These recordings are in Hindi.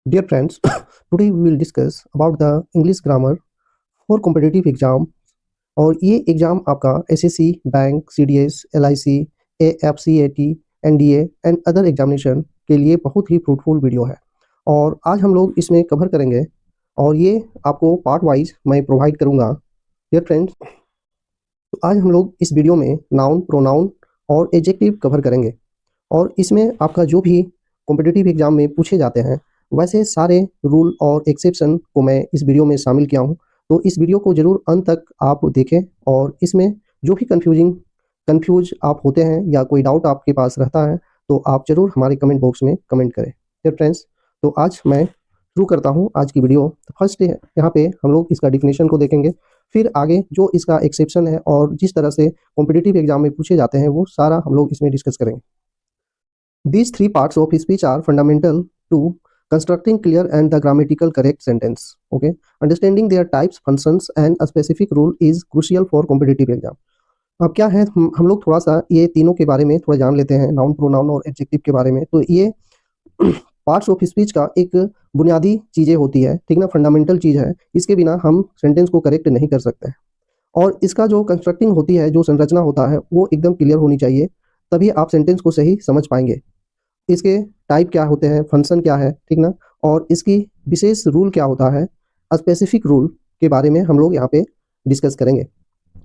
Dear friends, today we will discuss about the English grammar for competitive exam। और ये एग्जाम आपका SSC, bank, CDS, LIC, AFCAT, NDA and other examination के लिए बहुत ही फ्रूटफुल वीडियो है। और आज हम लोग इसमें कवर करेंगे और ये आपको पार्ट वाइज मैं प्रोवाइड करूंगा। डियर फ्रेंड्स, तो आज हम लोग इस वीडियो में नाउन, प्रोनाउन और एडजेक्टिव कवर करेंगे। और इसमें आपका जो भी कॉम्पिटिटिव एग्जाम में पूछे जाते हैं वैसे सारे रूल और एक्सेप्शन को मैं इस वीडियो में शामिल किया हूँ। तो इस वीडियो को जरूर अंत तक आप देखें और इसमें जो भी कंफ्यूज आप होते हैं या कोई डाउट आपके पास रहता है तो आप जरूर हमारे कमेंट बॉक्स में कमेंट करें। डियर फ्रेंड्स, तो आज मैं शुरू करता हूँ आज की वीडियो। फर्स्ट यहाँ पे हम लोग इसका डिफिनेशन को देखेंगे, फिर आगे जो इसका एक्सेप्शन है और जिस तरह से कॉम्पिटिटिव एग्जाम में पूछे जाते हैं वो सारा हम लोग इसमें डिस्कस करेंगे। These three parts of speech are fundamental to constructing clear and the grammatical correct sentence. Okay, understanding their types, functions, and a specific rule is crucial for competitive exam. अब क्या है, हम लोग थोड़ा सा ये तीनों के बारे में थोड़ा जान लेते हैं, नाउन, प्रोनाउन और एडजेक्टिव के बारे में। तो ये पार्ट्स ऑफ स्पीच का एक बुनियादी चीज़ें होती है, ठीक ना, फंडामेंटल चीज़ है। इसके बिना हम सेंटेंस को करेक्ट नहीं कर सकते हैं। और इसका जो कंस्ट्रक्टिंग होती है, जो संरचना होता है वो एकदम क्लियर होनी चाहिए, तभी आप सेंटेंस को सही समझ पाएंगे। इसके टाइप क्या होते हैं, फंक्शन क्या है, ठीक ना, और इसकी विशेष रूल क्या होता है, स्पेसिफिक रूल के बारे में हम लोग यहाँ पे डिस्कस करेंगे।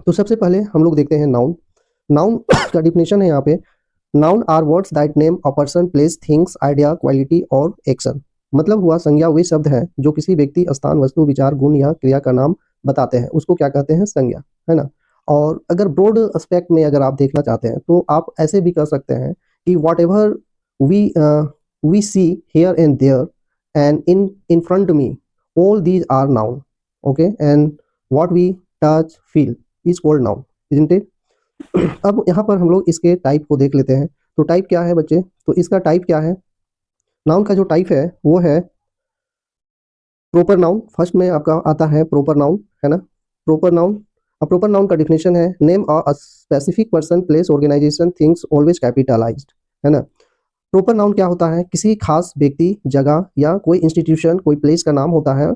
तो सबसे पहले हम लोग देखते हैं नाउन। नाउन का डिफिनेशन है यहाँ पे, noun are words that name a person, place, things, idea, quality और एक्शन। मतलब हुआ संज्ञा वे शब्द हैं जो किसी व्यक्ति, स्थान, वस्तु, विचार, गुण या क्रिया का नाम बताते हैं, उसको क्या कहते हैं, संज्ञा, है ना। और अगर ब्रॉड एस्पेक्ट में अगर आप देखना चाहते हैं तो आप ऐसे भी कर सकते हैं कि what ever we see here and there and in front of me, all these are noun. Okay, and what we touch, feel is called noun, isn't it? अब यहाँ पर हम लोग इसके टाइप को देख लेते हैं। तो टाइप क्या है बच्चे, तो इसका टाइप क्या है, नाउन का जो टाइप है वो है प्रॉपर नाउन। फर्स्ट में आपका आता है प्रॉपर नाउन, है ना, प्रॉपर नाउन। अब प्रॉपर नाउन का डिफिनेशन है, name a specific person, place, organisation, things always capitalised, है ना। प्रॉपर नाउन क्या होता है, किसी खास व्यक्ति, जगह या कोई इंस्टीट्यूशन, कोई प्लेस का नाम होता है,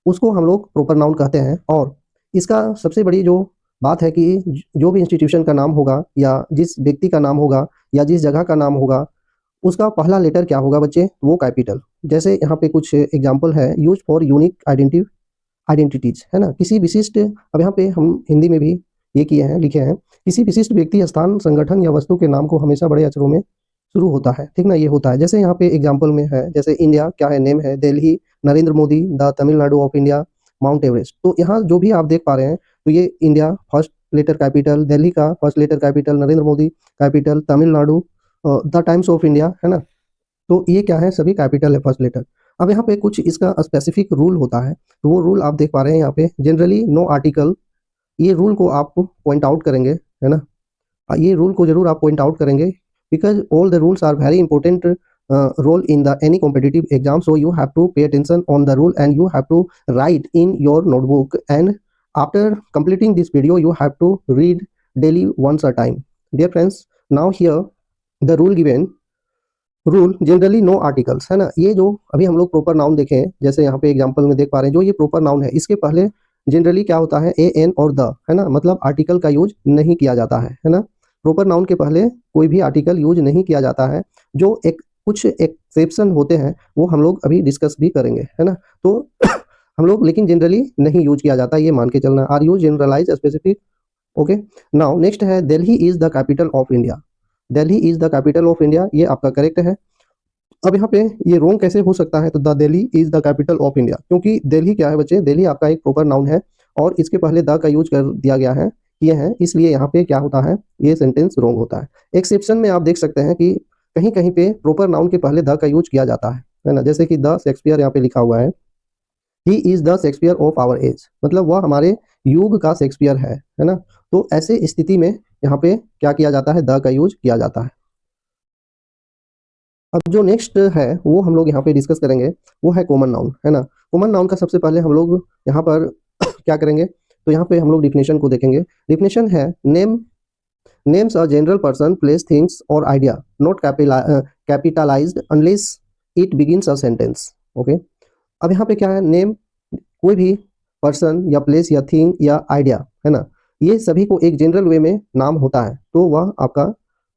उसको हम लोग प्रॉपर नाउन कहते हैं। और इसका सबसे बड़ी जो बात है कि जो भी इंस्टीट्यूशन का नाम होगा या जिस व्यक्ति का नाम होगा या जिस जगह का नाम होगा उसका पहला लेटर क्या होगा बच्चे, वो कैपिटल। जैसे यहाँ पे कुछ एग्जाम्पल है, यूज फॉर यूनिक आइडेंटिटीज, है ना, किसी विशिष्ट। अब यहाँ पे हम हिंदी में भी ये किए हैं, लिखे हैं, किसी विशिष्ट व्यक्ति, स्थान, संगठन या वस्तु के नाम को हमेशा बड़े अक्षरों में शुरू होता है, ठीक ना, ये होता है। जैसे यहाँ पे एग्जाम्पल में है, जैसे इंडिया क्या है, नेम है, Delhi, Narendra Modi, the Tamil Nadu of India, mount Everest. तो यहाँ जो भी आप देख पा रहे हैं तो ये India first letter capital, Delhi का first letter capital, Narendra Modi capital, Tamil Nadu the Times of India, है ना। तो ये क्या है, सभी कैपिटल है, फर्स्ट लेटर। अब यहाँ पे कुछ इसका स्पेसिफिक रूल होता है, तो वो रूल आप देख पा रहे हैं यहाँ पे, जनरली नो आर्टिकल। ये रूल को आप पॉइंट आउट करेंगे, है ना, ये रूल को जरूर आप पॉइंट आउट करेंगे, because all the rules are very important role in the any competitive exam, so you have to pay attention on the rule and you have to write in your notebook, and after completing this video you have to read daily once a time. Dear friends, now here the rule given, rule generally no articles, है ना। ये जो अभी हम लोग प्रॉपर नाउन देखें, जैसे यहाँ पे एग्जांपल में देख पा रहे हैं, जो ये प्रॉपर नाउन है इसके पहले जनरली क्या होता है, ए एन और द, है ना, मतलब आर्टिकल का यूज नहीं किया जाता है ना। प्रॉपर नाउन के पहले कोई भी आर्टिकल यूज नहीं किया जाता है। जो एक कुछ एक्सेप्शन होते हैं वो हम लोग अभी डिस्कस भी करेंगे, है ना। तो हम लोग लेकिन जनरली नहीं यूज किया जाता, ये मान के चलना, are use generalise specific. Okay, now next है, Delhi is the capital of India. Delhi is the capital of India, ये आपका करेक्ट है। अब यहाँ पे ये रोंग कैसे हो सकता है, तो the Delhi is the capital of India, क्योंकि दिल्ली क्या है बच्चे, दिल्ली आपका एक प्रॉपर नाउन है और इसके पहले द का यूज कर दिया गया है, ये है, इसलिए यहाँ पे क्या होता है, ये सेंटेंस रोंग होता है। एक्सेप्शन में आप देख सकते हैं कि कहीं कहीं पे प्रॉपर नाउन के पहले द का यूज किया जाता है ना, जैसे कि द शेक्सपियर यहाँ पे लिखा हुआ है, he is the Shakespeare of our age, मतलब वह हमारे युग का शेक्सपियर है ना। तो ऐसे स्थिति में यहाँ पे क्या किया जाता है, द का यूज किया जाता है। अब जो नेक्स्ट है वो हम लोग यहाँ पे डिस्कस करेंगे, वो है कॉमन नाउन, है ना। कॉमन नाउन का सबसे पहले हम लोग यहाँ पर क्या करेंगे, तो यहाँ पे हम लोग डिफिनेशन को देखेंगे। डिफिनेशन है, names a general person, place, things और idea not capitalised unless it begins a sentence. Okay. अब यहाँ पे क्या है, नेम कोई भी पर्सन या प्लेस या थिंग या आइडिया, है ना, ये सभी को एक जनरल वे में नाम होता है तो वह आपका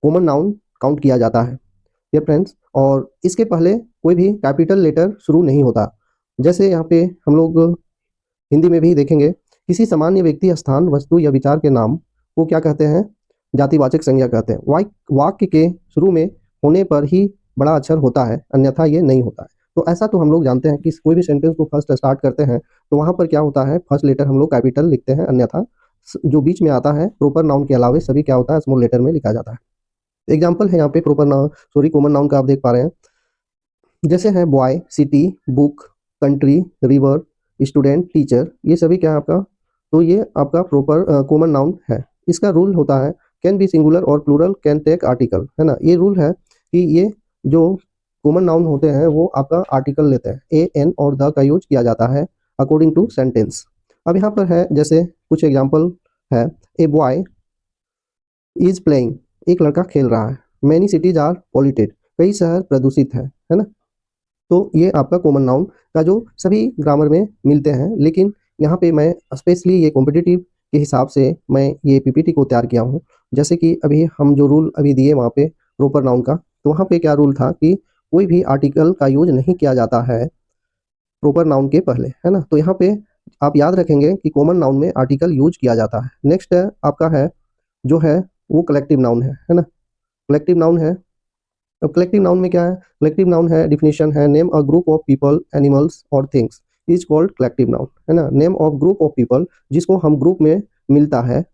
कॉमन नाउन काउंट किया जाता है ये फ्रेंड्स। और इसके पहले कोई भी कैपिटल लेटर शुरू नहीं होता। जैसे यहाँ पे हम लोग हिंदी में भी देखेंगे, किसी सामान्य व्यक्ति, स्थान, वस्तु या विचार के नाम को क्या कहते हैं, जातिवाचक संज्ञा कहते हैं। वाक्य के शुरू में होने पर ही बड़ा अक्षर होता है, अन्यथा ये नहीं होता है। तो ऐसा तो हम लोग जानते हैं कि कोई भी सेंटेंस को फर्स्ट स्टार्ट करते हैं तो वहां पर क्या होता है, फर्स्ट लेटर हम लोग कैपिटल लिखते हैं, अन्यथा जो बीच में आता है प्रॉपर नाउन के अलावे सभी क्या होता है, स्मॉल लेटर में लिखा जाता है। एग्जाम्पल है यहाँ पे proper noun, sorry, common noun का आप देख पा रहे हैं। जैसे है boy, city, book, country, river, student, teacher, ये सभी क्या है आपका, तो ये आपका प्रॉपर कॉमन नाउन है। इसका रूल होता है कैन बी सिंगुलर और प्लूरल, कैन टेक आर्टिकल, है ना। ये रूल है कि ये जो कॉमन नाउन होते हैं वो आपका आर्टिकल लेते हैं, ए, एन और द का यूज किया जाता है अकॉर्डिंग टू सेंटेंस। अब यहाँ पर है जैसे कुछ एग्जाम्पल है, ए बॉय इज प्लेइंग, एक लड़का खेल रहा है। मैनी सिटीज आर पॉल्यूटेड, कई शहर प्रदूषित है ना। तो ये आपका कॉमन नाउन का जो सभी ग्रामर में मिलते हैं, लेकिन यहाँ पे मैं स्पेशली ये कॉम्पिटिटिव के हिसाब से मैं ये पीपीटी को तैयार किया हूँ। जैसे कि अभी हम जो रूल अभी दिए वहाँ पे प्रॉपर नाउन का, तो वहाँ पे क्या रूल था कि कोई भी आर्टिकल का यूज नहीं किया जाता है प्रॉपर नाउन के पहले, है ना। तो यहाँ पे आप याद रखेंगे कि कॉमन नाउन में आर्टिकल यूज किया जाता है। नेक्स्ट है आपका है जो है वो कलेक्टिव नाउन है ना। कलेक्टिव नाउन है, अब कलेक्टिव नाउन में क्या है, कलेक्टिव नाउन है, डिफिनेशन है, name a group of people, animals और things is called collective noun, है ना। Name of group of people, जिसको हम ग्रुप में मिलता है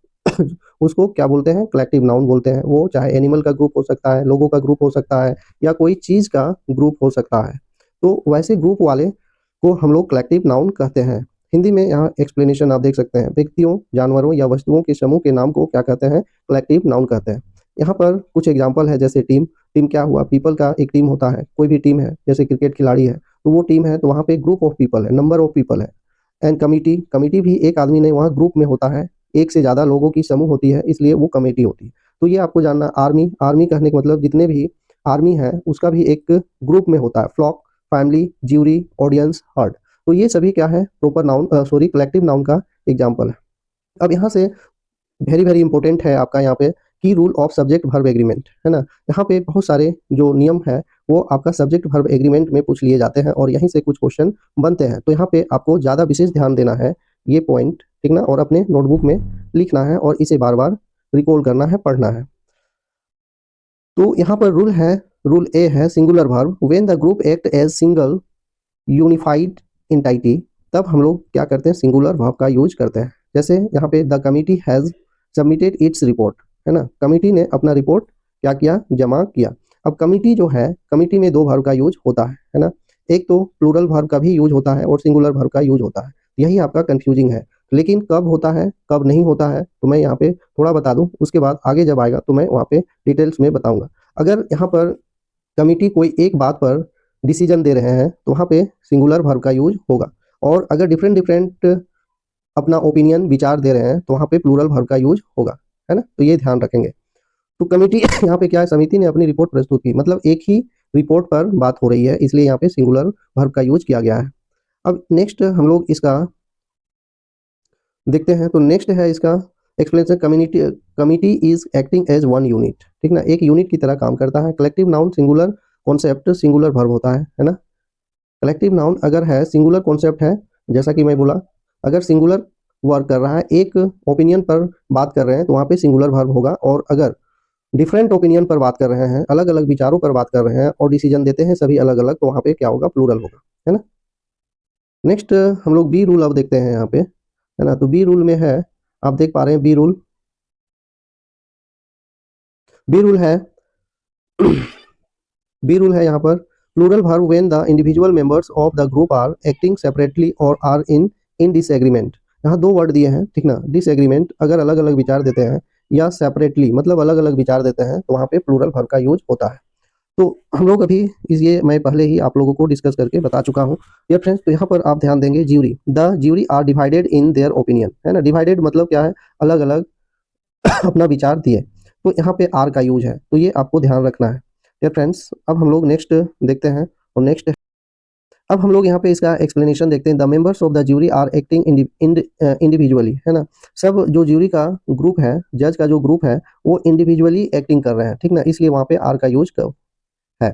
उसको क्या बोलते हैं, कलेक्टिव नाउन बोलते हैं। वो चाहे एनिमल का ग्रुप हो सकता है, लोगों का ग्रुप हो सकता है, या कोई चीज का ग्रुप हो सकता है। तो वैसे ग्रुप वाले को हम लोग कलेक्टिव नाउन कहते हैं। हिंदी में यहाँ एक्सप्लेनेशन आप देख सकते हैं, व्यक्तियों, जानवरों या वस्तुओं के समूह के नाम को क्या कहते हैं, कलेक्टिव नाउन कहते हैं। यहाँ पर कुछ एग्जाम्पल है, जैसे टीम, टीम क्या हुआ, पीपल का एक टीम होता है, कोई भी टीम है, जैसे क्रिकेट खिलाड़ी है तो वो टीम है, तो वहाँ पे ग्रुप ऑफ पीपल है, नंबर ऑफ पीपल है। एंड कमिटी, कमिटी भी एक आदमी नहीं, वहाँ ग्रुप में होता है, एक से ज़्यादा लोगों की समूह होती है, इसलिए वो कमेटी होती है। तो ये आपको जानना। आर्मी, आर्मी कहने का मतलब जितने भी आर्मी है उसका भी एक ग्रुप में होता है, flock, family, jury, audience, herd. तो ये सभी क्या है, proper noun, sorry, collective noun का एग्जाम्पल है। अब यहाँ से वेरी वेरी इंपॉर्टेंट है आपका यहाँ पे की rule of subject verb agreement, है ना। यहाँ पे बहुत सारे जो नियम है वो आपका सब्जेक्ट वर्ब एग्रीमेंट में पूछ लिए जाते हैं और यहीं से कुछ क्वेश्चन बनते हैं। तो यहाँ पे आपको ज़्यादा विशेष ध्यान देना है ये पॉइंट, ठीक ना, और अपने नोटबुक में लिखना है और इसे बार बार रिकॉल करना है, पढ़ना है। तो यहाँ पर रूल है, रूल ए है singular verb, when the group act as single unified entity, तब हम लोग क्या करते हैं, सिंगुलर वर्ब का यूज करते हैं। जैसे यहाँ पे the committee has submitted its report, है ना, कमिटी ने अपना रिपोर्ट क्या किया, जमा किया। अब कमिटी जो है, कमिटी में दो वर्ब का यूज होता है ना। एक तो प्लूरल वर्ब का भी यूज होता है और सिंगुलर वर्ब का यूज होता है, यही आपका कंफ्यूजिंग है। लेकिन कब होता है कब नहीं होता है तो मैं यहाँ पे थोड़ा बता दूं, उसके बाद आगे जब आएगा तो मैं वहाँ पे डिटेल्स में बताऊंगा। अगर यहाँ पर कमिटी कोई एक बात पर डिसीजन दे रहे हैं तो वहाँ पे सिंगुलर वर्ब का यूज होगा, और अगर डिफरेंट डिफरेंट अपना ओपिनियन, विचार दे रहे हैं तो वहाँ पे प्लूरल वर्ब का यूज होगा, है ना। तो ये ध्यान रखेंगे। तो कमेटी यहाँ पे क्या है, समिति ने अपनी रिपोर्ट प्रस्तुत की, मतलब एक ही रिपोर्ट पर बात हो रही है, इसलिए यहाँ पे सिंगुलर वर्ब का यूज किया गया है। अब नेक्स्ट हम लोग इसका देखते हैं। तो नेक्स्ट है इसका explanation, community, committee is acting as one unit, ठीक ना, एक यूनिट की तरह काम करता है। Collective noun singular concept, singular verb होता है ना। कलेक्टिव नाउन अगर है, सिंगुलर कॉन्सेप्ट है, जैसा कि मैं बोला, अगर सिंगुलर वर्क कर रहा है, एक ओपिनियन पर बात कर रहे हैं तो वहाँ पे सिंगुलर वर्ब होगा, और अगर डिफरेंट ओपिनियन पर बात कर रहे हैं, अलग अलग विचारों पर बात कर रहे हैं और डिसीजन देते हैं सभी अलग अलग, तो वहाँ पे क्या होगा, प्लूरल होगा, है ना। नेक्स्ट हम लोग बी रूल अब देखते हैं यहाँ पे, है ना। तो बी रूल में है, आप देख पा रहे हैं बी रूल, बी रूल है बी रूल है यहाँ पर, plural verb when the individual members of the group are acting separately और आर इन डिसएग्रीमेंट। यहाँ दो वर्ड दिए हैं, ठीक ना, डिसएग्रीमेंट अगर अलग अलग विचार देते हैं, या सेपरेटली मतलब अलग अलग विचार देते हैं, तो वहाँ पे प्लूरल वर्ब का यूज होता है। तो हम लोग अभी ये मैं पहले ही आप लोगों को डिस्कस करके बता चुका हूँ ये फ्रेंड्स। तो यहाँ पर आप ध्यान देंगे, jury, the jury are divided in their opinion, है ना। डिवाइडेड मतलब क्या है, अलग अलग अपना विचार दिए, तो यहाँ पे आर का यूज है, तो ये आपको ध्यान रखना है। ये फ्रेंड्स अब हम लोग नेक्स्ट देखते हैं, और नेक्स्ट अब हम लोग यहाँ पे इसका एक्सप्लेनेशन देखते हैं। The members of the jury are acting individually, है ना। सब जो ज्यूरी का ग्रुप है, जज का जो ग्रुप है, वो इंडिविजुअली एक्टिंग कर रहे हैं, ठीक ना, इसलिए वहाँ पे आर का यूज है।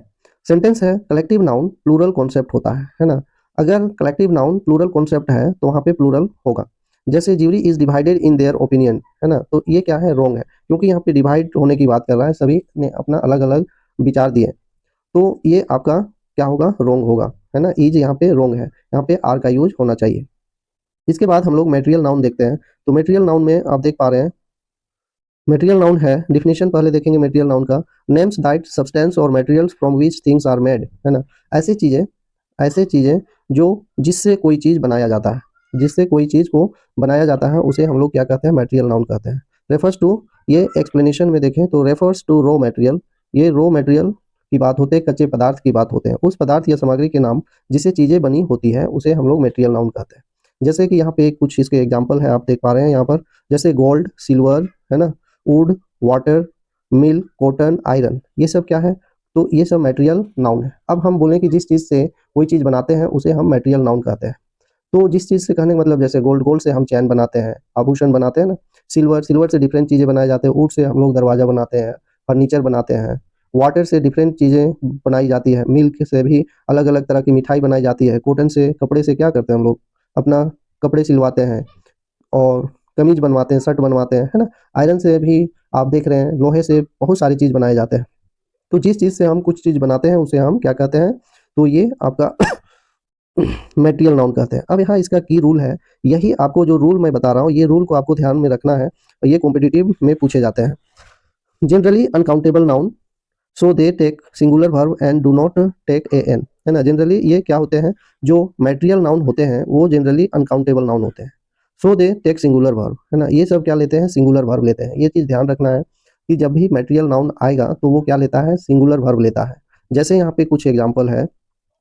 सेंटेंस है कलेक्टिव नाउन प्लूरल कॉन्सेप्ट होता है ना। अगर कलेक्टिव नाउन प्लूरल कॉन्सेप्ट है तो वहाँ पे प्लूरल होगा। जैसे jury is divided in their opinion, है ना, तो ये क्या है, रॉन्ग है, क्योंकि यहाँ पे डिवाइड होने की बात कर रहा है, सभी ने अपना अलग अलग विचार दिए, तो ये आपका क्या होगा, रॉन्ग होगा, है ना। इज यहाँ पे रॉन्ग है, यहाँ पे आर का यूज होना चाहिए। इसके बाद हम लोग मेटेरियल नाउन देखते हैं। तो मेटेरियल नाउन में आप देख पा रहे हैं, मेटेरियल नाउन है, डिफिनेशन पहले देखेंगे मेटेरियल नाउन का। नेम्स दैट सब्सटेंस और materials from which things are made, है ना। ऐसे चीजें जो जिससे कोई चीज बनाया जाता है, जिससे कोई चीज को बनाया जाता है, उसे हम लोग क्या कहते हैं, मटेरियल नाउन कहते हैं। रेफर्स टू, ये एक्सप्लेनेशन में देखें तो रेफर्स टू रॉ मटेरियल, ये रॉ मटेरियल की बात होते हैं, कच्चे पदार्थ की बात होते हैं। उस पदार्थ या सामग्री के नाम जिससे चीजें बनी होती है उसे हम लोग मटेरियल नाउन कहते हैं। जैसे कि यहाँ पे कुछ इसके एग्जाम्पल है, आप देख पा रहे हैं यहाँ पर, जैसे गोल्ड, सिल्वर, है ना, would, water, milk, cotton, iron, ये सब क्या है, तो ये सब मटेरियल नाउन है। अब हम बोलें कि जिस चीज से कोई चीज बनाते हैं उसे हम मटेरियल नाउन कहते हैं। तो जिस चीज से कहने का मतलब, जैसे गोल्ड, गोल्ड से हम चैन बनाते हैं, आभूषण बनाते हैं ना। सिल्वर, सिल्वर से डिफरेंट चीजें बनाए जाते हैं। वुड से हम लोग दरवाजा बनाते हैं, फर्नीचर बनाते हैं। वाटर से डिफरेंट चीजें बनाई जाती है। मिल्क से भी अलग अलग तरह की मिठाई बनाई जाती है। कॉटन से, कपड़े से क्या करते हैं हम लोग, अपना कपड़े सिलवाते हैं और कमीज बनवाते हैं, शर्ट बनवाते हैं, है ना। आयरन से भी आप देख रहे हैं, लोहे से बहुत सारी चीज बनाए जाते हैं। तो जिस चीज से हम कुछ चीज बनाते हैं उसे हम क्या कहते हैं, तो ये आपका मेटेरियल नाउन कहते हैं। अब यहाँ इसका की रूल है, यही आपको जो रूल मैं बता रहा हूँ, ये रूल को आपको ध्यान में रखना है, और ये कॉम्पिटिटिव में पूछे जाते हैं। Generally uncountable noun, so they take singular verb and do not take a an, है ना। जनरली ये क्या होते हैं, जो मेटेरियल नाउन होते हैं वो जनरली अनकाउंटेबल नाउन होते हैं। सो दे टेक सिंगुलर वर्ब, है ना, ये सब क्या लेते हैं, सिंगुलर वर्ब लेते हैं। ये चीज ध्यान रखना है कि जब भी मेटेरियल नाउन आएगा तो वो क्या लेता है, सिंगुलर वर्ब लेता है। जैसे यहाँ पे कुछ एग्जाम्पल है,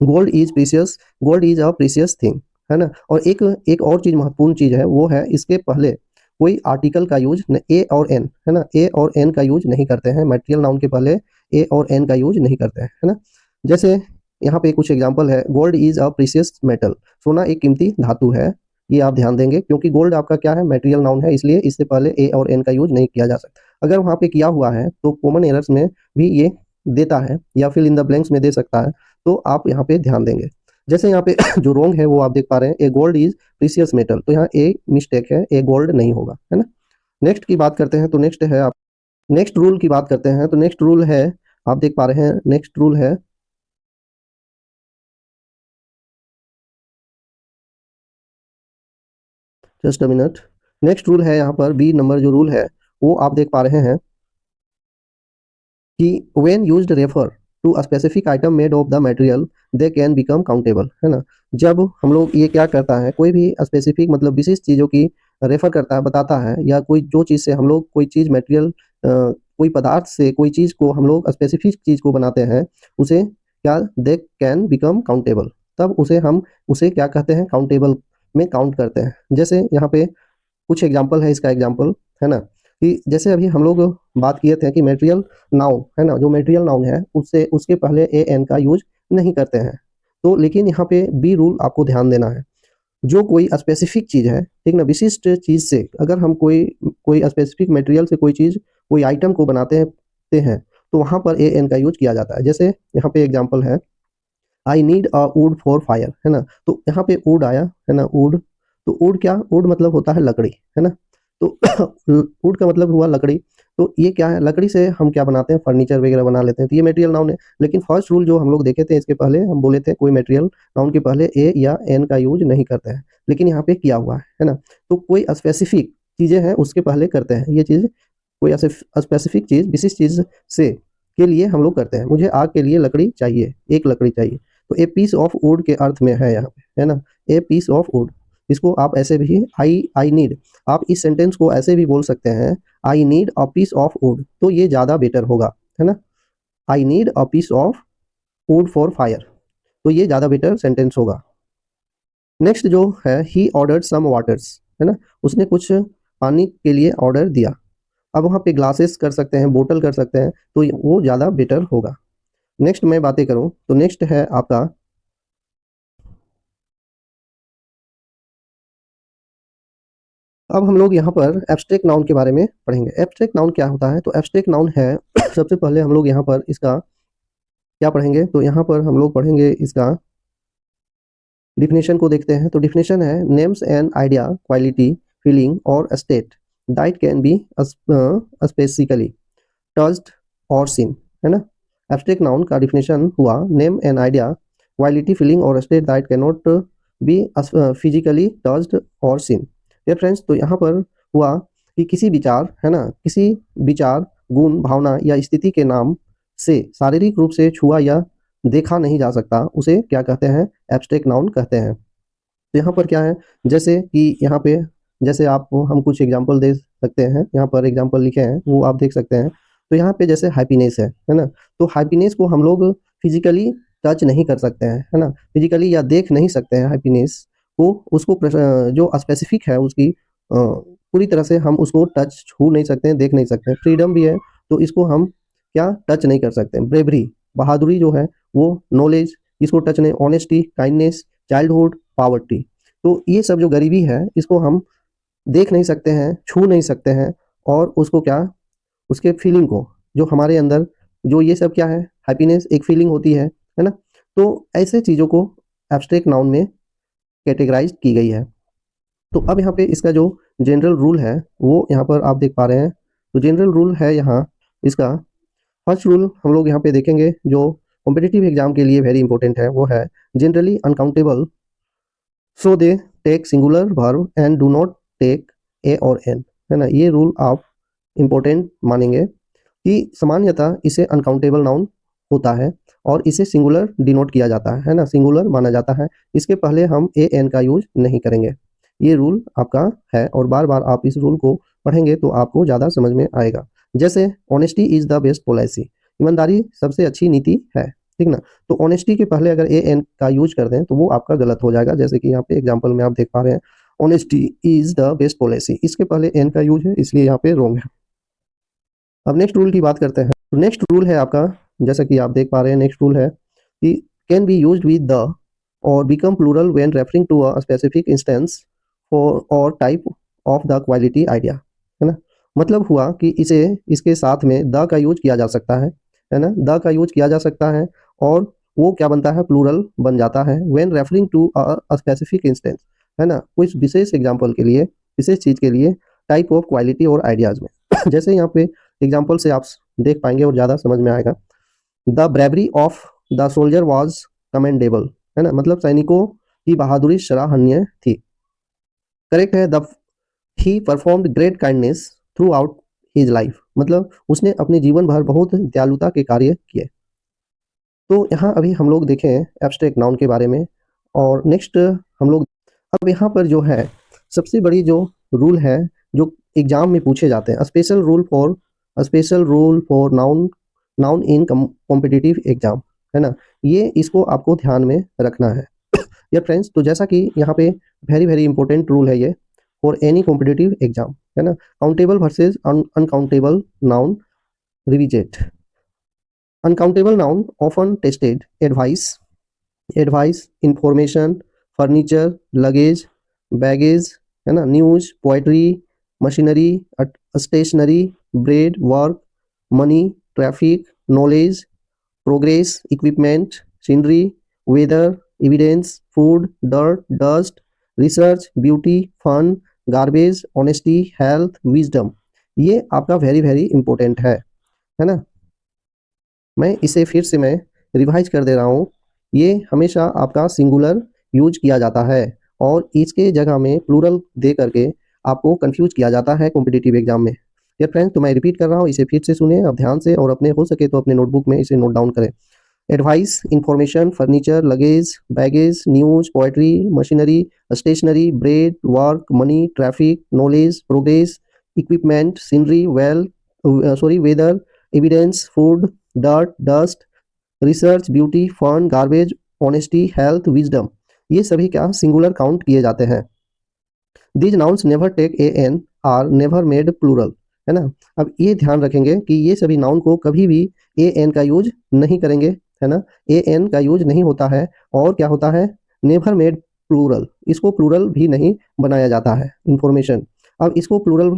gold is precious, gold is a precious thing, है ना। और एक और चीज, महत्वपूर्ण चीज है, वो है इसके पहले कोई आर्टिकल का यूज ए और एन, है ना, ए और एन का यूज नहीं करते हैं। मटेरियल नाउन के पहले ए और एन का यूज नहीं करते हैं, है ना। जैसे यहाँ पे कुछ एग्जांपल है, gold is a precious metal, सोना एक कीमती धातु है। ये आप ध्यान देंगे, क्योंकि गोल्ड आपका क्या है, मटेरियल नाउन है, इसलिए इससे पहले ए और एन का यूज नहीं किया जा सकता। अगर वहाँ पे किया हुआ है तो कॉमन एरर्स में भी ये देता है, या फिल इन द ब्लैंक्स में दे सकता है, तो आप यहाँ पे ध्यान देंगे। जैसे यहाँ पे जो रॉन्ग है वो आप देख पा रहे हैं, ए गोल्ड इज प्रीशियस मेटल, तो यहाँ ए मिस्टेक है, ए गोल्ड नहीं होगा, है ना। नेक्स्ट की बात करते हैं, तो नेक्स्ट है आप, नेक्स्ट रूल की बात करते हैं, तो नेक्स्ट रूल है, आप देख पा रहे हैं, नेक्स्ट रूल है, just a minute. Next rule है यहाँ पर बी नंबर जो रूल है, वो आप देख पा रहे हैं कि when used refer to a specific item made of the material they can become countable, है ना। जब हम लोग ये क्या करता है, कोई भी स्पेसिफिक मतलब विशेष चीज़ों की रेफर करता है, बताता है, या कोई जो चीज़ से हम लोग कोई चीज़ मटेरियल, कोई पदार्थ से कोई चीज़ को हम लोग स्पेसिफिक चीज़ को बनाते हैं, उसे क्या, दे कैन बिकम काउंटेबल, तब उसे हम उसे क्या कहते हैं, काउंटेबल में काउंट करते हैं। जैसे यहाँ पे कुछ एग्जाम्पल है, इसका एग्जाम्पल, है ना, कि जैसे अभी हम लोग बात किए थे कि मेटेरियल नाउन, है ना, जो मेटेरियल नाउन है उससे उसके पहले ए एन का यूज नहीं करते हैं। तो लेकिन यहाँ पे बी रूल आपको ध्यान देना है, जो कोई स्पेसिफिक चीज है, ठीक ना, विशिष्ट चीज से अगर हम कोई कोई स्पेसिफिक मटेरियल से कोई चीज, कोई आइटम को बनाते हैं तो वहां पर ए एन का यूज किया जाता है। जैसे यहाँ पे एग्जाम्पल है, आई need a would for fire, है ना, तो यहाँ पे वुड आया, है ना, वुड, तो वुड क्या, वुड मतलब होता है लकड़ी, है ना, तो वुड का मतलब हुआ लकड़ी। तो ये क्या है, लकड़ी से हम क्या बनाते हैं, फर्नीचर वगैरह बना लेते हैं, तो ये मटेरियल नाउन है। लेकिन फर्स्ट रूल जो हम लोग देखे थे, इसके पहले हम बोले थे कोई मटेरियल नाउन के पहले ए या एन का यूज नहीं करते हैं, लेकिन यहाँ पे किया हुआ है ना। तो कोई स्पेसिफिक चीजें हैं उसके पहले करते हैं ये चीज, कोई ऐसे स्पेसिफिक चीज, विशिष्ट चीज से के लिए हम लोग करते हैं। मुझे आग के लिए लकड़ी चाहिए, एक लकड़ी चाहिए, तो ए पीस ऑफ वुड के अर्थ में है यहाँ पे, है ना, ए पीस ऑफ वुड। इसको आप ऐसे भी आई नीड, आप इस सेंटेंस को ऐसे भी बोल सकते हैं, I need a piece of wood, तो ये ज्यादा बेटर होगा, है ना। I need a piece of wood for fire, तो ये ज्यादा बेटर सेंटेंस होगा। नेक्स्ट जो है, ही ऑर्डर्ड सम वाटर्स, है ना, उसने कुछ पानी के लिए ऑर्डर दिया। अब वहाँ पे ग्लासेस कर सकते हैं, बोतल कर सकते हैं, तो वो ज़्यादा बेटर होगा। नेक्स्ट मैं बातें करूँ तो नेक्स्ट है आपका अब हम लोग यहाँ पर एब्स्ट्रैक्ट नाउन के बारे में पढ़ेंगे। एब्स्ट्रैक्ट नाउन क्या होता है? तो एब्स्ट्रैक्ट नाउन है सबसे पहले हम लोग यहाँ पर इसका क्या पढ़ेंगे? तो यहाँ पर हम लोग पढ़ेंगे इसका डिफिनेशन को देखते हैं। तो डिफिनेशन है names and idea, quality, feeling और state that can be physically touched और सीन, है ना। एब्स्ट्रैक्ट नाउन का डिफिनेशन हुआ name and idea, quality, feeling और state that can not be physically touched और सीन। ये फ्रेंड्स, तो यहाँ पर हुआ कि किसी विचार, है ना, किसी विचार, गुण, भावना या स्थिति के नाम से शारीरिक रूप से छुआ या देखा नहीं जा सकता, उसे क्या कहते हैं? एब्स्ट्रैक्ट नाउन कहते हैं। तो यहाँ पर क्या है, जैसे कि यहाँ पे जैसे आप हम कुछ एग्जांपल दे सकते हैं। यहाँ पर एग्जांपल लिखे हैं वो आप देख सकते हैं। तो यहाँ पे जैसे हैप्पीनेस है ना। तो हैप्पीनेस को हम लोग फिजिकली टच नहीं कर सकते हैं, है ना, फिजिकली या देख नहीं सकते हैं हैप्पीनेस को। उसको जो स्पेसिफिक है उसकी पूरी तरह से हम उसको टच छू नहीं सकते हैं, देख नहीं सकते हैं। फ्रीडम भी है तो इसको हम क्या टच नहीं कर सकते। ब्रेवरी, बहादुरी जो है वो, नॉलेज इसको टच नहीं, ऑनेस्टी, काइंडनेस, चाइल्डहुड, पावर्टी। तो ये सब जो गरीबी है इसको हम देख नहीं सकते हैं, छू नहीं सकते हैं। और उसको क्या, उसके फीलिंग को, जो हमारे अंदर जो ये सब क्या है, हैप्पीनेस एक फीलिंग होती है ना। तो ऐसे चीज़ों को एब्स्ट्रैक्ट नाउन में कैटेगराइज की गई है। तो अब यहाँ पे इसका जो जनरल रूल है वो यहाँ पर आप देख पा रहे हैं। तो जनरल रूल है यहाँ इसका फर्स्ट रूल हम लोग यहाँ पे देखेंगे जो कॉम्पिटिटिव एग्जाम के लिए वेरी इंपॉर्टेंट है, वो है generally uncountable so they take singular verb and do not take a और एन, है ना। ये रूल आप इम्पोर्टेंट मानेंगे कि सामान्यतः इसे अनकाउंटेबल नाउन होता है और इसे सिंगुलर डिनोट किया जाता है ना, सिंगुलर माना जाता है। इसके पहले हम ए एन का यूज नहीं करेंगे। ये रूल आपका है और बार बार आप इस रूल को पढ़ेंगे तो आपको ज़्यादा समझ में आएगा। जैसे honesty is the best policy, ईमानदारी सबसे अच्छी नीति है, ठीक ना। तो ऑनेस्टी के पहले अगर ए एन का यूज कर दें तो वो आपका गलत हो जाएगा। जैसे कि यहाँ पे एग्जाम्पल में आप देख पा रहे हैं honesty is the best policy, इसके पहले एन का यूज है इसलिए यहाँ पे रॉन्ग है। अब नेक्स्ट रूल की बात करते हैं। तो नेक्स्ट रूल है आपका, जैसा कि आप देख पा रहे हैं, नेक्स्ट रूल है कि can be used with the और become plural when referring to a specific instance for और type of the quality idea, है ना। मतलब हुआ कि इसे इसके साथ में द का यूज किया जा सकता है ना, द का यूज किया जा सकता है और वो क्या बनता है, प्लूरल बन जाता है when referring to a specific instance, है ना, कुछ विशेष एग्जांपल के लिए, विशेष चीज के लिए, टाइप ऑफ क्वालिटी और आइडियाज में। जैसे यहाँ पे एग्जाम्पल से आप देख पाएंगे और ज़्यादा समझ में आएगा। The bravery of the soldier was commendable, है ना, मतलब सैनिकों की बहादुरी सराहनीय थी। करेक्ट है the he performed great kindness through out his life, मतलब उसने अपने जीवन भर बहुत दयालुता के कार्य किए। तो यहाँ अभी हम लोग देखें एब्स्ट्रैक्ट नाउन के बारे में। और नेक्स्ट हम लोग अब यहाँ पर जो है सबसे बड़ी जो रूल है जो एग्जाम में पूछे जाते हैं, special rule for noun noun in competitive exam, है ना। ये इसको आपको ध्यान में रखना है ये फ्रेंड्स। तो जैसा कि यहाँ पे वेरी वेरी इंपॉर्टेंट रूल है ये फॉर एनी कॉम्पिटिटिव एग्जाम, है ना। Countable versus uncountable noun revisited. Uncountable noun often tested advice, information, furniture, luggage, baggage, है ना, news, poetry, machinery, stationery, bread, work, money, traffic, knowledge, progress, equipment, scenery, weather, evidence, food, dirt, dust, research, beauty, fun, garbage, honesty, health, wisdom. ये आपका वेरी वेरी इंपॉर्टेंट है ना। मैं इसे फिर से मैं रिवाइज कर दे रहा हूँ। ये हमेशा आपका सिंगुलर यूज किया जाता है और इसके जगह में प्लूरल दे करके आपको कंफ्यूज किया जाता है कॉम्पिटिटिव एग्जाम में। ये फ्रेंड्स, तो मैं रिपीट कर रहा हूँ, इसे फिर से सुने अब ध्यान से और अपने हो सके तो अपने नोटबुक में इसे नोट डाउन करें। Advice, information, furniture, luggage, baggage, news, poetry, machinery, stationery, bread, work, money, traffic, knowledge, progress, equipment, scenery, weather, evidence, food, dirt, dust, research, beauty, fun, garbage, honesty, health, wisdom. ये सभी क्या सिंगुलर काउंट किए जाते हैं। These nouns never take a an are never made plural, है ना। अब ये ध्यान रखेंगे कि ये सभी नाउन को कभी भी ए एन का यूज नहीं करेंगे, है ना। ए एन का यूज नहीं होता है और क्या होता है, नेवर मेड प्लूरल, इसको प्लूरल भी नहीं बनाया जाता है। इंफॉर्मेशन, अब इसको प्लूरल,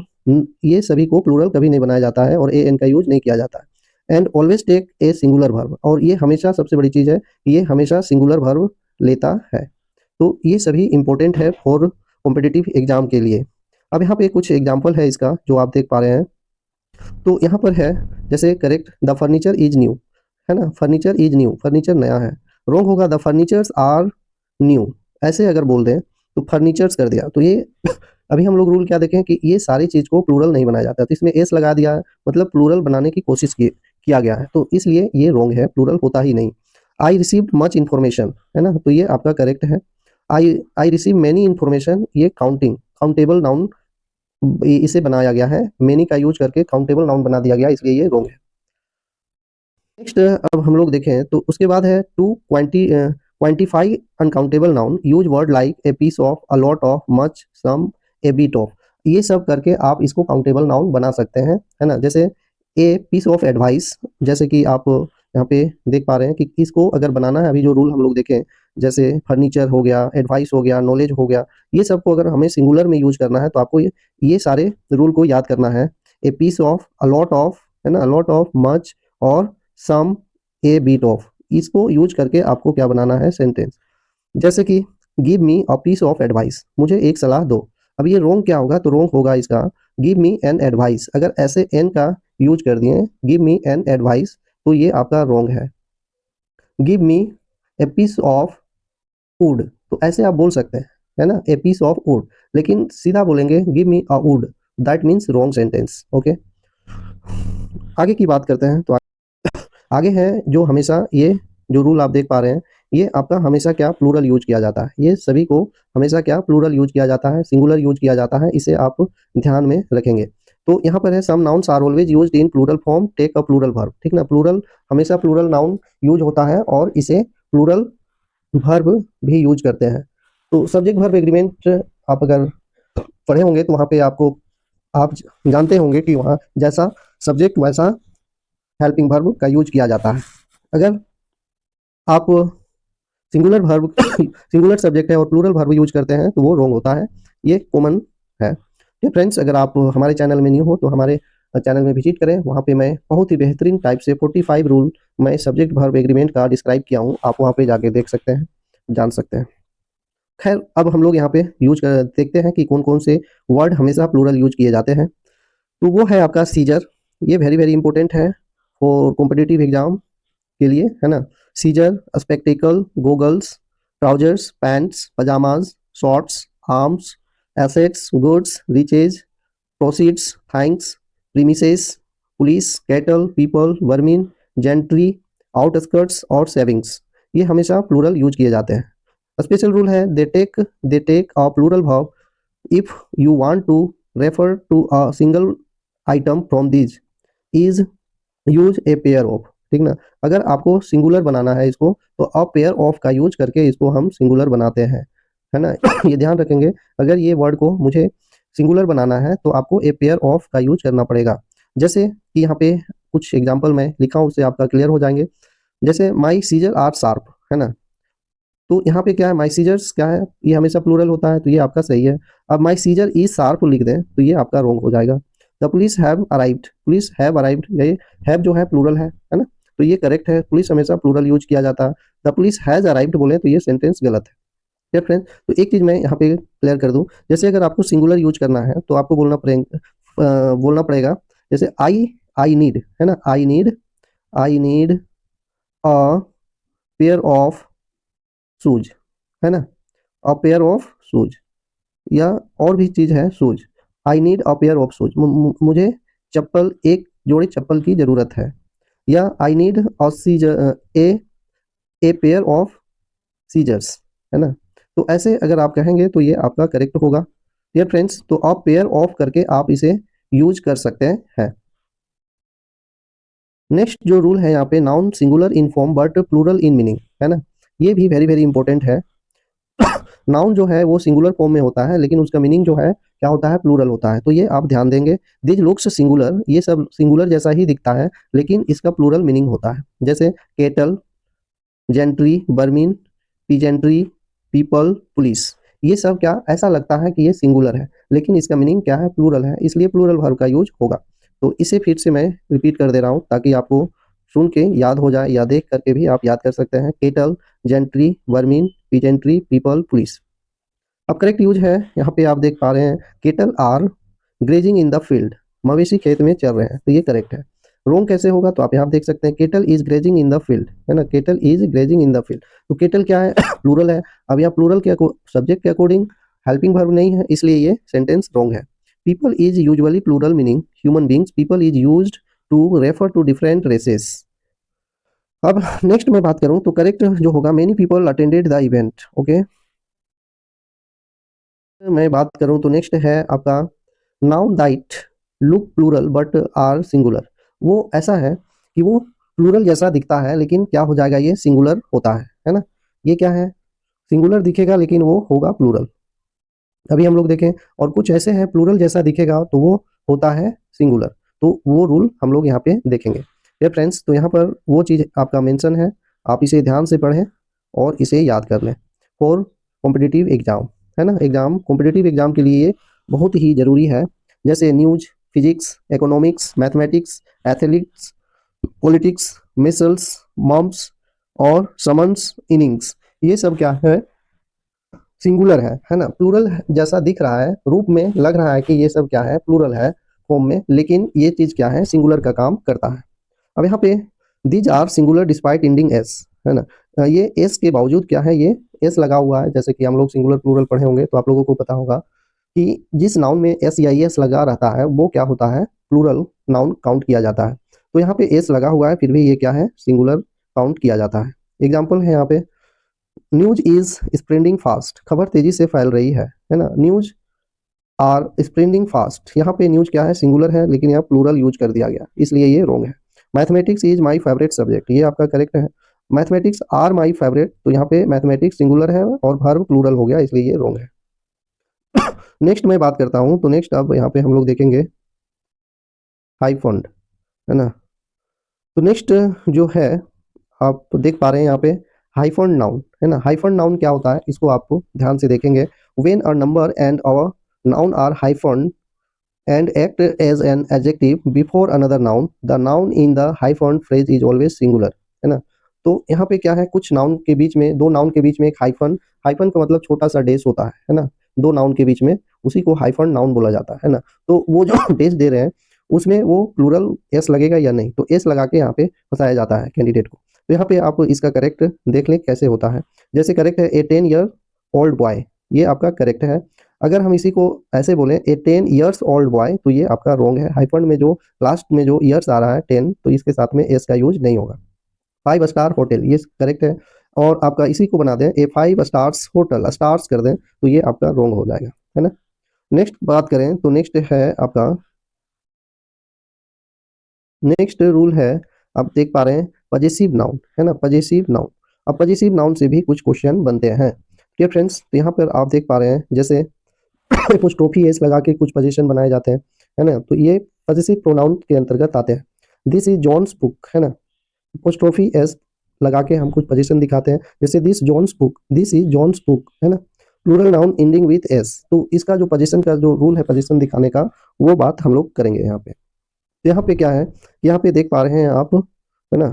ये सभी को प्लूरल कभी नहीं बनाया जाता है और ए एन का यूज नहीं किया जाता है। And always take a singular verb, और ये हमेशा सबसे बड़ी चीज़ है, ये हमेशा सिंगुलर वर्ब लेता है। तो ये सभी इंपॉर्टेंट है फॉर कॉम्पिटिटिव एग्जाम के लिए। अब यहाँ पे कुछ एग्जाम्पल है इसका जो आप देख पा रहे हैं। तो यहाँ पर है जैसे correct, the furniture is new, है ना, फर्नीचर इज न्यू, फर्नीचर नया है। रॉन्ग होगा द फर्नीचर्स आर न्यू, ऐसे अगर बोल दें तो फर्नीचर्स कर दिया तो ये अभी हम लोग रूल क्या देखें कि ये सारी चीज को प्लूरल नहीं बनाया जाता, तो इसमें एस लगा दिया है, मतलब प्लूरल बनाने की कोशिश किया गया है, तो इसलिए ये रॉन्ग है, प्लूरल होता ही नहीं। आई रिसीव्ड मच इन्फॉर्मेशन, है ना, तो ये आपका करेक्ट है। आई रिसीव मेनी इन्फॉर्मेशन, ये काउंटिंग, काउंटेबल नाउन इसे बनाया गया है, मेनी का यूज करके काउंटेबल नाउन बना दिया गया, इसलिए ये रॉन्ग है। नेक्स्ट अब हम लोग देखें तो उसके बाद है to quantify uncountable noun, use word like a piece of, a lot of, much, some, a bit of. ये सब करके आप इसको काउंटेबल नाउन बना सकते हैं, है ना। जैसे ए पीस ऑफ एडवाइस, जैसे कि आप यहाँ पे देख पा रहे हैं कि इसको अगर बनाना है, अभी जो रूल हम लोग देखें, जैसे फर्नीचर हो गया, एडवाइस हो गया, नॉलेज हो गया, ये सबको अगर हमें सिंगुलर में यूज करना है तो आपको ये सारे रूल को याद करना है। A piece of, a lot of, है ना, अ लॉट ऑफ, मच और सम, ए बीट ऑफ, इसको यूज करके आपको क्या बनाना है, सेंटेंस। जैसे कि give me a piece of advice, मुझे एक सलाह दो। अब ये रोंग क्या होगा, तो रोंग होगा इसका गिव मी एन एडवाइस, अगर ऐसे एन का यूज कर दिए गिव मी एन एडवाइस तो ये आपका रोंग है। Give me a piece of wood, तो ऐसे आप बोल सकते हैं, है ना, ए पीस ऑफ वुड, लेकिन सीधा बोलेंगे give me a would, that means wrong sentence. Okay, आगे की बात करते हैं। तो आगे है जो हमेशा ये जो रूल आप देख पा रहे हैं, ये आपका हमेशा क्या प्लूरल यूज किया जाता है, ये सभी को हमेशा क्या प्लूरल यूज किया जाता है, सिंगुलर यूज किया जाता है, इसे आप ध्यान में रखेंगे। तो यहाँ पर है some nouns are always used in plural form, take a plural verb, ठीक ना, प्लूरल हमेशा प्लूरल नाउन यूज होता है और इसे प्लूरल वर्ब भी यूज करते हैं। तो सब्जेक्ट वर्ब एग्रीमेंट आप अगर पढ़े होंगे तो वहाँ पे आपको आप जानते होंगे कि वहाँ जैसा सब्जेक्ट वैसा हेल्पिंग वर्ब का यूज किया जाता है। अगर आप सिंगुलर वर्ब सिंगुलर सब्जेक्ट है और प्लूरल वर्ब यूज करते हैं तो वो रॉन्ग होता है, ये कॉमन है। तो फ्रेंड्स, अगर आप हमारे चैनल में न्यू हो तो हमारे चैनल में विजिट करें, वहाँ पे मैं बहुत ही बेहतरीन टाइप से 45 रूल मैं सब्जेक्ट वर्ब एग्रीमेंट का डिस्क्राइब किया हूँ, आप वहाँ पे जाके देख सकते हैं, जान सकते हैं। खैर, अब हम लोग यहाँ पे यूज कर देखते हैं कि कौन कौन से वर्ड हमेशा प्लूरल यूज किए जाते हैं। तो वो है आपका सीजर, ये वेरी वेरी इंपॉर्टेंट है फॉर कॉम्पिटिटिव एग्जाम के लिए, है ना। Scissor, spectacle, goggles, trousers, pants, pyjamas, shorts, arms, assets, goods, riches, proceeds, thanks, premises, police, cattle, people, vermin, gentry, outskirts और सेविंग्स, ये हमेशा प्लूरल यूज किए जाते हैं। स्पेशल रूल है they take a plural verb if you want to refer to a single item from this is use a pair of, ठीक ना, अगर आपको सिंगुलर बनाना है इसको तो अ पेयर ऑफ का यूज करके इसको हम सिंगुलर बनाते हैं, है ना। ये ध्यान रखेंगे, अगर ये वर्ड को मुझे सिंगुलर बनाना है तो आपको ए पेयर ऑफ का यूज करना पड़ेगा। जैसे कि यहाँ पे कुछ एग्जाम्पल मैं लिखा हूँ, उससे आपका क्लियर हो जाएंगे। जैसे माई सीजर आर शार्प, है ना, तो यहाँ पे क्या है, माई सीजर्स क्या है, ये हमेशा प्लूरल होता है तो ये आपका सही है। अब माई सीजर इज शार्प लिख दें तो ये आपका रॉन्ग हो जाएगा। The police have arrived, police have arrived, ये हैव जो है प्लूरल है ना, तो ये करेक्ट है, पुलिस हमेशा प्लूरल यूज किया जाता है। द पुलिस हैज अराइव्ड बोले तो ये सेंटेंस गलत है। ठीक फ्रेंड, तो एक चीज मैं यहाँ पे क्लियर कर दूं, जैसे अगर आपको सिंगुलर यूज करना है तो आपको बोलना पड़ेगा जैसे आई नीड, है ना, I need a pair of shoes, है ना, अ पेयर ऑफ शूज, या और भी चीज है shoes, I need a pair of shoes, मुझे चप्पल, एक जोड़ी चप्पल की जरूरत है, या I need a scissor a pair of scissors, है ना। तो ऐसे अगर आप कहेंगे तो ये आपका करेक्ट होगा। डियर फ्रेंड्स, तो आप पेयर ऑफ करके आप इसे यूज कर सकते हैं। नेक्स्ट जो रूल है यहाँ पे, noun singular in form but plural in meaning, है ना, ये भी वेरी वेरी इंपॉर्टेंट है। नाउन जो है वो सिंगुलर फॉर्म में होता है लेकिन उसका मीनिंग जो है क्या होता है, प्लूरल होता है, तो ये आप ध्यान देंगे। दिस लुक्स सिंगुलर, ये सब सिंगुलर जैसा ही दिखता है लेकिन इसका प्लूरल मीनिंग होता है। जैसे cattle, gentry, vermin, peasantry, people, police, ये सब क्या ऐसा लगता है कि ये सिंगुलर है, लेकिन इसका मीनिंग क्या है, प्लूरल है, इसलिए प्लूरल वर्ब का यूज होगा। तो इसे फिर से मैं रिपीट कर दे रहा हूँ ताकि आपको सुन के याद हो जाए या देख करके भी आप याद कर सकते हैं। Cattle, gentry, vermin, peasantry, people, police. अब करेक्ट यूज है यहाँ पे आप देख पा रहे हैं, cattle are grazing in the field, मवेशी खेत में चल रहे हैं, तो ये करेक्ट है। रोंग कैसे होगा, तो आप यहाँ देख सकते हैं, kettle is grazing in the field, है ना, kettle is grazing in the field. तो केटल क्या है, प्लूरल है। अब यहाँ प्लूरल के सब्जेक्ट के अकॉर्डिंग हेल्पिंग वर्ब नहीं है, इसलिए ये सेंटेंस रॉन्ग है। People is usually plural meaning human beings, people is used to refer to different races. अब नेक्स्ट मैं बात करूं तो करेक्ट जो होगा, many people attended the event. Okay, मैं बात करूं तो नेक्स्ट है आपका, noun that look plural but are singular. वो ऐसा है कि वो प्लूरल जैसा दिखता है लेकिन क्या हो जाएगा, ये सिंगुलर होता है ना। ये क्या है, सिंगुलर दिखेगा लेकिन वो होगा प्लूरल। अभी हम लोग देखें, और कुछ ऐसे हैं प्लूरल जैसा दिखेगा तो वो होता है सिंगुलर। तो वो रूल हम लोग यहाँ पे देखेंगे। ये फ्रेंड्स, तो यहाँ पर वो चीज़ आपका मेंशन है, आप इसे ध्यान से पढ़ें और इसे याद कर लें फॉर कॉम्पिटिटिव एग्जाम, है ना। एग्जाम, कॉम्पिटिटिव एग्जाम के लिए ये बहुत ही ज़रूरी है। जैसे news, physics, economics, mathematics, athletics, politics, measles, mumps और समन्स, इनिंग्स, ये सब क्या है, सिंगुलर है ना। प्लूरल जैसा दिख रहा है, रूप में लग रहा है कि ये सब क्या है, प्लूरल है फॉर्म में, लेकिन ये चीज क्या है, सिंगुलर का काम करता है। अब यहाँ पे these are singular despite ending S, है ना। ये एस के बावजूद क्या है, ये एस लगा हुआ है। जैसे कि हम लोग सिंगुलर प्लूरल पढ़े होंगे तो आप लोगों को पता होगा कि जिस नाउन में एस या एस लगा रहता है वो क्या होता है, प्लूरल नाउन काउंट किया जाता है। तो यहाँ पे एस लगा हुआ है फिर भी ये क्या है, सिंगुलर काउंट किया जाता है। एग्जाम्पल है यहाँ पे, न्यूज इज स्प्रेडिंग फास्ट, खबर तेजी से फैल रही है ना। न्यूज आर स्प्रेडिंग फास्ट, यहाँ पे न्यूज क्या है, सिंगुलर है लेकिन यहाँ प्लूरल यूज कर दिया गया, इसलिए ये रॉन्ग है। Mathematics is my favourite subject, ये आपका करेक्ट है। मैथमेटिक्स आर माय फेवरेट, तो यहाँ पे मैथमेटिक्स सिंगुलर है और वर्ब प्लूरल हो गया, इसलिए ये रॉन्ग है। नेक्स्ट मैं बात करता हूँ, तो नेक्स्ट अब यहाँ पे हम लोग देखेंगे हाइफंड, है ना। तो नेक्स्ट जो है, आप देख पा रहे हैं यहाँ पे हाइफन नाउन, है ना। हाइफन नाउन क्या होता है, इसको आपको ध्यान से देखेंगे। When a number and our noun are hyphen and act as an adjective before another noun, the noun in the hyphen phrase is always singular, है ना। तो यहाँ पे क्या है, कुछ नाउन के बीच में, दो नाउन के बीच में एक हाइफन, हाइफन का मतलब छोटा सा डेस होता है ना, दो नाउन के बीच में, उसी को हाइफन नाउन बोला जाता है ना। तो वो जो डेस दे रहे हैं उसमें वो प्लूरल एस लगेगा या नहीं, तो एस लगा के यहाँ पे फंसाया जाता है कैंडिडेट को। तो यहाँ पे आप इसका करेक्ट देख लें कैसे होता है। जैसे करेक्ट है, ए 10 ईयर ओल्ड बॉय, ये आपका करेक्ट है। अगर हम इसी को ऐसे बोले, ए 10 ईयर्स ओल्ड बॉय, तो ये आपका रॉन्ग है। हाइफन में जो लास्ट में जो ईयर्स आ रहा है 10, तो इसके साथ में एस का यूज नहीं होगा। 5 स्टार होटल, ये करेक्ट है। और आपका इसी को बना दें, ए 5 स्टार्स होटल, स्टार्स कर दें, तो ये आपका रॉन्ग हो जाएगा, है ना। नेक्स्ट बात करें तो नेक्स्ट है आपका, नेक्स्ट रूल है, आप देख पा रहे हैं पजेसिव नाउन, है ना, पजेसिव नाउन। अब पजेसिव नाउन से भी कुछ क्वेश्चन बनते हैं। ठीक है फ्रेंड्स, तो यहाँ पर आप देख पा रहे हैं, जैसे कुछ टोपी एस लगा के कुछ पोजीशन बनाए जाते हैं, है ना। तो ये पजेसिव प्रोनाउन के अंतर्गत आते हैं। दिस इज जॉन्स बुक, है ना, कुछ टोपी एस लगा के हम कुछ पोजीशन दिखाते हैं, जैसे this John's book, this is John's book, है ना। Plural noun ending with S, तो इसका जो पोजीशन का जो रूल है पोजीशन दिखाने का, वो बात हम लोग करेंगे यहाँ पे। तो यहाँ पे क्या है, यहाँ पे देख पा रहे हैं आप, है ना।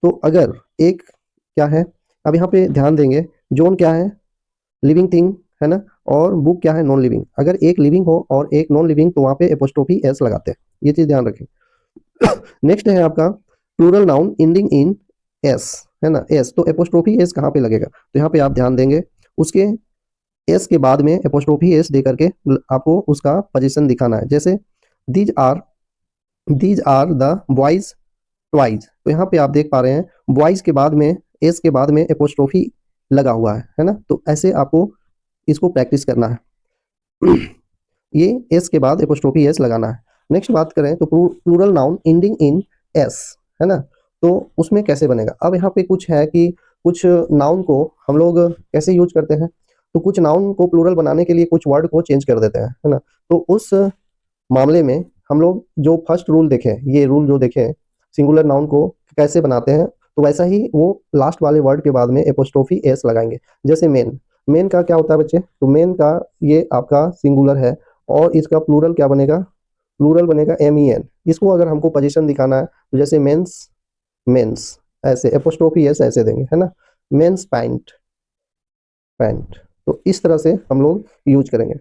तो अगर एक क्या है, अब यहाँ पे ध्यान देंगे, जोन क्या है, लिविंग थिंग, है ना, और बुक क्या है, नॉन लिविंग। अगर एक लिविंग हो और एक नॉन लिविंग तो वहां पे एपोस्ट्रोफी एस लगाते हैं, ये चीज ध्यान रखें। नेक्स्ट है आपका plural noun ending in S, है ना, एस, तो एपोस्ट्रोफी एस कहाँ पे लगेगा, तो यहाँ पे आप ध्यान देंगे, उसके एस के बाद में एपोस्ट्रोफी एस दे करके आपको उसका पोजीशन दिखाना है। जैसे these are the boys toys, तो यहाँ पे आप देख पा रहे हैं बॉयज के बाद में, एस के बाद में एपोस्ट्रोफी लगा हुआ है ना। तो ऐसे आपको इसको प्रैक्टिस करना है। ये एस के बाद एपोस्ट्रोफी एस लगाना है। नेक्स्ट बात करें तो plural noun ending in S, है ना, तो उसमें कैसे बनेगा। अब यहाँ पे कुछ है कि कुछ नाउन को हम लोग कैसे यूज करते हैं, तो कुछ नाउन को प्लूरल बनाने के लिए कुछ वर्ड को चेंज कर देते हैं, है ना। तो उस मामले में हम लोग जो फर्स्ट रूल देखें, ये रूल जो देखें सिंगुलर नाउन को कैसे बनाते हैं, तो वैसा ही वो लास्ट वाले वर्ड के बाद में एपोस्ट्रोफी एस लगाएंगे। जैसे मेन, मेन का क्या होता है बच्चे, तो मेन का ये आपका सिंगुलर है और इसका प्लूरल क्या बनेगा, प्लूरल बनेगा MEN। इसको अगर हमको पोजीशन दिखाना है तो जैसे मेंस, मेंस ऐसे एपोस्ट्रोफी एस ऐसे देंगे, है ना, मेंस पैंट, पैंट। तो इस तरह से हम लोग यूज करेंगे।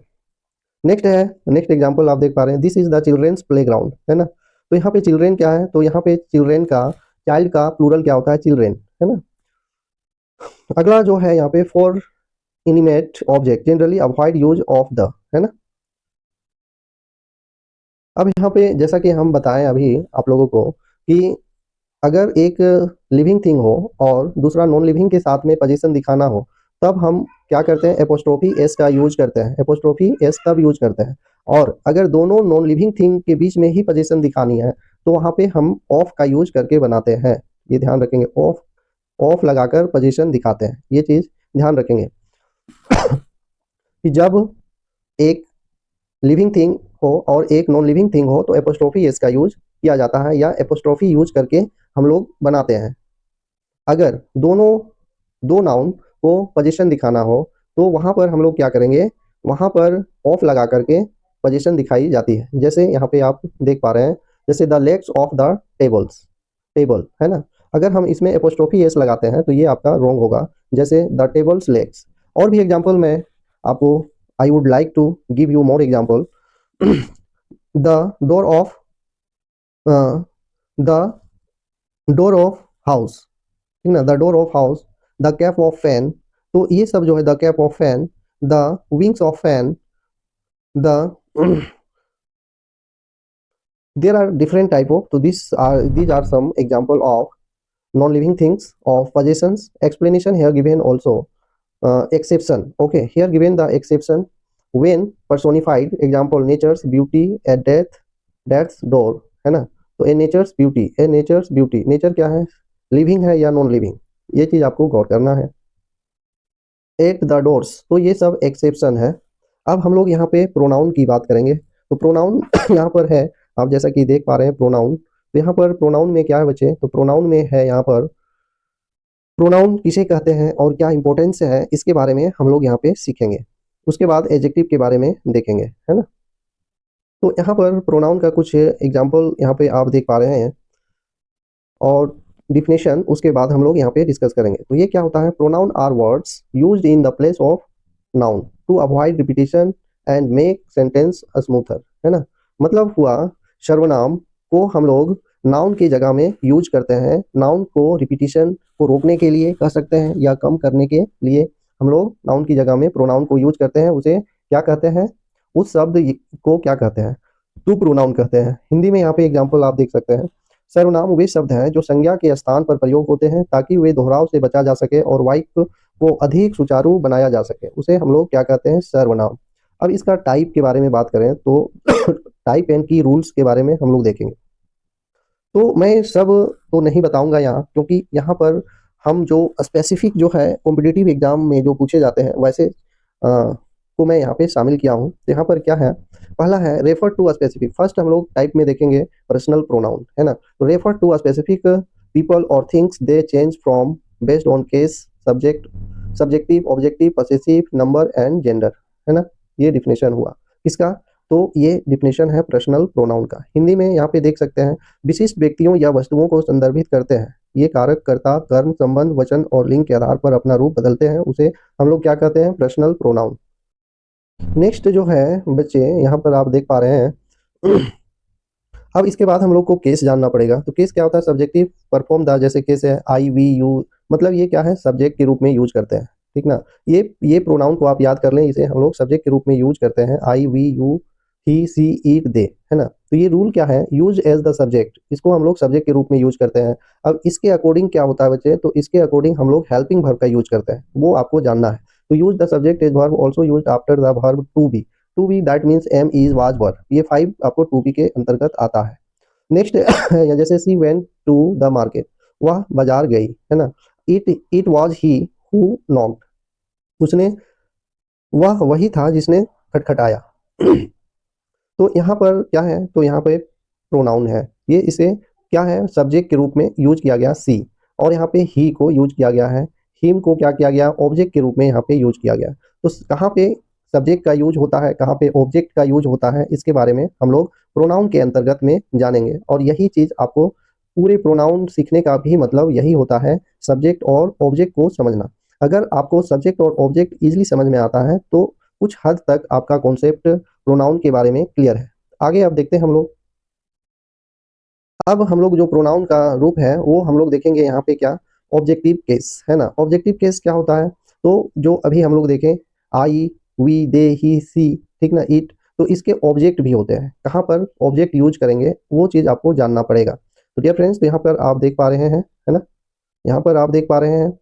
नेक्स्ट है, नेक्स्ट एग्जांपल आप देख पा रहे हैं, this is the children's playground, है ना। तो यहाँ पे चिल्ड्रेन क्या है, तो यहाँ पे चिल्ड्रेन का, चाइल्ड का प्लूरल क्या होता है, चिल्ड्रेन, है ना। अगला जो है यहाँ पे for inanimate object generally avoid use of the, है ना। अब यहाँ पे जैसा कि हम बताएं अभी आप लोगों को कि अगर एक लिविंग थिंग हो और दूसरा नॉन लिविंग के साथ में पोजीशन दिखाना हो, तब हम क्या करते हैं, एपोस्ट्रोफी एस का यूज करते हैं, एपोस्ट्रोफी एस तब यूज करते हैं। और अगर दोनों नॉन लिविंग थिंग के बीच में ही पोजीशन दिखानी है तो वहाँ पे हम ऑफ का यूज करके बनाते हैं। ये ध्यान रखेंगे, ऑफ, ऑफ लगाकर पोजीशन दिखाते हैं, ये चीज ध्यान रखेंगे कि जब एक लिविंग थिंग हो और एक नॉन लिविंग थिंग हो तो एपोस्ट्रोफी एस का यूज किया जाता है या एपोस्ट्रोफी यूज करके हम लोग बनाते हैं। अगर दोनों, दो नाउन को पोजीशन दिखाना हो तो वहां पर हम लोग क्या करेंगे, वहां पर ऑफ लगा करके पोजीशन दिखाई जाती है। जैसे यहाँ पे आप देख पा रहे हैं, जैसे the legs of the tables, table, है ना। अगर हम इसमें एपोस्ट्रोफी एस लगाते हैं तो ये आपका रॉन्ग होगा, जैसे द टेबल्स लेग्स। और भी एग्जाम्पल मैं आपको, I would like to give you more example. The door of, the door of house, ठीक ना, the door of house, the cap of fan. तो ये सब जो है, the cap of fan, the wings of fan, the there are different type of, so these are some example of non-living things of possessions. Explanation here given also, exception, okay, here given the exception when personified, example nature's beauty at death's door, है ना। तो ए नेचर्स ब्यूटी, ए नेचर्स ब्यूटी, नेचर क्या है, लिविंग है या नॉन लिविंग, ये चीज आपको गौर करना है। एट द डोर्स, तो ये सब एक्सेप्शन है। अब हम लोग यहाँ पे प्रोनाउन की बात करेंगे। तो प्रोनाउन यहाँ पर है, आप जैसा कि देख पा रहे हैं प्रोनाउन। तो यहाँ पर प्रोनाउन में क्या है बच्चे, तो प्रोनाउन में है यहाँ पर, प्रोनाउन किसे कहते हैं और क्या इंपॉर्टेंस है इसके बारे में हम लोग यहाँ पे सीखेंगे। उसके बाद एडजेक्टिव के बारे में देखेंगे, है ना। तो यहाँ पर प्रोनाउन का कुछ एग्जाम्पल यहाँ पे आप देख पा रहे हैं और डिफिनेशन उसके बाद हम लोग यहाँ पे डिस्कस करेंगे। तो ये क्या होता है, pronoun are words used in the place of noun to avoid repetition and make sentence smoother, है ना। मतलब हुआ, सर्वनाम को हम लोग नाउन की जगह में यूज करते हैं, नाउन को रिपीटिशन को रोकने के लिए कह सकते हैं या कम करने के लिए हम लोग नाउन की जगह में प्रोनाउन को यूज करते हैं। उसे क्या कहते हैं, उस शब्द को क्या कहते हैं, टू प्रोनाउन कहते हैं। हिंदी में यहाँ पे एग्जाम्पल आप देख सकते हैं, सर्वनाम वे शब्द हैं जो संज्ञा के स्थान पर प्रयोग होते हैं ताकि वे दोहराव से बचा जा सके और वाक्य को अधिक सुचारू बनाया जा सके, उसे हम लोग क्या कहते हैं, सर्वनाम। अब इसका टाइप के बारे में बात करें तो टाइप एंड की रूल्स के बारे में हम लोग देखेंगे। तो मैं सब तो नहीं बताऊंगा यहाँ, क्योंकि यहाँ पर हम जो स्पेसिफिक जो है कॉम्पिटिटिव एग्जाम में जो पूछे जाते हैं वैसे को मैं यहाँ पे शामिल किया हूँ। तो यहाँ पर क्या है, पहला है refer to a specific. First हम लोग टाइप में देखेंगे पर्सनल प्रोनाउन, है ना। तो refer to a specific people और things they change from based on case, subject, subjective, objective, possessive, number and gender, है ना। ये डिफिनेशन हुआ किसका, तो ये डिफिनेशन है पर्सनल प्रोनाउन का। हिंदी में यहाँ पे देख सकते हैं, विशिष्ट व्यक्तियों या वस्तुओं को संदर्भित करते हैं। ये कारक, कर्ता, कर्म, संबंध, वचन और लिंग के आधार पर अपना रूप बदलते हैं, उसे हम लोग क्या कहते हैं, पर्सनल प्रोनाउन। नेक्स्ट जो है बच्चे, यहाँ पर आप देख पा रहे हैं अब इसके बाद हम लोग को केस जानना पड़ेगा। तो केस क्या होता है, सब्जेक्टिव परफॉर्म द, जैसे केस है आई वी यू, मतलब ये क्या है, सब्जेक्ट के रूप में यूज करते हैं, ठीक ना। ये प्रोनाउन को आप याद कर लें, इसे हम लोग सब्जेक्ट के रूप में यूज करते हैं, I we you he she it they, है ना। तो ये रूल क्या है, यूज एज द सब्जेक्ट, इसको हम लोग सब्जेक्ट के रूप में यूज करते हैं। अब इसके अकॉर्डिंग क्या होता है बच्चे, तो इसके अकॉर्डिंग हम लोग हेल्पिंग वर्ब का यूज करते हैं, वो आपको जानना है। तो use the subject is verb also used after the verb to be, to be that means am is was were, ये 5 आपको टू बी के अंतर्गत आता है। नेक्स्ट जैसे she went to the market, वह बाजार गई, है ना। It was he who knocked, उसने, वह वही था जिसने खटखटाया तो यहाँ पर क्या है, तो यहाँ पे प्रोनाउन है, ये इसे क्या है, सब्जेक्ट के रूप में यूज किया गया सी, और यहाँ पे ही को यूज किया गया है, हिम को क्या किया गया, ऑब्जेक्ट के रूप में यहाँ पे यूज किया गया। तो कहाँ पे सब्जेक्ट का यूज होता है, कहाँ पे ऑब्जेक्ट का यूज होता है, इसके बारे में हम लोग प्रोनाउन के अंतर्गत में जानेंगे। और यही चीज आपको पूरे प्रोनाउन सीखने का भी मतलब यही होता है, सब्जेक्ट और ऑब्जेक्ट को समझना। अगर आपको सब्जेक्ट और ऑब्जेक्ट इजीली समझ में आता है तो कुछ हद तक आपका कॉन्सेप्ट प्रोनाउन के बारे में क्लियर है। आगे अब देखते हैं हम लोग। अब हम लोग जो प्रोनाउन का रूप है वो हम लोग देखेंगे यहाँ पे क्या, ऑब्जेक्टिव केस है ना। ऑब्जेक्टिव केस क्या होता है, तो जो अभी हम लोग देखें आई, वी, दे, ही, सी, ठीक ना, इट, तो इसके ऑब्जेक्ट भी होते हैं। कहाँ पर ऑब्जेक्ट यूज करेंगे वो चीज आपको जानना पड़ेगा। तो डियर फ्रेंड्स, तो यहाँ पर आप देख पा रहे हैं, है ना, यहाँ पर आप देख पा रहे हैं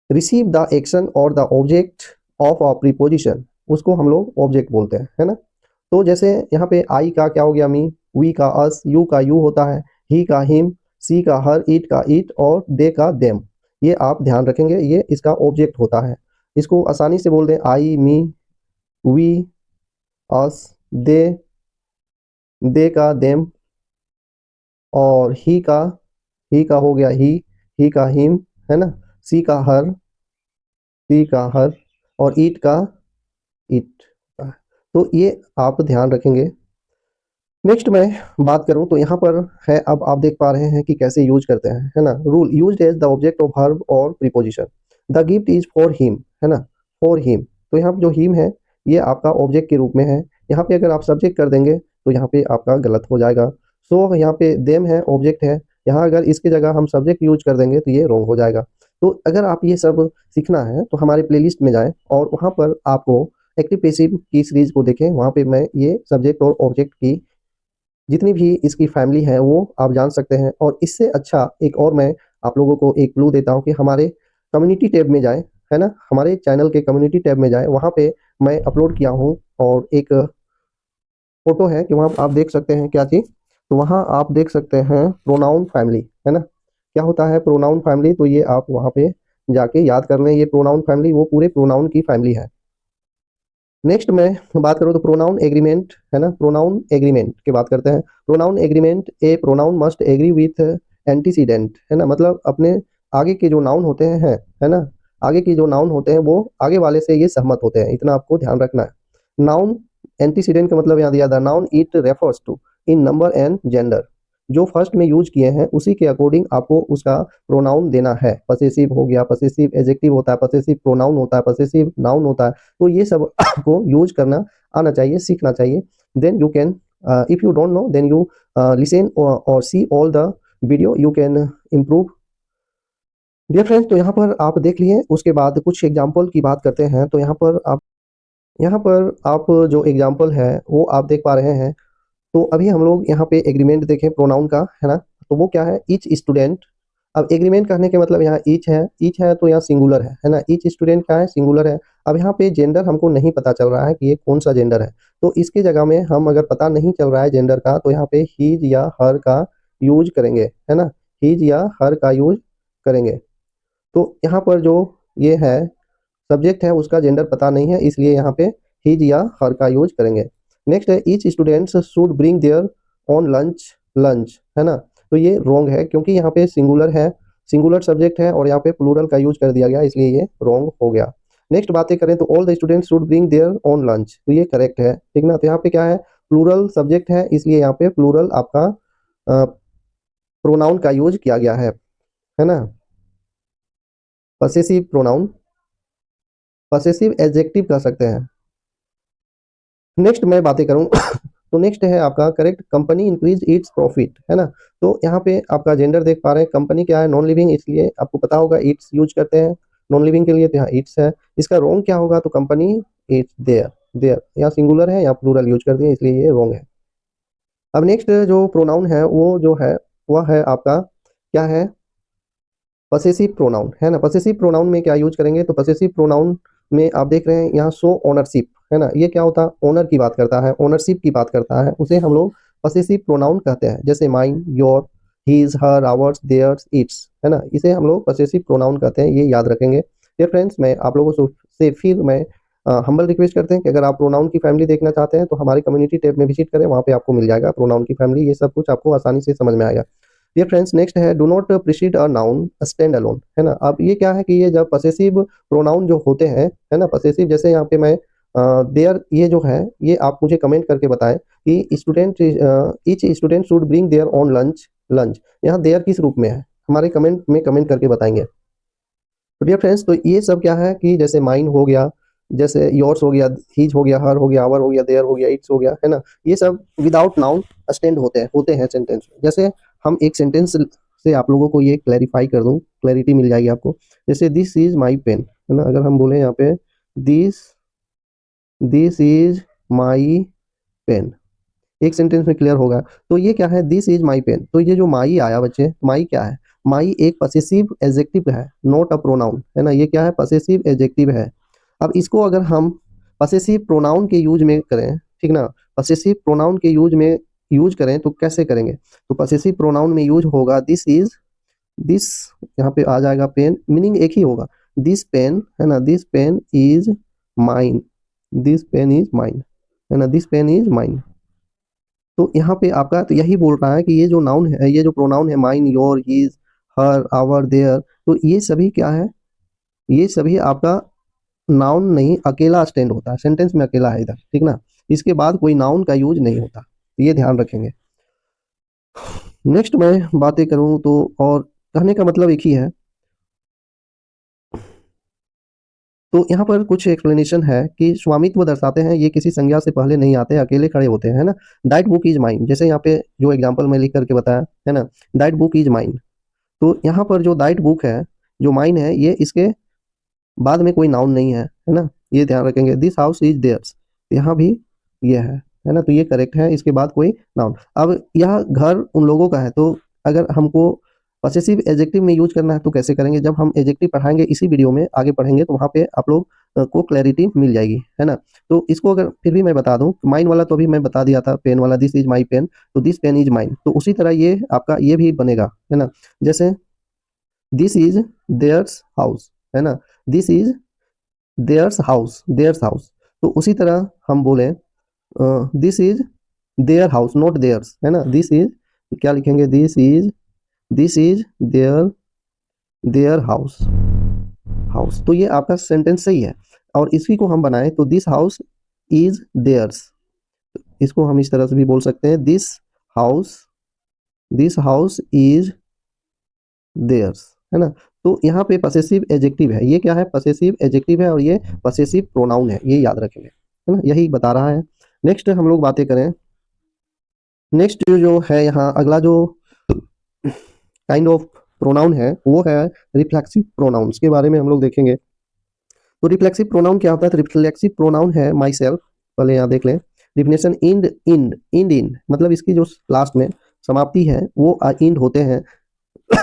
रिसीव द एक्शन और the object of a preposition, उसको हम लोग ऑब्जेक्ट बोलते हैं, है ना। तो जैसे यहाँ पे आई का क्या हो गया, मी, वी का अस, यू का यू होता है, ही का हिम, सी का हर, इट का इट और दे का देम। ये आप ध्यान रखेंगे, ये इसका ऑब्जेक्ट होता है। इसको आसानी से बोल दें आई, मी, वी, अस, दे का देम, और ही का हो गया ही का हिम, है ना, सी का हर, सी का हर, और ईट का ईट। तो ये आप ध्यान रखेंगे। नेक्स्ट मैं बात करूं तो यहाँ पर है, अब आप देख पा रहे हैं कि कैसे यूज करते हैं, है ना। Rule used as the object of verb और preposition. The gift is for him, है ना, फॉर हिम। तो यहाँ पे जो हिम है ये आपका ऑब्जेक्ट के रूप में है। यहाँ पे अगर आप सब्जेक्ट कर देंगे तो यहाँ पे आपका गलत हो जाएगा। सो यहाँ पे देम है, ऑब्जेक्ट है। यहाँ अगर इसकी जगह हम सब्जेक्ट यूज कर देंगे तो ये रॉन्ग हो जाएगा। तो अगर आप ये सब सीखना है तो हमारे प्लेलिस्ट में जाएं और वहाँ पर आपको एक्टिव पैसिव की सीरीज को देखें। वहाँ पे मैं ये सब्जेक्ट और ऑब्जेक्ट की जितनी भी इसकी फैमिली है वो आप जान सकते हैं। और इससे अच्छा एक और मैं आप लोगों को एक क्लू देता हूँ कि हमारे कम्युनिटी टैब में जाएं, है ना, हमारे चैनल के कम्युनिटी टैब में जाएं। वहाँ पे मैं अपलोड किया हूँ और एक फोटो है कि वहाँ आप देख सकते हैं क्या चीज़, तो वहाँ आप देख सकते हैं प्रोनाउन फैमिली, है ना। क्या होता है प्रोनाउन फैमिली, तो ये आप वहाँ पे जाके याद कर लें। ये प्रोनाउन फैमिली वो पूरे प्रोनाउन की फैमिली है। नेक्स्ट मैं बात करूँ तो प्रोनाउन एग्रीमेंट, है ना, प्रोनाउन एग्रीमेंट की बात करते हैं। Pronoun agreement, a pronoun must agree with antecedent, है ना, मतलब अपने आगे के जो नाउन होते हैं, है ना, आगे के जो नाउन होते हैं वो आगे वाले से ये सहमत होते हैं, इतना आपको ध्यान रखना है। नाउन एंटीसीडेंट का मतलब यहाँ दिया था, noun it refers to in number and gender, जो फर्स्ट में यूज किए हैं उसी के अकॉर्डिंग आपको उसका प्रोनाउन देना है। पसेसिव हो गया, पसेसिव एडजेक्टिव होता है, पसेसिव प्रोनाउन होता है, पसेसिव नाउन होता है। तो ये सब आपको यूज करना आना चाहिए, सीखना चाहिए। Then you can, if you don't know then you listen और see all the video, you can improve. Dear friends, तो यहाँ पर आप देख लिए, उसके बाद कुछ एग्जाम्पल की बात करते हैं। तो यहाँ पर आप जो एग्जाम्पल है वो आप देख पा रहे हैं। तो अभी हम लोग यहाँ पे एग्रीमेंट देखें प्रोनाउन का, है ना, तो वो क्या है, ईच स्टूडेंट। अब एग्रीमेंट कहने के मतलब यहाँ ईच है तो यहाँ सिंगुलर है ना, ईच स्टूडेंट क्या है, सिंगुलर है। अब यहाँ पे जेंडर हमको नहीं पता चल रहा है कि ये कौन सा जेंडर है, तो इसके जगह में हम अगर पता नहीं चल रहा है जेंडर का तो यहाँ पे हीज या हर का यूज करेंगे, है ना, हीज या हर का यूज करेंगे। तो यहाँ पर जो ये है सब्जेक्ट है उसका जेंडर पता नहीं है, इसलिए यहाँ पे हिज या हर का यूज करेंगे। नेक्स्ट है each students should bring their on lunch, है ना, तो ये रॉन्ग है क्योंकि यहाँ पे सिंगुलर है, सिंगुलर सब्जेक्ट है और यहाँ पे प्लूरल का यूज कर दिया गया, इसलिए ये रॉन्ग हो गया। नेक्स्ट बातें करें तो all the students should bring their on lunch, तो ये करेक्ट है, ठीक ना। तो यहाँ पे क्या है, प्लूरल सब्जेक्ट है, इसलिए यहाँ पे प्लूरल आपका प्रोनाउन का यूज किया गया है ना। पसेसिव प्रोनाउन, पसेसिव एडजेक्टिव कह सकते हैं। नेक्स्ट मैं बातें करूं तो नेक्स्ट है आपका correct, company increase its profit, है ना। तो यहाँ पे आपका जेंडर देख पा रहे हैं, कंपनी क्या है, नॉन लिविंग, इसलिए आपको पता होगा इट्स यूज करते हैं नॉन लिविंग के लिए, तो यहाँ इट्स है। इसका रॉन्ग क्या होगा, तो कंपनी इट्स देयर, देयर यहाँ सिंगुलर है, यहाँ प्लूरल यूज कर दिए, इसलिए ये रॉन्ग है। अब नेक्स्ट जो प्रोनाउन है वो जो है वह है आपका क्या है, पसेसिव प्रोनाउन, है ना। पसेसिव प्रोनाउन में क्या यूज करेंगे, तो पसेसिव प्रोनाउन में आप देख रहे हैं यहाँ शो ओनरशिप, है ना, ये क्या होता है, ओनर की बात करता है, ओनरशिप की बात करता है, उसे हम लोग पसेसिव प्रोनाउन कहते हैं। जैसे mine, your, his, her, ours, theirs, its, है ना, इसे हम लोग पसेसिव प्रोनाउन कहते हैं, ये याद रखेंगे। डियर फ्रेंड्स, मैं आप लोगों से फिर मैं हम्बल रिक्वेस्ट करते हैं कि अगर आप प्रोनाउन की फैमिली देखना चाहते हैं तो हमारे कम्युनिटी टैब में विजिट करें, वहाँ पे आपको मिल जाएगा प्रोनाउन की फैमिली, ये सब कुछ आपको आसानी से समझ में आएगा। ये फ्रेंड्स नेक्स्ट है, do not preceded a noun stand alone, है ना। अब ये क्या है कि ये जब पसेसिव प्रोनाउन जो होते हैं, है ना, पसेसिव, जैसे यहाँ पे मैं देयर, ये जो है ये आप मुझे कमेंट करके बताएं कि student, each student should bring their on lunch, lunch यहाँ देयर किस रूप में है, हमारे कमेंट में कमेंट करके बताएंगे। तो डियर फ्रेंड्स, तो ये सब क्या है कि जैसे माइन हो गया, जैसे योर्स हो गया, हीज हो गया, हर हो गया, आवर हो गया, देयर हो गया, इट्स हो गया, है ना, ये सब विदाउट नाउन स्टैंड होते हैं सेंटेंस में। जैसे हम एक सेंटेंस से आप लोगों को ये क्लैरिफाई कर दूं, क्लैरिटी मिल जाएगी आपको। जैसे दिस इज माई पेन, है ना, अगर हम बोले यहाँ पे this this is my pen, एक सेंटेंस में क्लियर होगा। तो ये क्या है, दिस इज माई पेन, तो ये जो माई आया बच्चे, माई क्या है, माई एक पसेसिव एडजेक्टिव है, नॉट अ प्रोनाउन, है ना, ये क्या है, पसेसिव एडजेक्टिव है। अब इसको अगर हम पसेसिव प्रोनाउन के यूज में करें, ठीक ना, पसेसिव प्रोनाउन के यूज करें तो कैसे करेंगे, तो पसेसिव प्रोनाउन में यूज होगा दिस इज, दिस यहाँ पे आ जाएगा, पेन, मीनिंग एक ही होगा, दिस पेन, है ना, this pen is mine, this pen is mine, है ना, दिस पेन इज माइन। तो यहाँ पे आपका तो यही बोल रहा है कि ये जो नाउन है, ये जो प्रोनाउन है, mine, your, his, her, our, their, तो ये सभी क्या है, ये सभी आपका नाउन नहीं, अकेला स्टैंड होता है, सेंटेंस में अकेला है इधर, ठीक ना, इसके बाद कोई नाउन का यूज नहीं होता, ये ध्यान रखेंगे। नेक्स्ट मैं बातें करूं तो, और कहने का मतलब एक ही है, तो यहाँ पर कुछ एक्सप्लेनेशन है कि स्वामित्व दर्शाते हैं, ये किसी संज्ञा से पहले नहीं आते, अकेले खड़े होते हैं, है ना। दैट बुक इज माइन, जैसे यहाँ पे जो एग्जांपल मैं लिख करके बताया, है ना, दैट बुक इज माइन, तो यहाँ पर जो दैट बुक है, जो माइन है, ये इसके बाद में कोई नाउन नहीं है ना, ये ध्यान रखेंगे। दिस हाउस इज देयर्स, यहाँ भी ये है ना, तो ये करेक्ट है, इसके बाद कोई नाउन। अब यह घर उन लोगों का है, तो अगर हमको पॉसेसिव एडजेक्टिव में यूज करना है तो कैसे करेंगे, जब हम एडजेक्टिव पढ़ाएंगे इसी वीडियो में आगे पढ़ेंगे, तो वहाँ पे आप लोग को क्लैरिटी मिल जाएगी, है ना। तो इसको अगर फिर भी मैं बता दूं, माइन वाला तो अभी मैं बता दिया था, पेन वाला, दिस इज माई पेन, तो दिस पेन इज माइन, तो उसी तरह ये आपका ये भी बनेगा, है ना। जैसे दिस इज देयर्स हाउस, है ना, this is theirs house, theirs house, तो उसी तरह हम बोले this is their house, not theirs, है ना, दिस इज, क्या लिखेंगे, this is their, their house, house, तो ये आपका सेंटेंस सही है। और इसी को हम बनाएं तो दिस हाउस इज देयर्स, इसको हम इस तरह से भी बोल सकते हैं, house this house is theirs, है ना। तो यहाँ पे पसेसिव एडजेक्टिव है, ये क्या है, पसेसिव एडजेक्टिव है, और ये पसेसिव प्रोनाउन है, ये याद रखेंगे, है ना, यही बता रहा है। नेक्स्ट हम लोग बातें करें, नेक्स्ट जो है यहाँ अगला जो काइंड ऑफ प्रोनाउन है वो है रिफ्लेक्सिव प्रोनाउंस के बारे में हम लोग देखेंगे। तो रिफ्लेक्सिव प्रोनाउन क्या होता है, तो रिफ्लेक्सिव प्रोनाउन है माई सेल्फ, पहले यहाँ देख लें डिफिनेशन, इंड, इंड मतलब इसकी जो लास्ट में समाप्ति है वो इंड होते हैं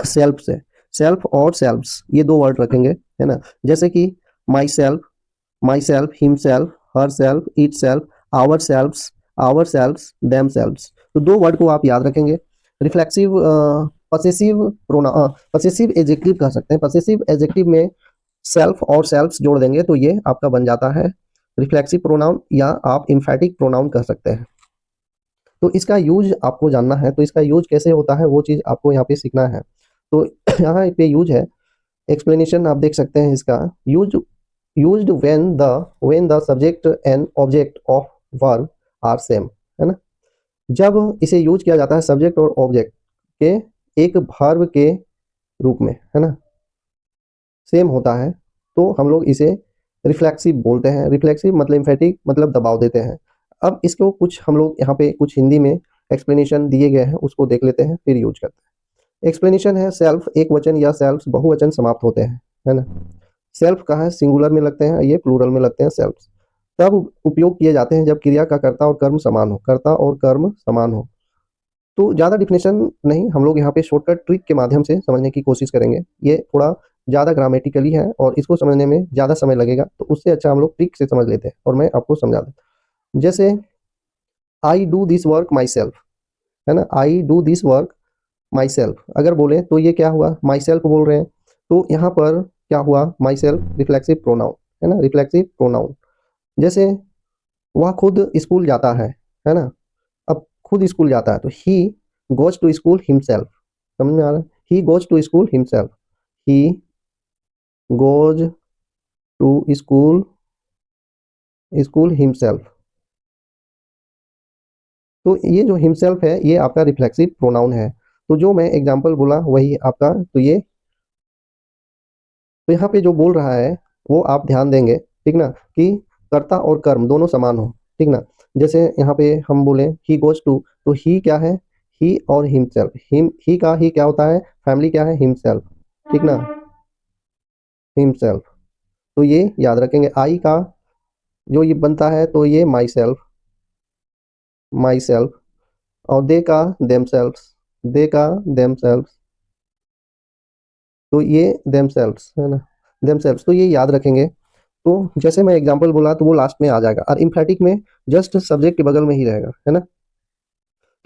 सेल्फ से, सेल्फ और सेल्फ्स, ये दो वर्ड रखेंगे, है ना। जैसे कि myself, himself, herself, itself, ourselves, themselves, तो दो वर्ड को आप याद रखेंगे। Reflexive possessive pronoun possessive adjective कह सकते हैं, पसेसिव एडजेक्टिव में सेल्फ और सेल्फ्स जोड़ देंगे तो ये आपका बन जाता है रिफ्लेक्सिव प्रोनाउन, या आप इम्फेटिक प्रोनाउन कह सकते हैं। तो इसका यूज आपको जानना है, तो इसका यूज कैसे होता है वो चीज आपको यहाँ पे सीखना है। तो यहाँ पे यूज है, एक्सप्लेनेशन आप देख सकते हैं इसका, use used when the subject and object of verb are same, है ना। जब इसे यूज किया जाता है सब्जेक्ट और ऑब्जेक्ट के एक वर्ब के रूप में, है ना, सेम होता है, तो हम लोग इसे रिफ्लेक्सिव बोलते हैं। रिफ्लेक्सिव मतलब इम्फेटिक, मतलब दबाव देते हैं। अब इसको कुछ हम लोग यहाँ पे कुछ हिंदी में एक्सप्लेनेशन दिए गए हैं, उसको देख लेते हैं फिर यूज करते हैं। एक्सप्लेनेशन है, सेल्फ एक वचन या सेल्फ बहुवचन समाप्त होते हैं, है ना। सेल्फ का है सिंगुलर में लगते हैं, ये प्लूरल में लगते हैं सेल्फ, तब उपयोग किए जाते हैं जब क्रिया का कर्ता और कर्म समान हो, कर्ता और कर्म समान हो। तो ज़्यादा डिफिनेशन नहीं, हम लोग यहाँ पे शॉर्टकट ट्रिक के माध्यम से समझने की कोशिश करेंगे, ये थोड़ा ज़्यादा ग्रामेटिकली है और इसको समझने में ज़्यादा समय लगेगा, तो उससे अच्छा हम लोग ट्रिक से समझ लेते हैं और मैं आपको समझा दूँ। जैसे I do this work my self, है ना, I do this work my self अगर बोले तो ये क्या हुआ, माई सेल्फ बोल रहे हैं, तो यहाँ पर क्या हुआ, माई सेल्फ रिफ्लेक्सिव प्रोनाउन, है ना, रिफ्लेक्सिव प्रोनाउन। जैसे वह खुद स्कूल जाता है ना, अब खुद स्कूल जाता है तो he goes to school himself, समझ में आ रहा है? He goes to school himself, he goes to school school himself. तो ये जो हिमसेल्फ है ये आपका रिफ्लेक्सिव प्रोनाउन है। तो जो मैं एग्जांपल बोला वही आपका, तो यहाँ पे जो बोल रहा है वो आप ध्यान देंगे, ठीक ना, कि कर्ता और कर्म दोनों समान हो, ठीक ना। जैसे यहाँ पे हम बोले ही गोज टू, तो ही क्या है, ही और हिमसेल्फ, हिम ही का ही क्या होता है, फैमिली क्या है, हिमसेल्फ, ठीक ना, हिमसेल्फ। तो ये याद रखेंगे, आई का जो ये बनता है तो ये माई सेल्फ, माई सेल्फ, और दे का देमसेल्फ्स, दे का देमसेल्फ्स, तो ये देमसेल्फ्स है ना, देमसेल्फ्स, तो ये याद रखेंगे। तो जैसे मैं एग्जांपल बोला तो वो लास्ट में आ जाएगा, और इम्फेटिक में जस्ट सब्जेक्ट के बगल में ही रहेगा, है ना।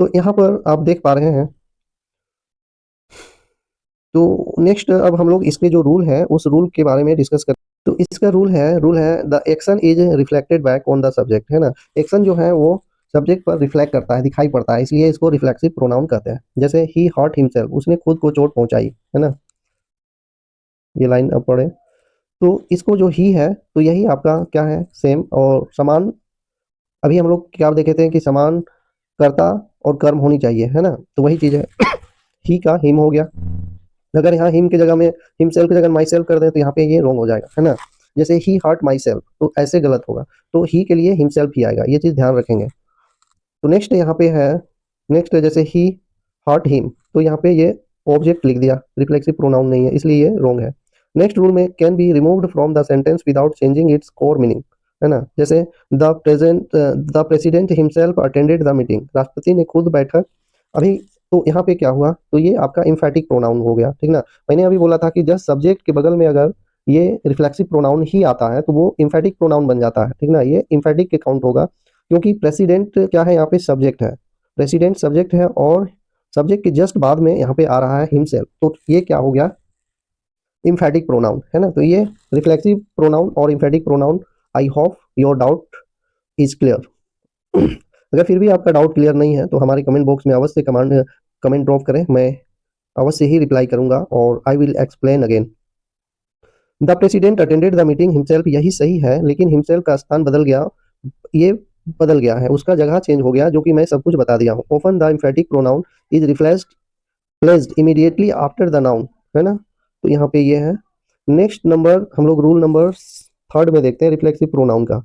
तो यहाँ पर आप देख पा रहे हैं। तो नेक्स्ट अब हम लोग इसके जो रूल है उस रूल के बारे में डिस्कस करते हैं। तो इसका रूल है the action is reflected back on the subject, है ना। एक्शन जो है वो सब्जेक्ट पर रिफ्लेक्ट करता है, दिखाई पड़ता है, इसलिए इसको रिफ्लेक्सिव प्रोनाउन कहते हैं। जैसे ही हर्ट हिमसेल्फ, उसने खुद को चोट पहुंचाई, है ना, ये लाइन अब पढ़े। तो इसको जो ही है तो यही आपका क्या है, सेम और समान। अभी हम लोग क्या देखे थे कि समान कर्ता और कर्म होनी चाहिए, है ना, तो वही चीज है। ही का हिम हो गया, अगर यहाँ हिम की जगह में हिम सेल्फ की जगह माई सेल्फ कर दें तो यहाँ पे ये रॉन्ग हो जाएगा, है ना। जैसे ही हर्ट माई सेल्फ, तो ऐसे गलत होगा, तो ही के लिए हिम सेल्फ ही आएगा, ये चीज ध्यान रखेंगे। तो नेक्स्ट यहाँ पे है, नेक्स्ट जैसे ही हर्ट हिम, तो यहाँ पे ये ऑब्जेक्ट लिख दिया, रिफ्लेक्सिव प्रोनाउन नहीं है, इसलिए ये रॉन्ग है। नेक्स्ट रूल में can be removed from the sentence without changing its core meaning, है ना। जैसे the president himself attended the meeting, राष्ट्रपति ने खुद बैठक अभी। तो यहाँ पे क्या हुआ, तो ये आपका इम्फेटिक प्रोनाउन हो गया, ठीक ना। मैंने अभी बोला था कि जस्ट सब्जेक्ट के बगल में अगर ये रिफ्लेक्सिव प्रोनाउन ही आता है तो वो इम्फेटिक प्रोनाउन बन जाता है, ठीक ना, ये इम्फेटिक के काउंट होगा। क्योंकि प्रेसिडेंट क्या है, यहाँ पे सब्जेक्ट है, प्रेसिडेंट सब्जेक्ट है, और सब्जेक्ट के जस्ट बाद में यहाँ पे आ रहा है हिमसेल्फ, तो ये क्या हो गया, इम्फेटिक प्रोनाउन, है ना। तो ये रिफ्लेक्सिव प्रोनाउन और emphatic pronoun. I hope your doubt is clear. अगर फिर भी आपका डाउट क्लियर नहीं है तो हमारे कमेंट बॉक्स में अवश्य कमेंट ड्रॉप करें, मैं अवश्य ही रिप्लाई करूंगा, और I will explain again. The president attended the meeting himself, यही सही है, लेकिन हिमसेल्फ का स्थान बदल गया, ये बदल गया है, उसका जगह चेंज हो गया, जो कि मैं सब कुछ बता दिया हूँ। Often the emphatic pronoun is reflexed placed immediately after the noun, है ना। तो यहाँ पे ये है। नेक्स्ट नंबर हम लोग रूल नंबर थर्ड में देखते हैं रिफ्लेक्सिव प्रोनाउन का।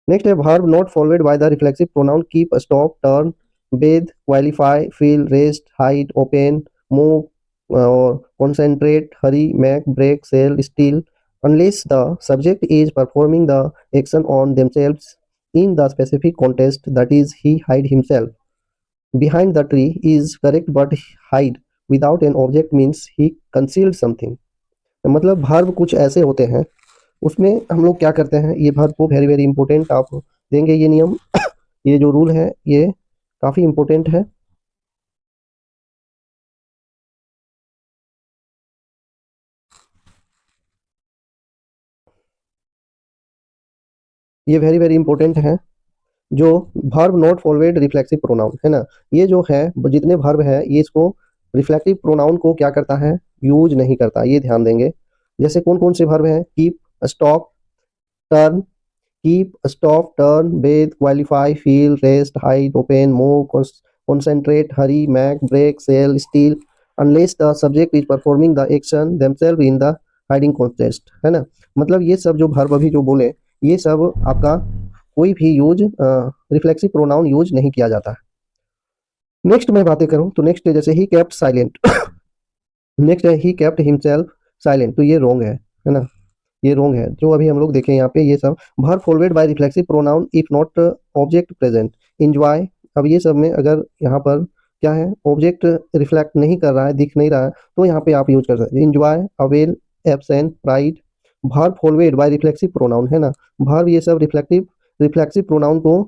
नेक्स्ट है verb not followed by the reflexive pronoun keep, stop, turn, bathe, qualify, feel, rest, hide, open, move और concentrate, hurry, make, break, sell, steal, unless the subject is performing the action on themselves in the specific context, that is, he hide himself behind the tree is correct, but hide without an object means he concealed something। मतलब वर्ब कुछ ऐसे होते हैं, उसमें हम लोग क्या करते हैं, ये वर्ब को वेरी वेरी इंपॉर्टेंट आप देंगे, ये नियम, ये जो रूल है ये काफ़ी इंपॉर्टेंट है। ये वेरी वेरी इंपॉर्टेंट है, जो verb not followed reflexive pronoun, है ना। ये जो है जितने वर्ब है ये इसको रिफ्लेक्टिव प्रोनाउन को क्या करता है, यूज नहीं करता, ये ध्यान देंगे। जैसे कौन कौन से वर्ब हैं, keep, stop, turn, keep, stop, turn, Beth, qualify, feel, rest, hide, open, move, concentrate, hurry, make, break, sell, steal, unless the subject is performing the action themselves in the hiding context, है ना। मतलब ये सब जो वर्ब अभी जो बोले, ये सब आपका कोई भी यूज रिफ्लेक्सिव प्रोनाउन यूज नहीं किया जाता है। नेक्स्ट मैं बातें करूं तो नेक्स्ट जैसे ही केप्ट साइलेंट, नेक्स्ट है ही केप्ट हिमसेल्फ साइलेंट, तो ये रॉन्ग है ना, ये रॉन्ग है। जो अभी हम लोग देखें यहाँ पे ये सब verb followed by reflexive pronoun if not object present, enjoy. अब ये सब में अगर यहाँ पर क्या है, ऑब्जेक्ट रिफ्लेक्ट नहीं कर रहा है, दिख नहीं रहा है, तो यहाँ पे आप यूज कर सकते हैं enjoy, avail, absent, pride. Verb followed by reflexive pronoun, है ना, वर्ब ये सब रिफ्लेक्सिव प्रोनाउन को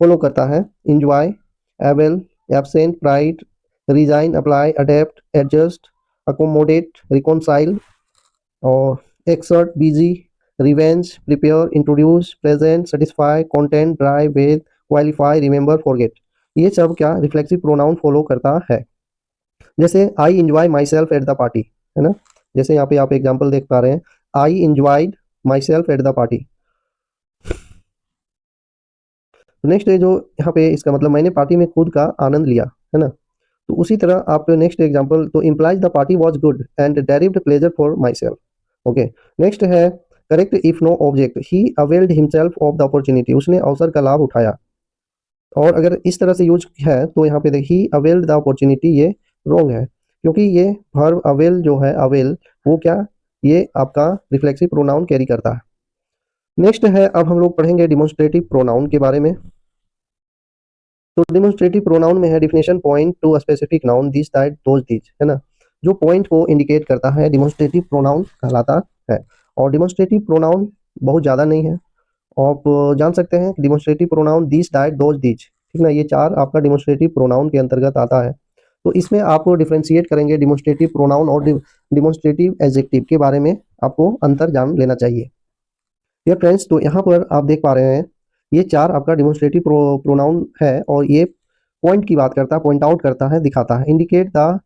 फॉलो करता है। Enjoy, avail, absent, pride, resign, apply, adapt, adjust, accommodate, reconcile और exert, busy, revenge, prepare, introduce, present, satisfy, content, drive, wed, qualify, remember, forget, ये सब क्या रिफ्लेक्सिव प्रोनाउन फॉलो करता है। जैसे I enjoy myself at the party, है ना। जैसे यहाँ पे आप एग्जाम्पल देख पा रहे हैं, I enjoyed myself at the party. Next है जो यहाँ पे इसका मतलब मैंने पार्टी में खुद का आनंद लिया, है ना। तो उसी तरह आप नेक्स्ट एग्जांपल तो implies the party was good and derived pleasure for myself. Okay, next है correct if no object, he availed himself of the opportunity, उसने अवसर का लाभ उठाया। और अगर इस तरह से यूज है तो यहाँ पे देखिए अवेल्ड द अपॉर्चुनिटी, ये रॉन्ग है, क्योंकि ये वर्ब अवेल जो है, अवेल वो क्या, ये आपका रिफ्लेक्सिव प्रोनाउन कैरी करता है। नेक्स्ट है अब हम लोग पढ़ेंगे डिमोन्स्ट्रेटिव प्रोनाउन के बारे में। तो डिमोन्स्ट्रेटिव प्रोनाउन में है definition point to a specific noun this that those these, है ना। जो पॉइंट को इंडिकेट करता है डिमोन्स्ट्रेटिव प्रोनाउन कहलाता है। और डिमोन्स्ट्रेटिव प्रोनाउन बहुत ज़्यादा नहीं है, आप जान सकते हैं demonstrative pronoun this that those these, ठीक ना, ये चार आपका डिमोन्स्ट्रेटिव प्रोनाउन के अंतर्गत आता है। तो इसमें आपको डिफ्रेंशिएट करेंगे डिमोन्स्ट्रेटिव प्रोनाउन और डिमोन्स्ट्रेटिव एडजेक्टिव के बारे में आपको अंतर जान लेना चाहिए। ये फ्रेंड्स, तो यहाँ पर आप देख पा रहे हैं ये चार आपका डिमोन्स्ट्रेटिव प्रोनाउन है, और ये पॉइंट की बात करता है, पॉइंट आउट करता है, दिखाता है, इंडिकेट द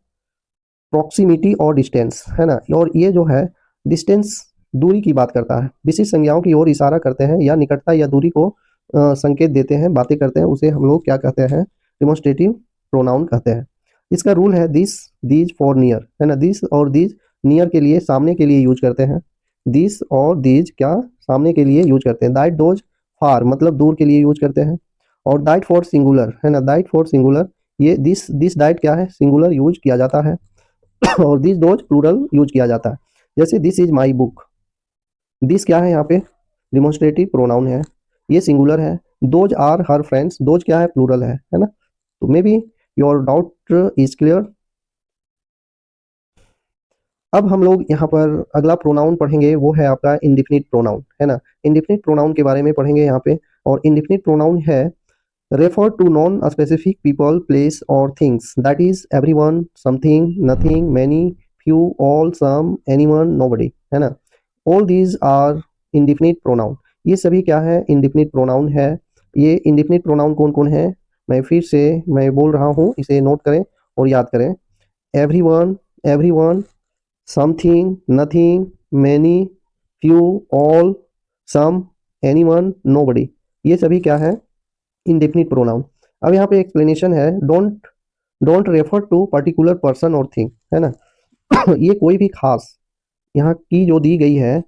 प्रॉक्सिमिटी और डिस्टेंस, है ना। और ये जो है डिस्टेंस दूरी की बात करता है, विशिष्ट संज्ञाओं की ओर इशारा करते हैं या निकटता या दूरी को संकेत देते हैं, बातें करते हैं, उसे हम लोग क्या कहते हैं, डिमोन्स्ट्रेटिव प्रोनाउन कहते हैं। इसका रूल है दिस दीज फॉर नियर, है ना। दिस और दीज नियर के लिए, सामने के लिए यूज करते हैं। दिस और दीज क्या, सामने के लिए यूज करते हैं। दैट दोज फार मतलब दूर के लिए यूज करते हैं। और दैट फॉर सिंगुलर, है ना, दैट फॉर सिंगुलर, ये दिस दैट क्या है, सिंगुलर यूज किया जाता है। और दिस दोज प्लूरल यूज किया जाता है। जैसे this is my book, this क्या है यहाँ पे, डिमोन्स्ट्रेटिव प्रोनाउन है, ये सिंगुलर है। Those are her friends, those क्या है, प्लूरल है ना। तो maybe your doubt is clear. अब हम लोग यहाँ पर अगला प्रोनाउन पढ़ेंगे, वो है आपका इंडिफिनिट प्रोनाउन, है ना। इंडिफिनिट प्रोनाउन के बारे में पढ़ेंगे यहाँ पे। और इंडिफिनिट प्रोनाउन है refer to non-specific people, place or things, that is everyone, something, nothing, many, few, all, some, anyone, nobody, है ना। all these are indefinite pronoun, ये सभी क्या है, indefinite pronoun है। ये indefinite pronoun कौन कौन है, मैं फिर से मैं बोल रहा हूँ, इसे नोट करें और याद करें। everyone, everyone, something, nothing, many, few, all, some, anyone, nobody, ये सभी क्या है, इंडेफिनिट प्रोनाउन। अब यहाँ पे एक्सप्लेनेशन है, don't don't refer to particular person और थिंग, है ना। ये कोई भी खास यहाँ की जो दी गई है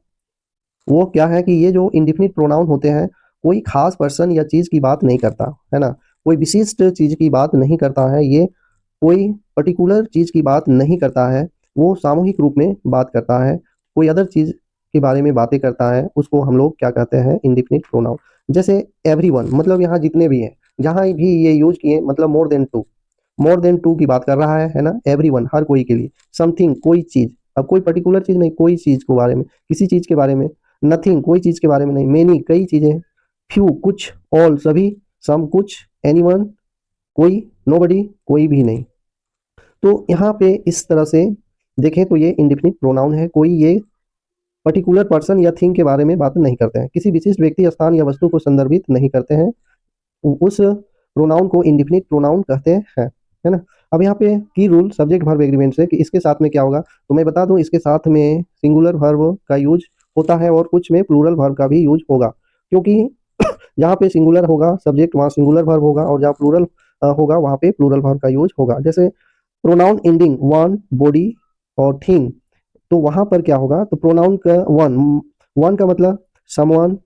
वो क्या है कि ये जो इंडेफिनिट प्रोनाउन होते हैं कोई खास पर्सन या चीज़ की बात नहीं करता, है ना। कोई विशिष्ट चीज़ की बात नहीं करता है, ये कोई पर्टिकुलर चीज़ की बात नहीं करता है, वो सामूहिक रूप में बात करता है, कोई अदर चीज़ के बारे में बातें करता है, उसको हम लोग क्या कहते हैं, इंडेफिनिट प्रोनाउन। जैसे एवरीवन मतलब यहाँ जितने भी हैं, जहाँ भी ये यूज किए मतलब more than two, more than two की बात कर रहा है ना। एवरीवन हर कोई के लिए, समथिंग कोई चीज़, अब कोई पर्टिकुलर चीज़ नहीं, कोई चीज़ के बारे में, किसी चीज़ के बारे में। नथिंग कोई चीज़ के बारे में नहीं, मेनी कई चीज़ें, फ्यू कुछ, ऑल सभी, सम कुछ, एनीवन कोई, नोबडी कोई भी नहीं। तो यहाँ पे इस तरह से देखें तो ये इंडेफिनिट प्रोनाउन है, कोई ये पर्टिकुलर पर्सन या थिंग के बारे में बात नहीं करते हैं, किसी विशिष्ट व्यक्ति, स्थान या वस्तु को संदर्भित नहीं करते हैं, उस प्रोनाउन को इंडेफिनिट प्रोनाउन कहते हैं, है ना। अब यहाँ पे की रूल सब्जेक्ट वर्ब एग्रीमेंट से कि इसके साथ में क्या होगा, तो मैं बता दूं इसके साथ में सिंगुलर वर्ब का यूज होता है और कुछ में प्लूरल वर्ब का भी यूज होगा, क्योंकि जहाँ पे सिंगुलर होगा सब्जेक्ट वहाँ सिंगुलर वर्ब होगा, और जहाँ प्लूरल होगा वहाँ पे प्लूरल वर्ब का यूज होगा। जैसे प्रोनाउन एंडिंग वन, बॉडी और थिंग, तो वहां पर क्या होगा, तो प्रोनाउन का वन, वन का मतलब someone,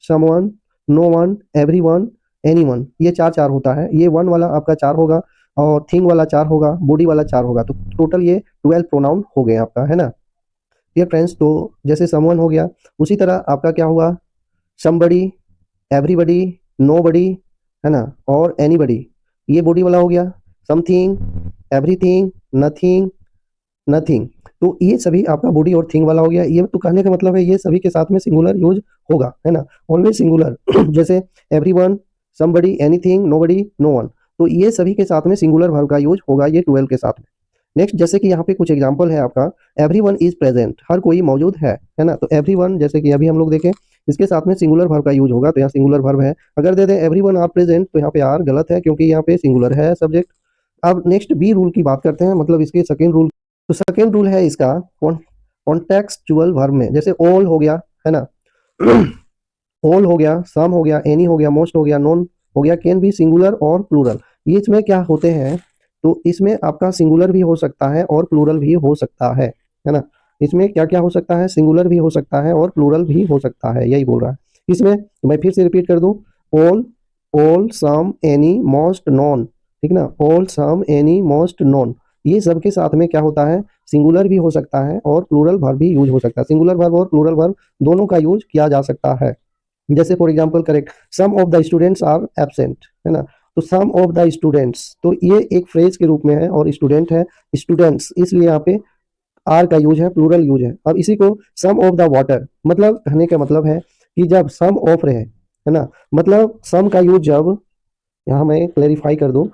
someone, no one, everyone, anyone, ये चार चार होता है, ये वन वाला आपका चार होगा, और थिंग वाला चार होगा, बॉडी वाला चार होगा, तो टोटल ये 12 प्रोनाउन हो गए आपका, है ना। डियर फ्रेंड्स, तो जैसे समवन हो गया, उसी तरह आपका क्या हुआ, समबडी, एवरीबडी, नोबडी, है ना, और एनीबडी, ये बॉडी वाला हो गया। समथिंग, एवरीथिंग, नथिंग, नथिंग, तो ये सभी आपका बॉडी और थिंग वाला हो गया। ये तो कहने का मतलब है ये सभी के साथ में सिंगुलर यूज होगा, है ना, ऑलवेज सिंगुलर। जैसे everyone, somebody, anything, nobody, no one, तो ये सभी के साथ में सिंगुलर वर्ब का यूज होगा ये 12 के साथ में। नेक्स्ट जैसे कि यहाँ पे कुछ एग्जांपल है आपका, एवरीवन इज प्रेजेंट, हर कोई मौजूद है ना। तो एवरीवन जैसे कि अभी हम लोग देखें इसके साथ में सिंगुलर वर्ब का यूज होगा, तो यहाँ सिंगुलर वर्ब है। अगर दे दें एवरीवन आर प्रेजेंट, तो यहाँ पे आर गलत है, क्योंकि यहाँ पे सिंगुलर है सब्जेक्ट, अब नेक्स्ट बी रूल की बात करते हैं, मतलब इसके सेकेंड रूल। तो सेकेंड रूल है इसका कॉन्टेक्सचुअल वर्ब में, जैसे ऑल हो गया, है ना, ऑल हो गया, सम हो गया, एनी हो गया, मोस्ट हो गया, नॉन हो गया, कैन भी सिंगुलर और प्लूरल। ये इसमें क्या होते हैं, तो इसमें आपका सिंगुलर भी हो सकता है और प्लूरल भी हो सकता है ना। इसमें क्या क्या हो सकता है, सिंगुलर भी हो सकता है और प्लूरल भी हो सकता है, यही बोल रहा है इसमें। तो मैं फिर से रिपीट कर दूं, all, all, some, any, most, non, ठीक ना, all, some, any, most, non, ये सब के साथ में क्या होता है, सिंगुलर भी हो सकता है और प्लूरल वर्ब भी यूज हो सकता है। सिंगुलर वर्ब और प्लूरल वर्ब दोनों का यूज किया जा सकता है। जैसे for example correct, some of the students are absent, है ना, तो सम ऑफ द स्टूडेंट्स, तो ये एक फ्रेज के रूप में है, और स्टूडेंट है स्टूडेंट्स, इसलिए यहाँ पे आर का यूज है, प्लूरल यूज है। अब इसी को सम ऑफ द वाटर, मतलब कहने का मतलब है कि जब सम ऑफ रहे, है ना, मतलब सम का यूज जब, यहाँ मैं क्लेरिफाई कर दूं,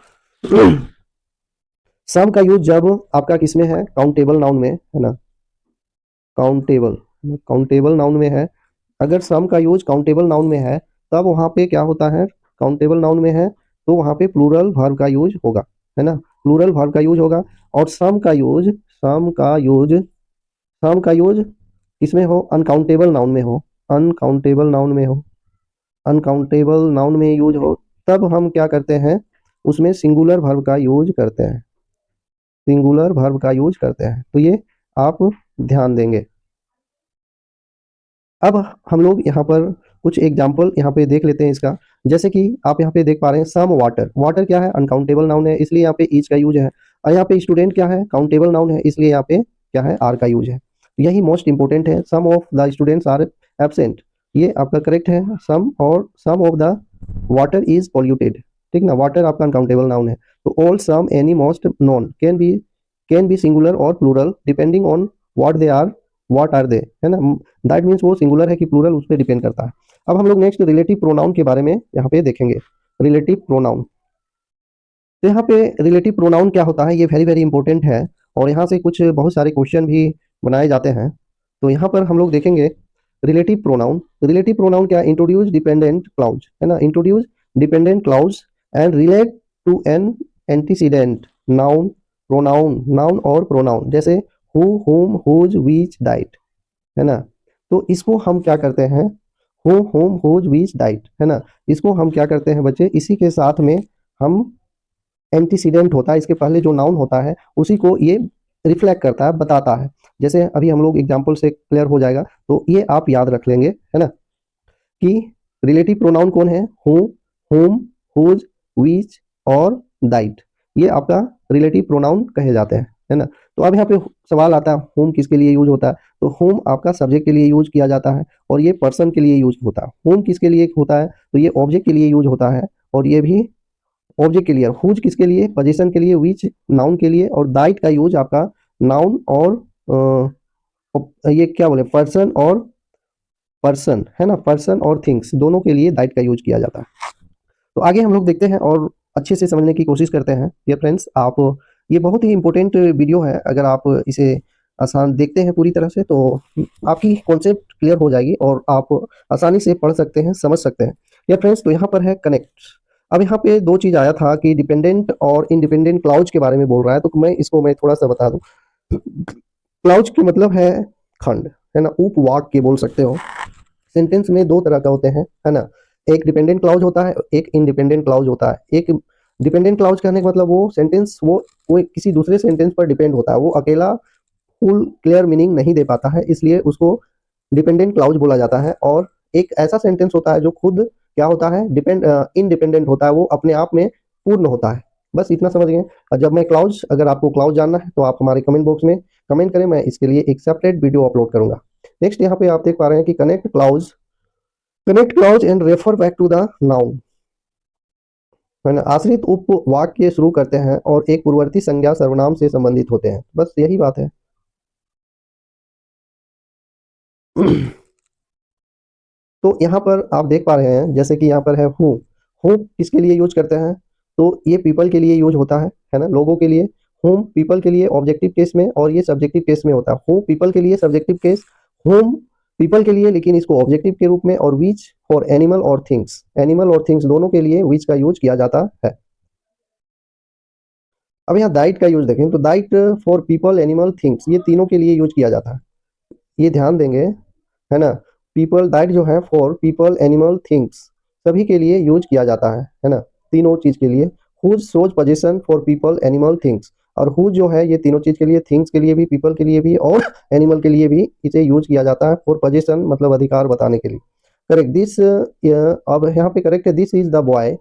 सम का यूज जब आपका किसमें है, काउंटेबल नाउन में, है ना, काउंटेबल, काउंटेबल नाउन में है। अगर सम का यूज काउंटेबल नाउन में है, तब वहां पे क्या होता है, काउंटेबल नाउन में है तो वहां पे प्लूरल वर्ब का यूज होगा, है ना, प्लूरल वर्ब का यूज होगा। और सम का यूज, सम का यूज, सम का यूज किसमें हो, अनकाउंटेबल नाउन में हो, अनकाउंटेबल नाउन में हो, अनकाउंटेबल नाउन में यूज हो, तब हम क्या करते हैं, उसमें सिंगुलर वर्ब का यूज करते हैं, सिंगुलर वर्ब का यूज करते हैं। तो ये आप ध्यान देंगे। अब हम लोग यहाँ पर कुछ एग्जाम्पल यहाँ पे देख लेते हैं इसका। जैसे कि आप यहाँ पे देख पा रहे हैं, सम वाटर, वाटर क्या है, अनकाउंटेबल नाउन है, इसलिए यहाँ पे ईच का यूज है। और यहाँ पे स्टूडेंट क्या है, काउंटेबल नाउन है, इसलिए यहाँ पे क्या है, आर का यूज है। यही मोस्ट इंपोर्टेंट है, some of the students are absent, ये आपका करेक्ट है। सम, और some of the water is polluted, ठीक ना, वाटर आपका अनकाउंटेबल नाउन है। तो all, some, any, most, none can be singular और plural depending on what are they, है ना, दैट मीन्स वो सिंगुलर है कि प्लूरल, उस पर डिपेंड करता है। अब हम लोग नेक्स्ट रिलेटिव प्रोनाउन के बारे में यहाँ पे देखेंगे, रिलेटिव प्रोनाउन। तो यहाँ पे रिलेटिव प्रोनाउन क्या होता है, ये वेरी वेरी इंपॉर्टेंट है, और यहाँ से कुछ बहुत सारे क्वेश्चन भी बनाए जाते हैं। तो यहाँ पर हम लोग देखेंगे रिलेटिव प्रोनाउन। रिलेटिव प्रोनाउन क्या, इंट्रोड्यूस डिपेंडेंट क्लाउज, है ना, introduce dependent clause and relate to an antecedent noun, pronoun, noun और प्रोनाउन, जैसे who, whom, whose, which, that, है ना। तो इसको हम क्या करते हैं, who, whom, whose, which, that, है ना, इसको हम क्या करते हैं बच्चे, इसी के साथ में हम एंटीसीडेंट होता है, इसके पहले जो नाउन होता है उसी को ये रिफ्लेक्ट करता है, बताता है। जैसे अभी हम लोग एग्जाम्पल से क्लियर हो जाएगा, तो ये आप याद रख लेंगे, है ना, कि रिलेटिव प्रोनाउन कौन है, हु, हुम, हुज, व्हिच और दैट, ये आपका रिलेटिव प्रोनाउन कहे जाते हैं, है ना। तो अब यहाँ पे सवाल आता है, होम किसके लिए यूज होता है, तो होम आपका सब्जेक्ट के लिए यूज किया जाता है, और ये पर्सन के लिए यूज होता है। होम किसके लिए होता है, तो ये ऑब्जेक्ट के लिए यूज होता है, और ये भी ऑब्जेक्ट के लिए। हुज किसके लिए, पोजीशन के लिए, विच नाउन के लिए, और दाइट का यूज आपका नाउन और ये क्या बोले, पर्सन, है ना, पर्सन और थिंग्स दोनों के लिए दाइट का यूज किया जाता है। तो आगे हम लोग देखते हैं और अच्छे से समझने की कोशिश करते हैं। ये फ्रेंड्स, आप, ये बहुत ही इंपॉर्टेंट वीडियो है, अगर आप इसे आसान देखते हैं पूरी तरह से, तो आपकी कॉन्सेप्ट क्लियर हो जाएगी और आप आसानी से पढ़ सकते हैं, समझ सकते हैं। ये फ्रेंड्स, तो यहाँ पर है कनेक्ट। अब यहाँ पे दो चीज आया था कि डिपेंडेंट और इंडिपेंडेंट क्लाउज के बारे में बोल रहा है, तो मैं थोड़ा सा बता दूं। क्लाउज के मतलब है खंड, है ना, उपवाक्य बोल सकते हो। सेंटेंस में दो तरह का होते हैं, है ना, एक डिपेंडेंट क्लाउज होता है, एक इंडिपेंडेंट क्लाउज होता है। एक डिपेंडेंट क्लाउज कहने का मतलब वो सेंटेंस, वो किसी दूसरे सेंटेंस पर डिपेंड होता है, वो अकेला फुल क्लियर मीनिंग नहीं दे पाता है, इसलिए उसको डिपेंडेंट क्लाउज बोला जाता है। और एक ऐसा सेंटेंस होता है जो खुद क्या होता है, इंडिपेंडेंट होता है, वो अपने आप में पूर्ण होता है। बस इतना समझ गए। और जब मैं क्लाउज, अगर आपको क्लाउज जानना है तो आप हमारे कमेंट बॉक्स में कमेंट करें, मैं इसके लिए एक सेपरेट वीडियो अपलोड करूंगा। नेक्स्ट यहाँ पे आप देख पा रहे हैं कि connect clause and refer back to the noun, है ना, आश्रित उपवाक्य शुरू करते हैं और एक पूर्ववर्ती संज्ञा सर्वनाम से संबंधित होते हैं, बस यही बात है। तो यहाँ पर आप देख पा रहे हैं, जैसे कि यहाँ पर है हु किसके लिए यूज करते हैं, तो ये पीपल के लिए यूज होता है ना, लोगों के लिए। होम पीपल के लिए ऑब्जेक्टिव केस में, और ये सब्जेक्टिव केस में होता है। हु पीपल के लिए सब्जेक्टिव केस, होम पीपल के लिए लेकिन इसको ऑब्जेक्टिव के रूप में, और विच फॉर एनिमल और थिंग्स दोनों के लिए विच का यूज किया जाता है। अब यहाँ डाइट का यूज देखें तो diet for people animal things ये तीनों के लिए यूज किया जाता है, ये ध्यान देंगे, है ना। पीपल डाइट जो है फॉर पीपल एनिमल थिंग्स सभी के लिए यूज किया जाता है ना, तीनों चीज के लिए। Whose shows position for people animal things, और हुज जो है ये तीनों चीज के लिए, थिंग्स के लिए भी, पीपल के लिए भी और एनिमल के लिए भी इसे यूज किया जाता है। फॉर पोजीशन मतलब अधिकार बताने के लिए। करेक्ट दिस, अब यहाँ पे करेक्ट है, this is the boy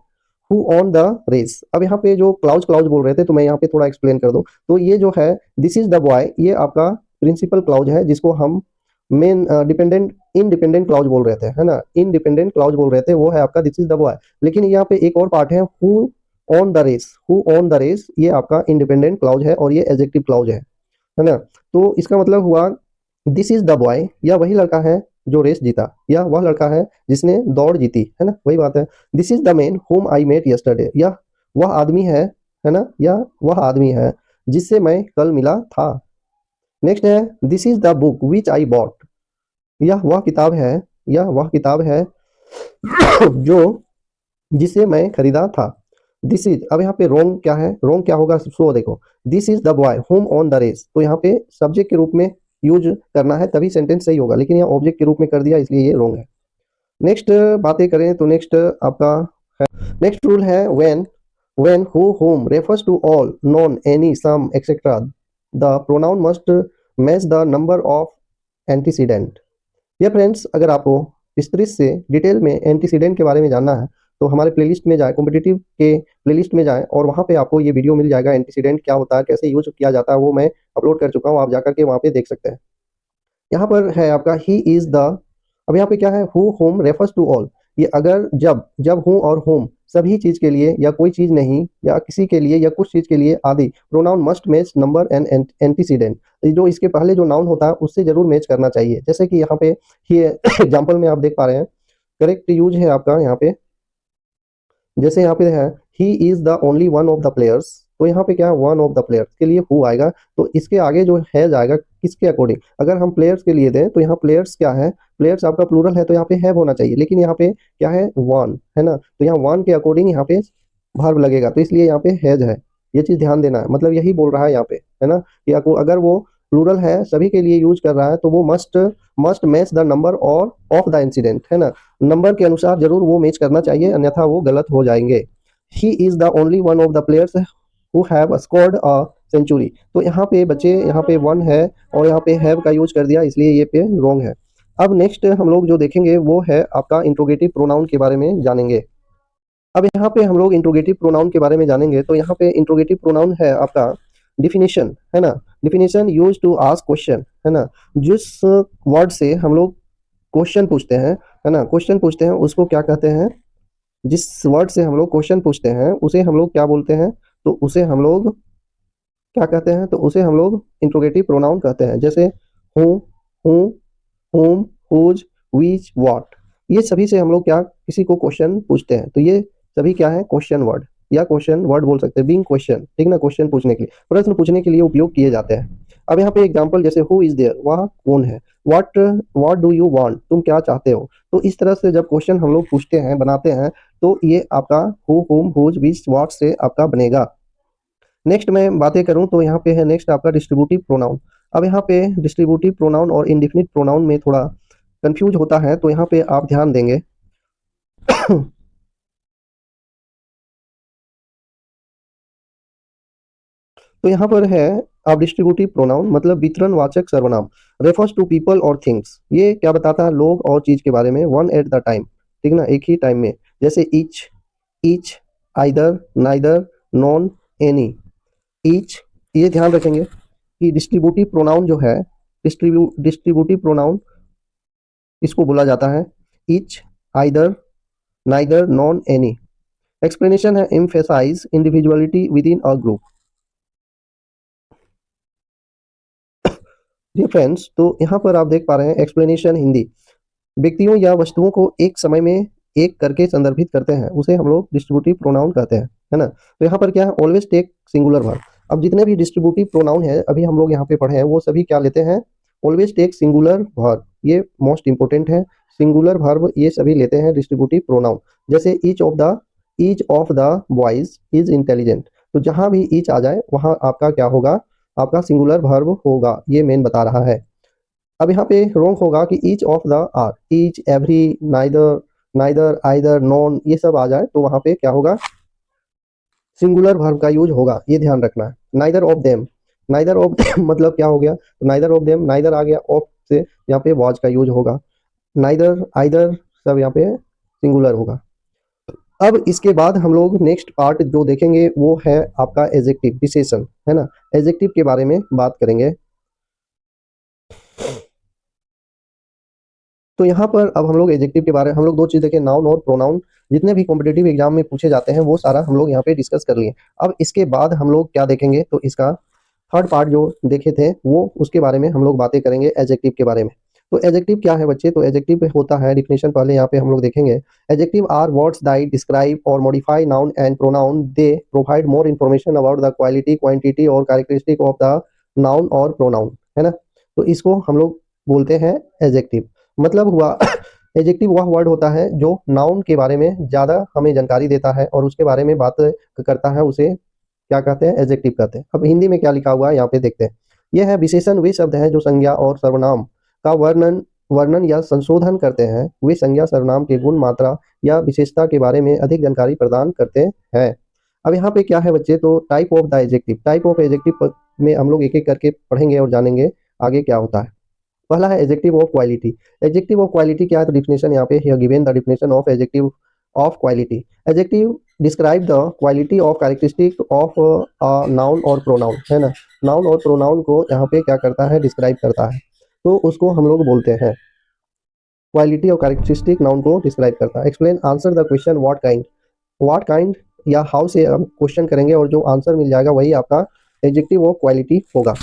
who won the race. अब यहाँ पे जो क्लाउज क्लाउज बोल रहे थे तो मैं यहाँ पे थोड़ा एक्सप्लेन कर दूं, तो ये जो है दिस इज द बॉय, ये आपका प्रिंसिपल क्लाउज है जिसको हम मेन डिपेंडेंट इंडिपेंडेंट क्लाउज बोल रहे थे, है ना, इंडिपेंडेंट क्लाउज बोल रहे थे, वो है आपका दिस इज द बॉय। लेकिन यहाँ पे एक और पार्ट है who won the race, who won the race ये आपका इंडिपेंडेंट क्लाउज है और ये एडजेक्टिव क्लाउज है ना। तो इसका मतलब हुआ दिस इज द बॉय, या वही लड़का है जो रेस जीता, या वह लड़का है जिसने दौड़ जीती, है ना, वही बात है। This is the man whom I met yesterday, या वह आदमी है ना, या वह आदमी है जिससे मैं कल मिला था। नेक्स्ट है this is the book which I bought, यह वह किताब है, यह वह किताब है जो जिसे मैं खरीदा था। दिस इज, अब यहाँ पे रोंग क्या है, रोंग क्या होगा, सो देखो this is the boy whom won the race, तो यहाँ पे सब्जेक्ट के रूप में यूज करना है तभी सेंटेंस सही होगा, लेकिन यहाँ ऑब्जेक्ट के रूप में कर दिया इसलिए ये रोंग है। नेक्स्ट बातें करें तो नेक्स्ट आपका नेक्स्ट रूल है when who whom refers to all non any some etc, the pronoun must match the number of antecedent। ये फ्रेंड्स अगर आपको विस्तृत से डिटेल में एंटीसीडेंट के बारे में जानना है तो हमारे प्लेलिस्ट में जाए, कॉम्पिटिटिव के प्लेलिस्ट में जाएं और वहाँ पे आपको ये वीडियो मिल जाएगा, एंटीसीडेंट क्या होता है, कैसे यूज किया जाता है, वो मैं अपलोड कर चुका हूँ, आप जाकर के वहाँ पे देख सकते हैं। यहाँ पर है आपका ही इज द, अब यहाँ पे क्या है who whom refers to all, ये अगर जब जब हूँ और होम सभी चीज के लिए या कोई चीज नहीं या किसी के लिए या कुछ चीज के लिए आदि, pronoun must match number and antecedent, जो इसके पहले जो नाउन होता है उससे जरूर मैच करना चाहिए। जैसे कि यहाँ पे ये एग्जाम्पल में आप देख पा रहे हैं, करेक्ट यूज है आपका यहाँ पे, जैसे यहाँ पे है he is the only one of the players, तो यहाँ पे क्या है वन ऑफ द प्लेयर्स के लिए हु आएगा, तो इसके आगे जो है जाएगा किसके अकॉर्डिंग, अगर हम प्लेयर्स के लिए दें तो यहाँ प्लेयर्स क्या है, प्लेयर्स आपका प्लूरल है तो यहाँ पे हैव होना चाहिए, लेकिन यहाँ पे क्या है वन, है ना, तो यहाँ वन के अकॉर्डिंग यहाँ पे वर्ब लगेगा, तो इसलिए यहाँ पे हैज है, ये चीज ध्यान देना है, मतलब यही बोल रहा है यहाँ पे, है ना, कि अगर वो प्लूरल है सभी के लिए यूज कर रहा है तो वो must must match the number और ऑफ द इंसिडेंट, है ना, नंबर के अनुसार जरूर वो मैच करना चाहिए, अन्यथा वो गलत हो जाएंगे। He is the only one of the players who have scored a century, तो यहाँ पे बच्चे यहाँ पे वन है और यहाँ पे हैव का यूज कर दिया इसलिए ये पे रॉन्ग है। अब नेक्स्ट हम लोग जो देखेंगे वो है आपका इंट्रोगेटिव प्रोनाउन के बारे में जानेंगे। अब यहाँ पे हम लोग इंट्रोगेटिव प्रोनाउन के बारे में जानेंगे, तो यहाँ पे इंट्रोगेटिव प्रोनाउन है आपका डिफिनेशन, है ना, definition use to ask question, है ना, जिस वर्ड से हम लोग क्वेश्चन पूछते हैं, है ना, क्वेश्चन पूछते हैं उसको क्या कहते हैं, जिस वर्ड से हम लोग क्वेश्चन पूछते हैं उसे हम लोग क्या बोलते हैं, तो उसे हम लोग क्या कहते हैं, तो उसे हम लोग इंट्रोगेटिव प्रोनाउन कहते हैं। जैसे हूँ, हूँ, whom, whose, which, what, ये सभी से हम लोग क्या किसी को क्वेश्चन पूछते हैं, तो ये सभी क्या है क्वेश्चन वर्ड या क्वेश्चन वर्ड बोल सकते हैं, बीइंग क्वेश्चन, ठीक ना, क्वेश्चन पूछने के लिए, प्रश्न पूछने के लिए उपयोग किए जाते हैं। अब यहाँ पे एग्जांपल जैसे हु इज देयर, वह कौन है, what what do you want, तुम क्या चाहते हो, तो इस तरह से जब क्वेश्चन हम लोग पूछते हैं बनाते हैं तो ये आपका who, whom, whose, which, what से आपका बनेगा। नेक्स्ट मैं बातें करूं तो यहाँ पे है नेक्स्ट आपका डिस्ट्रीब्यूटिव प्रोनाउन। अब यहाँ पे डिस्ट्रीब्यूटिव प्रोनाउन और इंडिफिनिट प्रोनाउन में थोड़ा कंफ्यूज होता है, तो यहाँ पे आप ध्यान देंगे तो यहाँ पर है आप डिस्ट्रीब्यूटिव प्रोनाउन मतलब वितरणवाचक सर्वनाम, रेफर्स टू पीपल और थिंग्स, ये क्या बताता है लोग और चीज के बारे में, वन एट द टाइम, ठीक ना, एक ही टाइम में, जैसे each, either, neither, none, any, each, ये ध्यान रखेंगे कि डिस्ट्रीब्यूटिव प्रोनाउन जो है, डिस्ट्रीब्यूटिव प्रोनाउन इसको बोला जाता है each, either, neither, none, any. Explanation है emphasise individuality within a group. Dear friends, तो यहाँ पर आप देख पा रहे हैं एक्सप्लेनेशन हिंदी, व्यक्तियों या वस्तुओं को एक समय में एक करके संदर्भित करते हैं उसे हम लोग डिस्ट्रीब्यूटिव प्रोनाउन कहते हैं, है ना। तो यहाँ पर क्या है ऑलवेज टेक सिंगुलर वर्ब, अब जितने भी डिस्ट्रीब्यूटिव प्रोनाउन है अभी हम लोग यहाँ पे पढ़े हैं वो सभी क्या लेते हैं, ऑलवेज टेक सिंगुलर वर्ब, ये मोस्ट इंपोर्टेंट है, सिंगुलर वर्ब ये सभी लेते हैं डिस्ट्रीब्यूटिव प्रोनाउन। जैसे each of the boys is intelligent, तो जहां भी ईच आ जाए वहां आपका क्या होगा, आपका सिंगुलर वर्ब होगा, ये मेन बता रहा है। अब यहाँ पे रॉन्ग होगा कि each of the are, each, every, neither, neither, either, none, ये सब आ जाए तो वहां पे क्या होगा, सिंगुलर वर्ब का यूज होगा, ये ध्यान रखना है। Neither of them, neither of them मतलब क्या हो गया, तो नाइदर ऑफ देम, नाइदर आ गया, ऑफ से यहाँ पे वॉज का यूज होगा, नाइदर, आइदर सब यहाँ पे सिंगुलर होगा। अब इसके बाद हम लोग नेक्स्ट पार्ट जो देखेंगे वो है आपका एडजेक्टिव, विशेषण, है ना। एडजेक्टिव के बारे में बात करेंगे। तो यहाँ पर अब हम लोग एडजेक्टिव के बारे में हम लोग दो चीज देखें, नाउन और प्रोनाउन। जितने भी कॉम्पिटेटिव एग्जाम में पूछे जाते हैं वो सारा हम लोग यहाँ पे डिस्कस कर लिए। अब इसके बाद हम लोग क्या देखेंगे, तो इसका थर्ड पार्ट जो देखे थे वो उसके बारे में हम लोग बातें करेंगे, एडजेक्टिव के बारे में। तो एडजेक्टिव क्या है बच्चे, तो एडजेक्टिव होता है, डिफिनेशन पहले यहाँ पे हम लोग देखेंगे। Adjective are words that describe और modify noun and pronoun, they provide more information about the quality, quantity और कैरेक्टरिस्टिक ऑफ द नाउन और प्रोनाउन, है ना। तो इसको हम लोग बोलते हैं एडजेक्टिव। मतलब हुआ एडजेक्टिव वह वर्ड होता है जो नाउन के बारे में ज्यादा हमें जानकारी देता है और उसके बारे में बात करता है, उसे क्या कहते हैं, एडजेक्टिव कहते हैं। अब हिंदी में क्या लिखा हुआ है यहाँ पे देखते हैं। यह है विशेषण वे शब्द हैं जो संज्ञा और सर्वनाम का वर्णन वर्णन या संशोधन करते हैं। वे संज्ञा सर्वनाम के गुण, मात्रा या विशेषता के बारे में अधिक जानकारी प्रदान करते हैं। अब यहाँ पे क्या है बच्चे, तो type of the adjective, type of adjective में हम लोग एक एक करके पढ़ेंगे और जानेंगे आगे क्या होता है। पहला है adjective of quality. Adjective of quality क्या है, तो डिफिनेशन यहाँ पे here given the definition of adjective of quality. Adjective describe the quality of characteristic of noun और प्रोनाउन, है ना। नाउन और प्रोनाउन को यहाँ पे क्या करता है, डिस्क्राइब करता है, तो उसको हम लोग बोलते हैं क्वालिटी और कैरेक्टरिस्टिक, नाउन को डिस्क्राइब करता है। Explain, answer the question what kind, what kind या हाउ से हम क्वेश्चन करेंगे और जो आंसर मिल जाएगा वही आपका एडजेक्टिव ऑफ क्वालिटी होगा।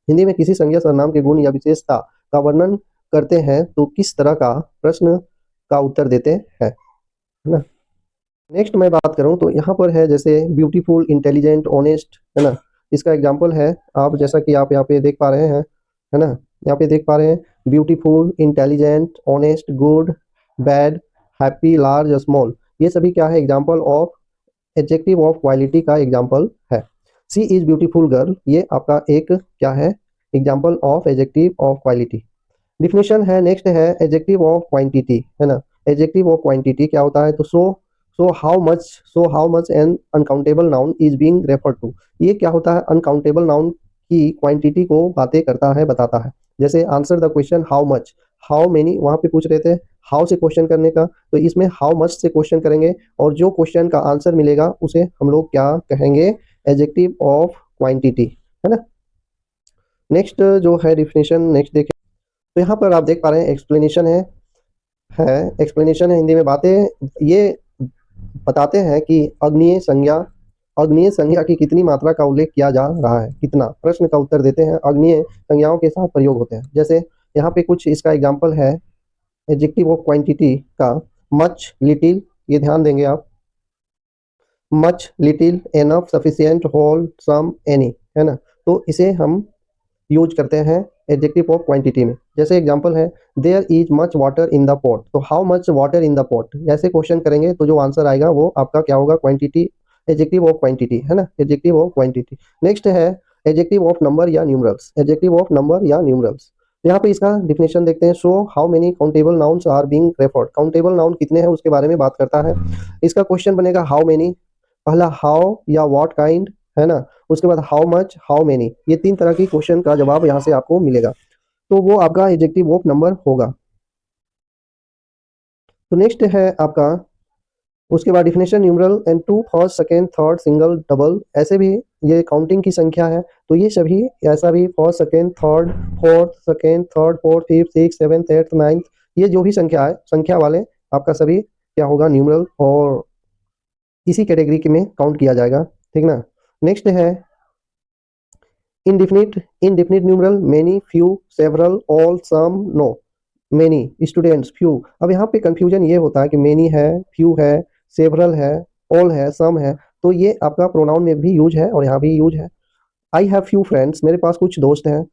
हिंदी में किसी संज्ञा सर्वनाम के गुण या विशेषता का वर्णन करते हैं तो किस तरह का प्रश्न का उत्तर देते हैं, है ना। नेक्स्ट मैं बात करूं तो यहाँ पर है जैसे ब्यूटीफुल, इंटेलिजेंट, ऑनेस्ट, है ना। इसका एग्जांपल है, आप जैसा कि आप यहाँ पे देख पा रहे हैं, है ना। यहाँ पे देख पा रहे हैं beautiful, intelligent, honest, good, bad, happy, large, small, ये सभी क्या है, example of adjective of quality का एग्जाम्पल है। सी इज ब्यूटीफुल गर्ल, ये आपका एक क्या है, example of adjective of quality. Definition है, नेक्स्ट है एडजेक्टिव ऑफ क्वांटिटी, है ना। एडजेक्टिव ऑफ क्वांटिटी क्या होता है, तो so how much an uncountable noun is being referred to. ये क्या होता है, अनकाउंटेबल नाउन की क्वांटिटी को बातें करता है, बताता है। जैसे answer the question how much, how many वहां पे पूछ रहे थे हाउ से क्वेश्चन करने का, तो इसमें हाउ मच से क्वेश्चन करेंगे और जो क्वेश्चन का आंसर मिलेगा उसे हम लोग क्या कहेंगे, एडजेक्टिव ऑफ क्वांटिटी, है ना। नेक्स्ट जो है डिफिनेशन, नेक्स्ट देखिए, तो यहाँ पर आप देख पा रहे हैं एक्सप्लेनेशन है एक्सप्लेनेशन है, हिंदी में बातें ये बताते हैं कि अग्नीय संज्ञा की कितनी मात्रा का उल्लेख किया जा रहा है, कितना, प्रश्न का उत्तर देते हैं अग्नीय संज्ञाओं के साथ प्रयोग होते हैं। जैसे यहाँ पे कुछ इसका एग्जाम्पल है एडजेक्टिव ऑफ क्वांटिटी का, मच, लिटिल, ये ध्यान देंगे आप, much, little, enough, sufficient, whole, some, any, है ना। तो इसे हम यूज करते हैं एडजेक्टिव ऑफ क्वांटिटी में। जैसे एग्जांपल है there is much water in the pot, तो how much water in the pot, ऐसे क्वेश्चन करेंगे तो जो आंसर आएगा वो आपका क्या होगा, क्वांटिटी, एडजेक्टिव ऑफ क्वांटिटी, है ना, एडजेक्टिव ऑफ क्वांटिटी। नेक्स्ट है एडजेक्टिव ऑफ नंबर या न्यूमरल्स, एडजेक्टिव ऑफ नंबर या न्यूमरल्स। यहाँ पे इसका डिफिनेशन देखते हैं, show how many countable nouns are being referred, countable noun कितने हैं उसके बारे में बात करता है। इसका क्वेश्चन बनेगा हाउ मेनी, पहला हाउ या व्हाट काइंड, है ना, उसके बाद हाउ मच, हाउ मेनी, ये तीन तरह की क्वेश्चन का जवाब यहाँ से आपको मिलेगा, तो वो आपका एडजेक्टिव ऑफ नंबर होगा। तो नेक्स्ट है आपका, उसके बाद definition numeral and two, first, second, third, single, double, ऐसे भी ये काउंटिंग की संख्या है, तो ये सभी ऐसा भी first, second, third, fourth, second, third, fourth, fifth, six, seventh, eighth, ninth, ये जो भी संख्या है, संख्या वाले आपका सभी क्या होगा, न्यूमरल, और इसी कैटेगरी में काउंट किया जाएगा, ठीक ना। नेक्स्ट है indefinite numeral, many, few, several, all, some, no, many, students, few। अब यहाँ पे कंफ्यूजन ये होता है कि many है, few है, several है, all है, some है, तो ये आपका प्रोनाउन में भी यूज है और यहाँ भी यूज है। I have few friends, मेरे पास कुछ दोस्त हैं,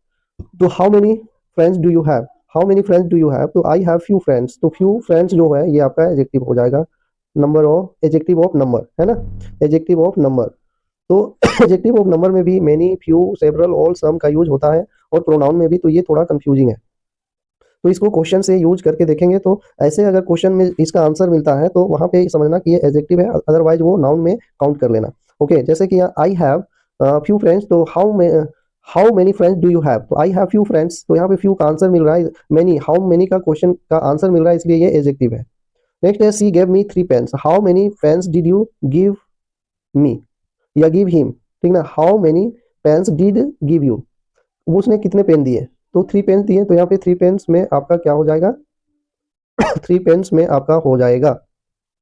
तो how many friends do you have, how many friends do you have, तो I have few friends, तो few friends जो है ये आपका एडजेक्टिव हो जाएगा, number of, adjective of number, है ना, एडजेक्टिव ऑफ नंबर। तो एडजेक्टिव ऑफ नंबर में भी मेनी, फ्यू, सेवरल, ऑल, सम का यूज होता है, और प्रोनाउन में भी, तो ये थोड़ा कंफ्यूजिंग है। तो इसको क्वेश्चन से यूज करके देखेंगे, तो ऐसे अगर क्वेश्चन में इसका आंसर मिलता है तो वहां पे समझना कि ये एडजेक्टिव है, अदरवाइज वो नाउन में काउंट कर लेना। ओके, जैसे कि आई हैव फ्यू फ्रेंड्स, तो how many friends do you have, तो आई हैव फ्यू फ्रेंड्स, तो यहाँ पे फ्यू का आंसर मिल रहा है, मेनी, हाउ मेनी का क्वेश्चन का आंसर मिल रहा है, इसलिए ये एडजेक्टिव है। नेक्स्ट है she gave me 3 pens, how many pens did you give me या गिव हिम, ठीक ना, how many pens did give you, उसने कितने पेन दिए, तो 3 पेन्स दिए, तो यहाँ पे 3 पेन्स में आपका क्या हो जाएगा, 3 पेन्स में आपका हो जाएगा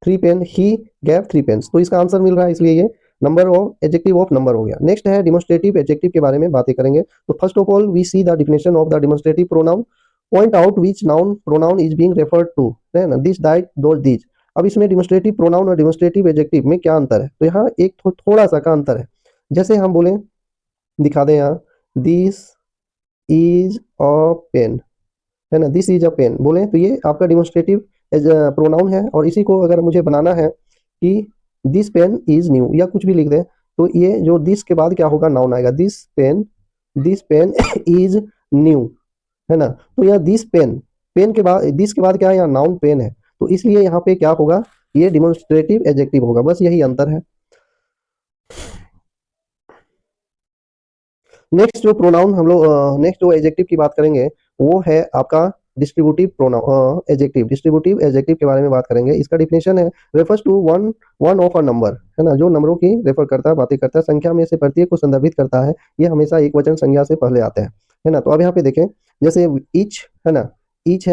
3 पेन, ही गैव 3 पेन्स, तो इसका आंसर मिल रहा है, इसलिए ये number of adjective of number हो गया। नेक्स्ट है डिमोस्ट्रेटिव एडजेक्टिव के बारे में बातें करेंगे। तो first of all we see the definition of the demonstrative pronoun, point out which noun pronoun is being referred to, है ना, दिस दैट दोज दीज। अब इसमें डिमोस्ट्रेटिव प्रोनाउन और डिमोस्ट्रेटिव एडजेक्टिव में क्या अंतर है, तो यहाँ एक थोड़ा सा का अंतर है। जैसे हम बोले, दिखा दें यहाँ, दिस इज अ पेन, है ना, दिस इज अ पेन बोले, तो ये आपका डिमोन्स्ट्रेटिव प्रोनाउन है, और इसी को अगर मुझे बनाना है कि दिस पेन इज न्यू या कुछ भी लिख दे, तो ये जो दिस के बाद क्या होगा, नाउन आएगा, दिस पेन इज न्यू, है ना, तो यह दिस पेन, पेन के बाद दिस के बाद क्या है, यहाँ नाउन पेन है, तो इसलिए यहाँ पे क्या होगा, ये डिमोन्स्ट्रेटिव एडजेक्टिव होगा, बस यही अंतर है। नेक्स्ट जो प्रोनाउन हम लोग नेक्स्ट जो एडजेक्टिव की बात करेंगे, वो है आपका distributive pronoun adjective. Distributive adjective के बारे में बात करेंगे। इसका डिफिनेशन है, refers to one one of a number, है ना, जो नंबरों की रेफर करता है, बातें करता है, संख्या में से प्रत्येक को संदर्भित करता है, ये हमेशा एक वचन संज्ञा से पहले आते हैं, है ना। तो अब यहाँ पे देखें, जैसे ईच, है ना, ईच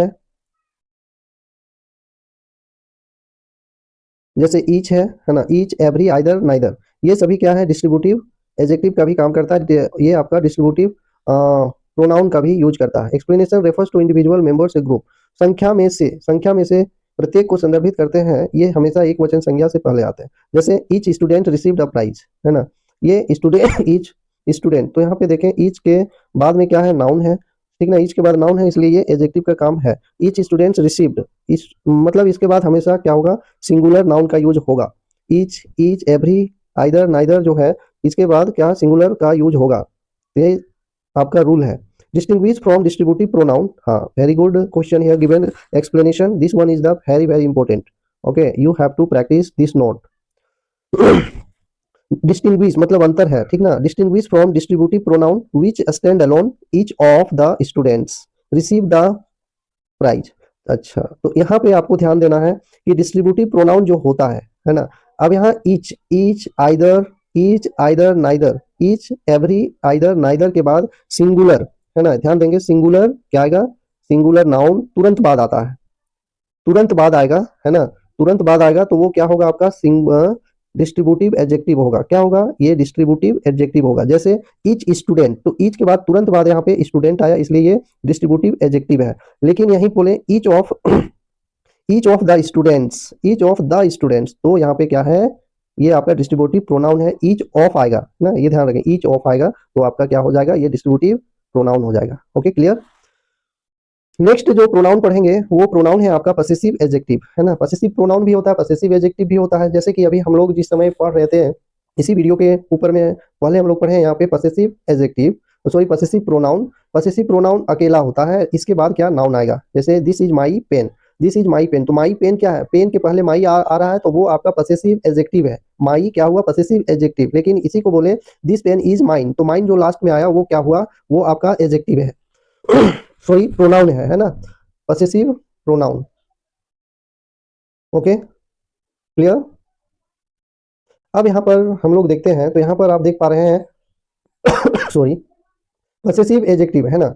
जैसे है ना, ईच, एवरी, आइदर, नाइदर, ये सभी क्या है, डिस्ट्रीब्यूटिव एडजेक्टिव का भी काम करता है, ये आपका डिस्ट्रीब्यूटिव प्रोनाउन का भी यूज करता है। Explanation, refers to individual members a group, संख्या में से प्रत्येक को संदर्भित करते हैं, ये हमेशा एक वचन संज्ञा से पहले आते हैं। जैसे each student received a prize, है ना, ये स्टूडेंट ईच स्टूडेंट, तो यहाँ पे देखें ईच के बाद में क्या है, नाउन है, ठीक ना, ईच के बाद नाउन है, इसलिए ये एडजेक्टिव का काम है। ईच स्टूडेंट्स रिसीव्ड, इस मतलब इसके बाद हमेशा क्या होगा, सिंगुलर नाउन का यूज होगा। ईच, एवरी, आइदर, नाइदर जो है, इसके बाद क्या, सिंगुलर का यूज होगा, ये आपका रूल है। डिस्टिंग्विश फ्रॉम डिस्ट्रीब्यूटिव प्रोनाउन, हाँ, very good question here given explanation, this one is the very very important, okay, you have to practice this note. Distinguish मतलब अंतर है, ठीक ना, distinguish from distributive pronoun which stand alone, each of the students receive the prize. अच्छा, तो यहाँ पे आपको ध्यान देना है कि डिस्ट्रीब्यूटिव प्रोनाउन जो होता है ना, अब यहाँ each, either, neither, each, every, either, neither के बाद सिंगुलर, है ना, ध्यान देंगे, सिंगुलर क्या आएगा, सिंगुलर नाउन तुरंत बाद आता है, तुरंत बाद आएगा, है ना, तुरंत बाद आएगा, तो वो क्या होगा, आपका डिस्ट्रीब्यूटिव एडजेक्टिव होगा, क्या होगा, ये डिस्ट्रीब्यूटिव एडजेक्टिव होगा। जैसे ईच स्टूडेंट, तो ईच के बाद तुरंत बाद यहाँ पे स्टूडेंट आया, इसलिए ये डिस्ट्रीब्यूटिव एडजेक्टिव है। लेकिन यहीं बोले each of each of the students, तो यहाँ पे क्या है, ये आपका डिस्ट्रीब्यूटिव प्रोनाउन है, ईच ऑफ आएगा ना, ये ध्यान रखें, ईच ऑफ आएगा, तो आपका क्या हो जाएगा, ये डिस्ट्रीब्यूटिव प्रोनाउन हो जाएगा। Okay, clear. नेक्स्ट जो प्रोनाउन पढ़ेंगे वो प्रोनाउन है आपका पसेसिव एडजेक्टिव, है ना, पसेसिव प्रोनाउन भी होता है, पसेसिव एडजेक्टिव भी होता है। जैसे कि अभी हम लोग जिस समय पढ़ रहे थे, इसी वीडियो के ऊपर में पहले हम लोग पढ़े हैं यहाँ पे possessive adjective, sorry possessive pronoun. Possessive pronoun अकेला होता है, इसके बाद क्या, नाउन आएगा। जैसे this is my pen, this is my pen, तो माई पेन क्या है, पेन के पहले माई आ रहा है, तो वो आपका पसेसिव एडजेक्टिव है। माई क्या हुआ, पसेसिव एडजेक्टिव। लेकिन इसी को बोले दिस पेन इज माइन, तो माइन जो लास्ट में आया वो क्या हुआ, वो आपका एडजेक्टिव है, सॉरी प्रोनाउन है ना, पसेसिव प्रोनाउन। Okay, clear. अब यहाँ पर हम लोग देखते हैं, तो यहाँ पर आप देख पा रहे हैं सॉरी, पसेसिव एडजेक्टिव है ना,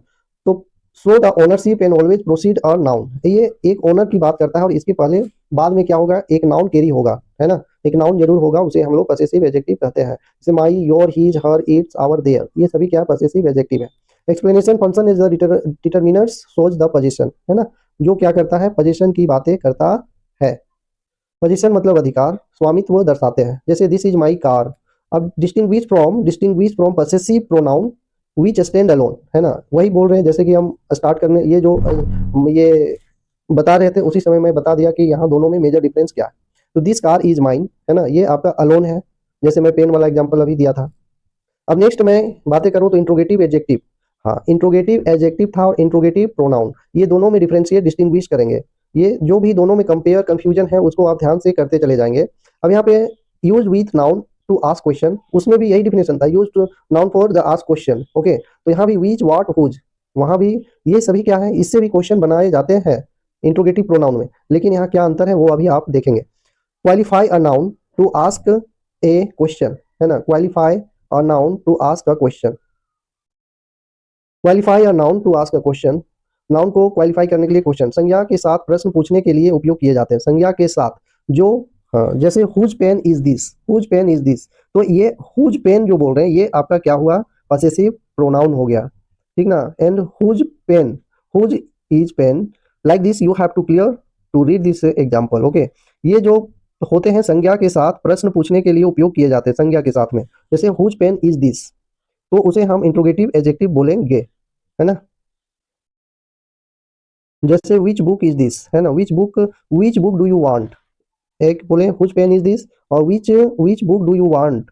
तो show the ownership and always proceed a noun, ये एक ओनर की बात करता है, और इसके पहले बाद में क्या होगा, एक नाउन कैरी होगा, है ना, एक नाउन जरूर होगा, उसे हम लोग पसेसिव एडजेक्टिव कहते हैं। जैसे my, your, his, her, its, our, their, ये सभी क्या पसेसिव एडजेक्टिव है। Explanation, function is the determiners shows the position, है ना, जो क्या करता है, पोजीशन की बातें करता है। पोजीशन मतलब अधिकार, स्वामित्व दर्शाते हैं। जैसे दिस इज माई कार। अब distinguish from possessive pronoun which stand alone, है ना, वही बोल रहे हैं, जैसे कि हम स्टार्ट करने, ये जो ये बता रहे थे उसी समय मैं बता दिया कि यहाँ दोनों में मेजर डिफरेंस क्या है। तो दिस कार इज माइन, है ना, ये आपका अलोन है, जैसे मैं पेन वाला एग्जांपल अभी दिया था। अब नेक्स्ट मैं बातें करूं तो इंट्रोगेटिव एडजेक्टिव। हाँ, इंट्रोगेटिव एडजेक्टिव था और इंट्रोगेटिव प्रोनाउन, ये दोनों में डिफरेंशिएट डिस्टिंग्विश करेंगे। ये जो भी दोनों में कंपेयर कंफ्यूजन है उसको आप ध्यान से करते चले जाएंगे। अब यहाँ पे use with noun to ask question, उसमें भी यही डिफिनेशन था, use to noun for the ask question. Okay, तो यहाँ भी विच व्हाट हुज, वहां भी ये सभी क्या है, इससे भी क्वेश्चन बनाए जाते हैं इंट्रोगेटिव प्रोनाउन में। लेकिन यहाँ क्या अंतर है वो अभी आप देखेंगे। Qualify a noun to ask a question, है ना, qualify a noun to ask a question. Qualify a noun to ask a question, noun को क्वालिफाई करने के लिए क्वेश्चन संज्ञा के साथ प्रश्न पूछने के लिए उपयोग किए जाते हैं। संज्ञा के साथ जो, हाँ, जैसे whose pen is this, whose pen is this, तो ये हुज पेन जो बोल रहे हैं ये आपका क्या हुआ, पॉसेसिव प्रोनाउन हो गया, ठीक ना। And whose pen, whose is pen, like this you have to clear to read this example. Okay, ये जो होते हैं संज्ञा के साथ प्रश्न पूछने के लिए उपयोग किए जाते हैं संज्ञा के साथ में। जैसे हुज पेन इज दिस, तो उसे हम इंट्रोगेटिव एडजेक्टिव बोलेंगे, है ना। जैसे विच बुक इज दिस, है ना, which book do you want, एक बोले हुज पेन इज दिस, और which book do you want,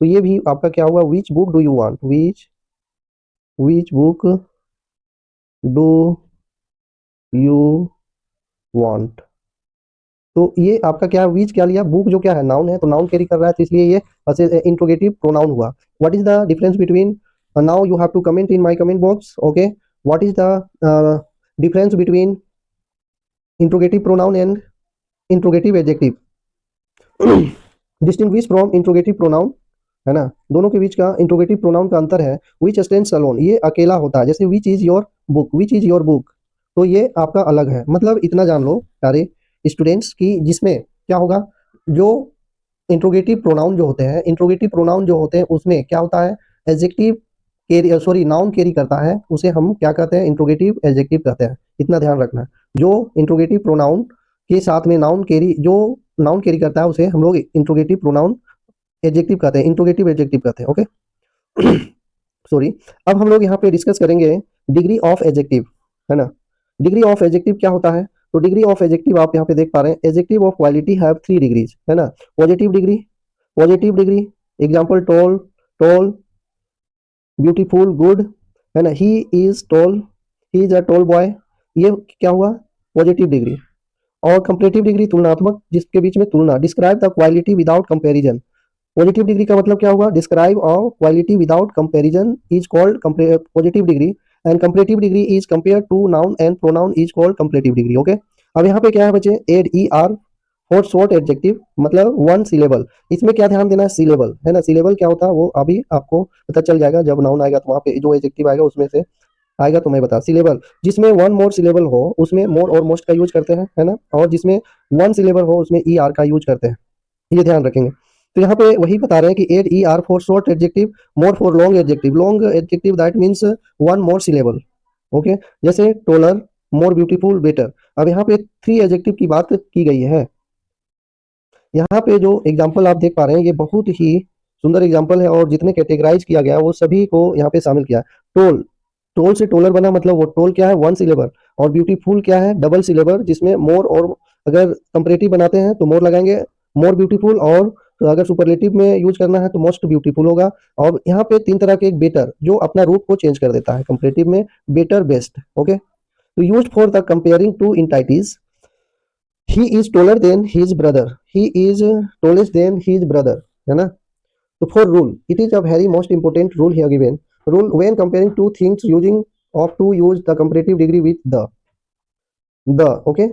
तो ये भी आपका क्या हुआ, which book do you want, which book do you want. तो ये आपका क्या, विच क्या लिया, बुक जो क्या है नाउन है, तो नाउन कैरी कर रहा है, तो इसलिए ये इंट्रोगेटिव प्रोनाउन हुआ। What is the difference between, now you have to comment in my comment box. Okay, what is the difference between interrogative pronoun and interrogative adjective, distinguish from interrogative pronoun, है ना। दोनों के बीच का इंट्रोगेटिव प्रोनाउन का अंतर है, विच स्टैंड्स अलोन, ये अकेला होता है। जैसे which is your book, which is your book, तो ये आपका अलग है। मतलब इतना जान लो सारे स्टूडेंट्स की, जिसमें क्या होगा, जो इंट्रोगेटिव प्रोनाउन जो होते हैं, इंट्रोगेटिव प्रोनाउन जो होते हैं उसमें क्या होता है, adjective carry, sorry noun carry करता है, उसे हम क्या कहते हैं, इंट्रोगेटिव एडजेक्टिव कहते हैं। इतना ध्यान रखना है, जो इंट्रोगेटिव प्रोनाउन के साथ में नाउन कैरी, जो नाउन कैरी करता है उसे हम लोग इंट्रोगेटिव प्रोनाउन एडजेक्टिव कहते हैं, इंट्रोगेटिव एडजेक्टिव कहते हैं। Okay, sorry. अब हम लोग यहाँ पे डिस्कस करेंगे डिग्री ऑफ एडजेक्टिव, है ना। डिग्री ऑफ एडजेक्टिव क्या होता है, तो डिग्री ऑफ एडजेक्टिव आप यहाँ पे देख पा रहे हैं, adjective of quality have 3 degrees, है ना। Positive degree, positive degree, example tall, tall, beautiful, good, है ना। He is tall, he is a tall boy, ये क्या हुआ, पॉजिटिव डिग्री। और कंपेरेटिव डिग्री तुलनात्मक, जिसके बीच में तुलना, describe the quality without comparison. Positive degree का मतलब क्या हुआ, describe a quality without comparison is called positive degree, and comparative degree is compare to noun and pronoun is called comparative degree. Okay, अब यहाँ पे क्या है बच्चे, add E R for short adjective, मतलब वन सिलेबल। इसमें क्या ध्यान देना है, सिलेबल, है ना। सिलेबल क्या होता है वो अभी आपको पता चल जाएगा, जब नाउन आएगा तो वहाँ पे जो एडजेक्टिव आएगा उसमें से आएगा, तो मैं बता, सिलेबल जिसमें वन मोर सिलेबल हो उसमें मोर और मोस्ट का यूज करते हैं, है ना। और जिसमें वन सिलेबल हो उसमें ई आर का यूज करते हैं, ये ध्यान रखेंगे। तो यहाँ पे वही बता रहे हैं कि add E R for short adjective, more for long adjective, long adjective that means one more syllable. Okay, जैसे टोलर, मोर ब्यूटीफुल, बेटर। अब यहाँ पे 3 एडजेक्टिव की बात की गई है। यहाँ पे जो एग्जाम्पल आप देख पा रहे हैं ये बहुत ही सुंदर एग्जाम्पल है, और जितने कैटेगराइज किया गया वो सभी को यहाँ पे शामिल किया। टोल, टोल से टोलर बना, मतलब वो टोल क्या है, वन सिलेबल। और ब्यूटीफुल क्या है, डबल सिलेबल, जिसमें मोर, और अगर कंपरेटिव बनाते हैं तो मोर लगाएंगे, मोर ब्यूटीफुल, और तो अगर सुपरलेटिव में यूज करना है तो मोस्ट ब्यूटीफुल होगा। और यहाँ पे 3 तरह के, एक बेटर जो अपना रूप को चेंज कर देता है कंपरेटिव में, बेटर, बेस्ट। ओके, तो use for the comparing two entities, he is taller than his brother, he is tallest than his brother, है ना। तो for rule, it is a very most important rule here given, rule when comparing two things using of to use the comparative degree with the okay,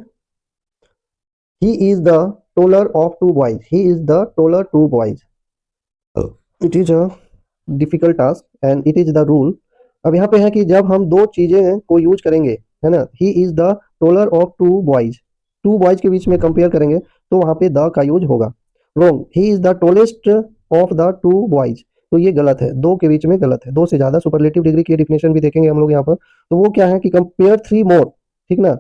he is the taller of 2 boys, he is the taller 2 boys, it is a difficult task and it is the rule। अब यहाँ पे है कि जब हम दो चीजें को यूज करेंगे, है ना, he is the taller of 2 boys, 2 boys के बीच में कंपेयर करेंगे तो वहां पे द का यूज होगा। Wrong, he is the tallest of the 2 boys, तो ये गलत है, दो के बीच में गलत है, दो से ज्यादा। सुपरलेटिव डिग्री की डिफिनेशन भी देखेंगे हम लोग यहाँ पर, तो वो क्या है कि कंपेयर 3 मोर, ठीक ना।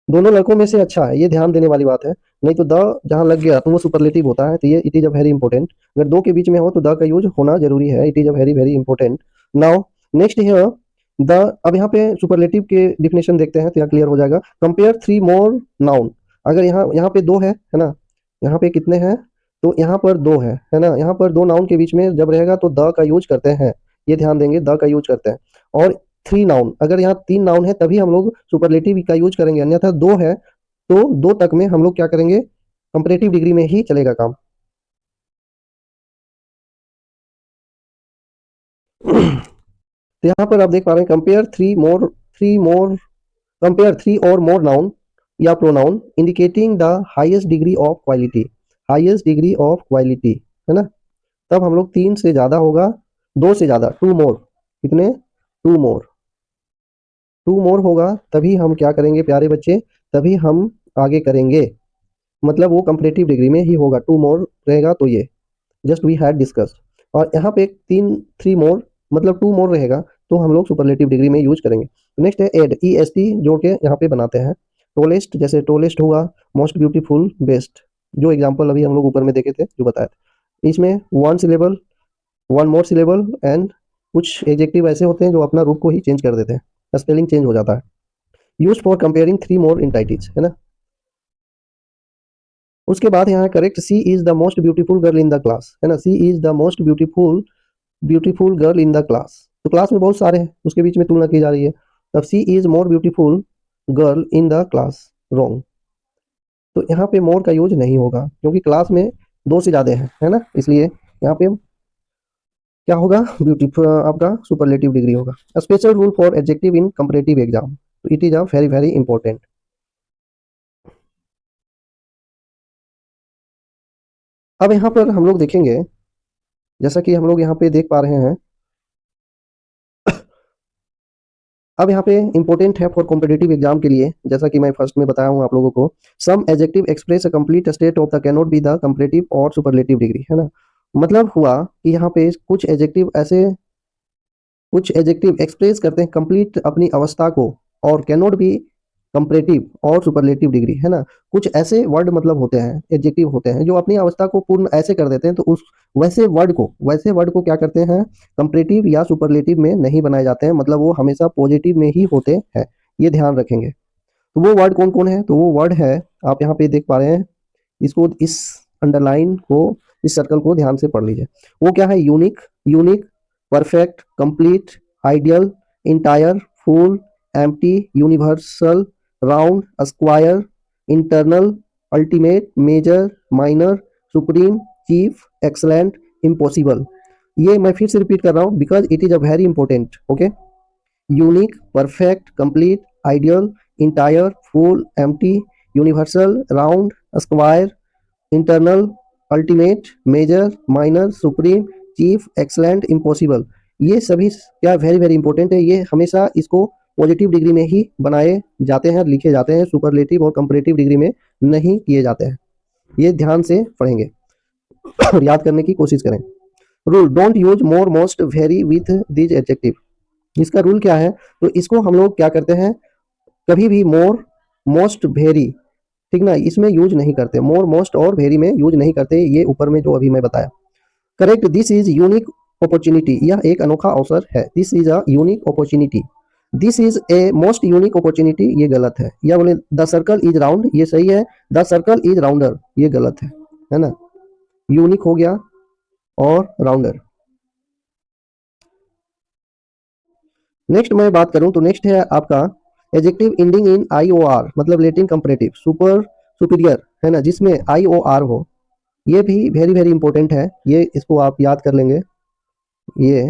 दोनों लड़कों में से अच्छा है, ये ध्यान देने वाली बात है। नहीं तो द जहां लग गया तो वो सुपरलेटिव होता है, तो ये it is a very important. अगर दो के बीच में हो तो द का यूज होना जरूरी है, it is a very very important. Now next here the, अब यहाँ पे सुपरलेटिव के डिफिनेशन देखते हैं तो यहाँ क्लियर हो जाएगा। कंपेयर 3 मोर नाउन, अगर यहाँ यहाँ पे 2 है ना, यहाँ पे कितने हैं, तो यहाँ पर दो है ना, यहाँ पर दो नाउन के बीच में जब रहेगा तो द का यूज करते हैं, ये ध्यान देंगे, द का यूज करते हैं। और थ्री नाउन, अगर यहाँ तीन नाउन है तभी हम लोग सुपरलेटिव का यूज करेंगे, अन्यथा दो है तो दो तक में हम लोग क्या करेंगे, कंपैरेटिव डिग्री में ही चलेगा काम। तो यहाँ पर आप देख पा रहे हैं, कंपेयर थ्री और मोर नाउन या pronoun indicating the highest degree of quality, highest degree of quality, है ना। तब हम लोग तीन से ज्यादा होगा, दो से ज्यादा, टू मोर, कितने, टू मोर होगा तभी हम क्या करेंगे प्यारे बच्चे, तभी हम आगे करेंगे, मतलब वो कंपैरेटिव डिग्री में ही होगा, टू मोर रहेगा तो ये जस्ट वी हैड डिस्कस्ड। और यहाँ पे तीन, थ्री मोर मतलब टू मोर रहेगा तो हम लोग सुपरलेटिव डिग्री में यूज करेंगे। नेक्स्ट है एड, ई एस टी जोड़ के यहाँ पे बनाते हैं। टोलेस्ट, जैसे टोलेस्ट हुआ, मोस्ट ब्यूटीफुल, बेस्ट, जो एग्जाम्पल अभी हम लोग ऊपर में देखे थे जो बताया था। इसमें one syllable, one more syllable and कुछ एडजेक्टिव ऐसे होते हैं जो अपना रूप को ही चेंज कर देते हैं, स्पेलिंग चेंज हो जाता है। Use for comparing three more entities, है ना। उसके बाद यहाँ correct, she is the most beautiful girl in the class, है ना, she is the most beautiful girl in the class. तो क्लास में बहुत सारे हैं, उसके बीच में तुलना की जा रही है, तब she is more beautiful girl in the class, wrong. तो यहाँ पे मोर का यूज नहीं होगा क्योंकि क्लास में दो से ज्यादा है ना, इसलिए यहाँ पे क्या होगा, ब्यूटीफुल आपका सुपरलेटिव डिग्री होगा। Special rule for adjective in comparative exam, तो it is a very very important. अब यहाँ पर हम लोग देखेंगे, जैसा कि हम लोग यहाँ पे देख पा रहे हैं, अब यहाँ पे इंपॉर्टेंट है फॉर कॉम्पिटिटिव एग्जाम के लिए, जैसा कि मैं फर्स्ट में बताया हूँ आप लोगों को, some adjective express a complete state of the can not be the comparative और सुपरलेटिव डिग्री, है ना। मतलब हुआ कि यहाँ पे कुछ एडजेक्टिव एक्सप्रेस करते हैं कंप्लीट अपनी अवस्था को, और कैन नॉट बी कंपैरेटिव और सुपरलेटिव डिग्री, है ना। कुछ ऐसे वर्ड मतलब होते हैं, एडजेक्टिव होते हैं जो अपनी अवस्था को पूर्ण ऐसे कर देते हैं, तो उस वैसे वर्ड को क्या करते हैं, कंपैरेटिव या सुपरलेटिव में नहीं बनाए जाते हैं, मतलब वो हमेशा पॉजिटिव में ही होते हैं, ये ध्यान रखेंगे। तो वो वर्ड कौन कौन है, तो वो वर्ड है, आप यहाँ पे देख पा रहे हैं, इसको, इस अंडरलाइन को, इस सर्कल को ध्यान से पढ़ लीजिए। वो क्या है, unique, unique, perfect, complete, ideal, entire, full, empty, universal, round, square, internal, ultimate, major, minor, supreme, chief, excellent, impossible. ये मैं फिर से रिपीट कर रहा हूँ because it is a very important, okay. Unique, perfect, complete, ideal, entire, full, empty, universal, round, square, internal, ultimate, major, minor, supreme, chief, excellent, impossible. ये सभी क्या वेरी वेरी इंपॉर्टेंट है, ये हमेशा इसको पॉजिटिव डिग्री में ही बनाए जाते हैं, लिखे जाते हैं, सुपरलेटिव और कंपैरेटिव डिग्री में नहीं किए जाते हैं। ये ध्यान से पढ़ेंगे और याद करने की कोशिश करें। Rule, don't use more, most, very with these adjective. इसका रूल क्या है, तो इसको हम लोग क्या करते हैं, कभी भी मोर, मोस्ट, वेरी, ठीक ना, इसमें यूज नहीं करते, मोर, मोस्ट और वेरी में यूज नहीं करते, ये ऊपर में जो अभी मैं बताया। Correct, this is unique opportunity, यह एक अनोखा अवसर है, this is a unique opportunity, this is a most unique opportunity, ये गलत है। या बोले द सर्कल इज राउंड, ये सही है, द सर्कल इज राउंडर, ये गलत है ना। यूनिक हो गया और राउंडर। नेक्स्ट मैं बात करूं तो नेक्स्ट है आपका adjective ending in I O R, मतलब लेटिन कंपैरेटिव, सुपीरियर, है ना, जिसमें आई ओ आर हो, ये भी वेरी वेरी इंपॉर्टेंट है, ये इसको आप याद कर लेंगे, ये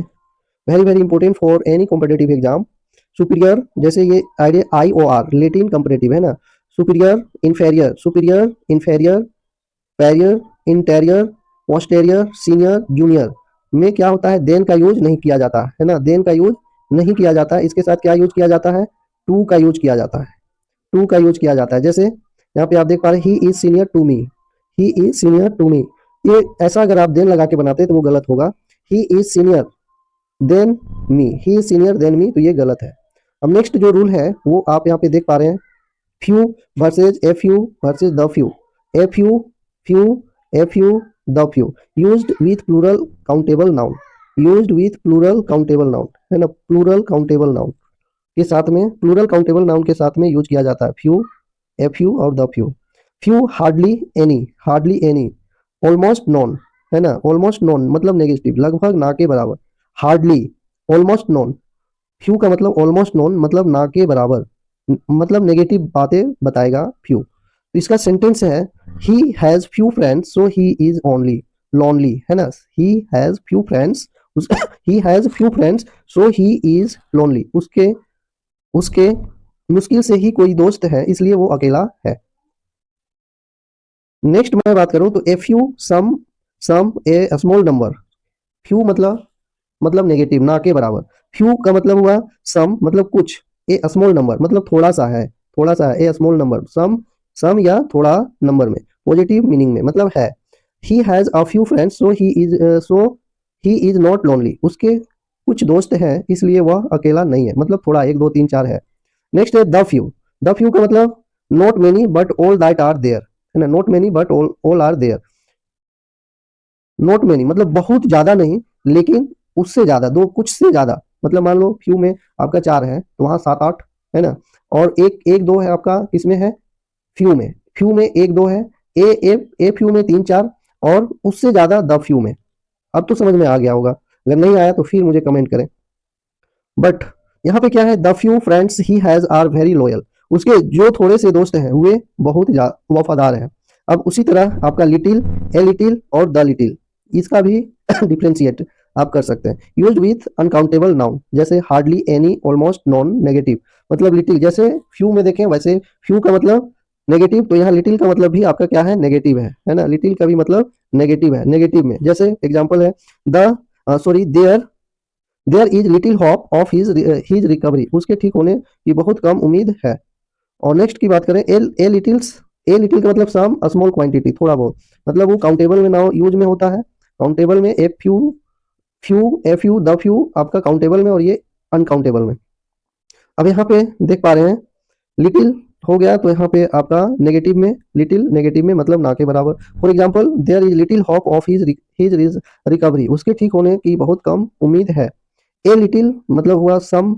very very important for any competitive exam. Superior, जैसे ये idea I O R Latin comparative, है ना। Superior, inferior, superior, inferior, prior, interior, posterior, senior, junior में क्या होता है, देन का यूज नहीं किया जाता, है ना, देन का यूज नहीं किया जाता है, इसके साथ क्या यूज किया जाता है, टू का यूज किया जाता है, टू का यूज किया जाता है। जैसे यहाँ पे आप देख पा रहे हैं, he is senior to me, he is senior to me, ये ऐसा अगर आप देन लगा के बनाते तो वो गलत होगा। ही is senior than me, he is senior than me, तो ये गलत है। अब नेक्स्ट जो रूल है वो आप यहाँ पे देख पा रहे हैं, few versus F U versus the few, F U, few, F U, the few, used with plural countable noun, used with plural countable noun, है ना, प्लूरल काउंटेबल नाउन के साथ में, प्लूरल काउंटेबल नाउन के साथ में यूज किया जाता है फ्यू, एफ यू और the few. Few, hardly any, hardly any, almost non, है ना, ऑलमोस्ट नॉन मतलब नेगेटिव, लगभग ना के बराबर। हार्डली, ऑलमोस्ट नॉन, फ्यू का मतलब ऑलमोस्ट नॉन मतलब ना के बराबर, मतलब नेगेटिव बातें बताएगा फ्यू। तो इसका सेंटेंस है he has few friends so he is only lonely, है ना, he has few friends, he has few friends so he is lonely, उसके उसके मुश्किल से ही कोई दोस्त है इसलिए वो अकेला है। नेक्स्ट मैं बात करूं तो a few some, some a small number, few मतलब नेगेटिव ना के बराबर, फ्यू का मतलब हुआ सम मतलब कुछ, ए स्मॉल नंबर मतलब थोड़ा सा है, थोड़ा सा है, ए स्मॉल नंबर, सम, सम या थोड़ा नंबर में, पॉजिटिव मीनिंग में मतलब है। He has a few friends so he is not lonely, उसके कुछ दोस्त हैं इसलिए वह अकेला नहीं है, मतलब थोड़ा, एक दो तीन चार है। नेक्स्ट है द फ्यू का मतलब not many but all that are there, है ना, not many but all are there, not many मतलब बहुत ज्यादा नहीं लेकिन उससे ज्यादा, दो कुछ से ज्यादा, मतलब मान लो फ्यू में आपका चार है तो वहां सात आठ, है ना, और एक एक दो है आपका किसमें है, फ्यू में एक दो है, ए फ्यू में तीन चार, और उससे ज्यादा द फ्यू में। अब तो समझ में आ गया होगा, अगर नहीं आया तो फिर मुझे कमेंट करें। बट यहाँ पे क्या है, the few friends he has are very loyal, उसके जो थोड़े से दोस्त हैं वे बहुत वफादार हैं। अब उसी तरह आपका लिटिल, ए लिटिल और द लिटिल, इसका भी डिफ्रेंशिएट आप कर सकते हैं, यूज विथ अनकाउंटेबल नाउन, जैसे hardly any almost non negative, मतलब लिटिल जैसे फ्यू में देखें वैसे फ्यू का मतलब नेगेटिव, तो यहाँ लिटिल का मतलब भी आपका क्या है, नेगेटिव है ना, लिटिल का भी मतलब नेगेटिव है, नेगेटिव में जैसे एग्जाम्पल है the sorry there is little hope of his recovery, उसके ठीक होने की बहुत कम उम्मीद है। और नेक्स्ट की बात करें ए लिटिल का मतलब सम स्मॉल क्वांटिटी, थोड़ा बहुत, मतलब वो काउंटेबल में ना यूज में होता है, काउंटेबल में a few, F U the few आपका काउंटेबल में और ये अनकाउंटेबल में। अब यहाँ पे देख पा रहे हैं लिटिल हो गया तो यहाँ पे आपका नेगेटिव में, लिटिल नेगेटिव में मतलब ना के बराबर। For example there is little hope of his recovery, उसके ठीक होने की बहुत कम उम्मीद है। ए लिटिल मतलब हुआ some,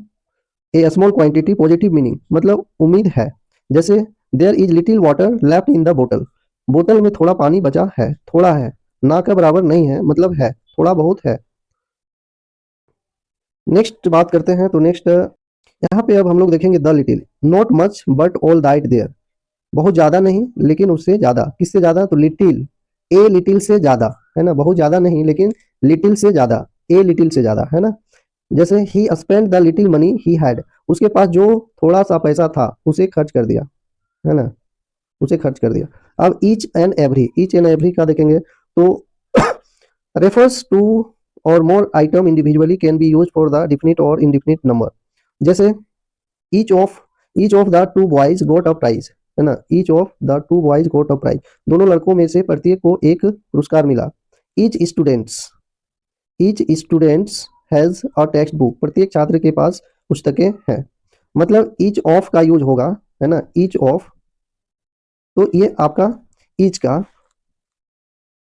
a small quantity positive meaning मतलब उम्मीद है, जैसे there is little water left in the बोतल, बोतल में थोड़ा पानी बचा है, थोड़ा है, ना का बराबर नहीं है मतलब है, थोड़ा बहुत है। नेक्स्ट बात करते हैं तो नेक्स्ट यहाँ पे अब हम लोग देखेंगे the little, not much but all that there, बहुत ज्यादा नहीं लेकिन उससे ज्यादा, किससे ज्यादा, तो लिटिल, ए लिटिल से ज्यादा, है ना, बहुत ज्यादा नहीं लेकिन लिटिल से ज्यादा, ए लिटिल से ज्यादा, है ना, जैसे he spend the little money he had, उसके पास जो थोड़ा सा पैसा था उसे खर्च कर दिया, है ना, उसे खर्च कर दिया। अब ईच एंड एवरी का देखेंगे तो रेफर्स टू और more item individually can be use for the definite और इनडिफिनिट नंबर, जैसे each of each of the two boys got a prize, है ना, each of the two boys got a prize, दोनों लड़कों में से प्रत्येक को एक पुरस्कार मिला। Each students, each students has a text book, प्रत्येक छात्र के पास पुस्तकें हैं, मतलब ईच ऑफ का यूज होगा, है ना, ईच ऑफ, तो ये आपका ईच का।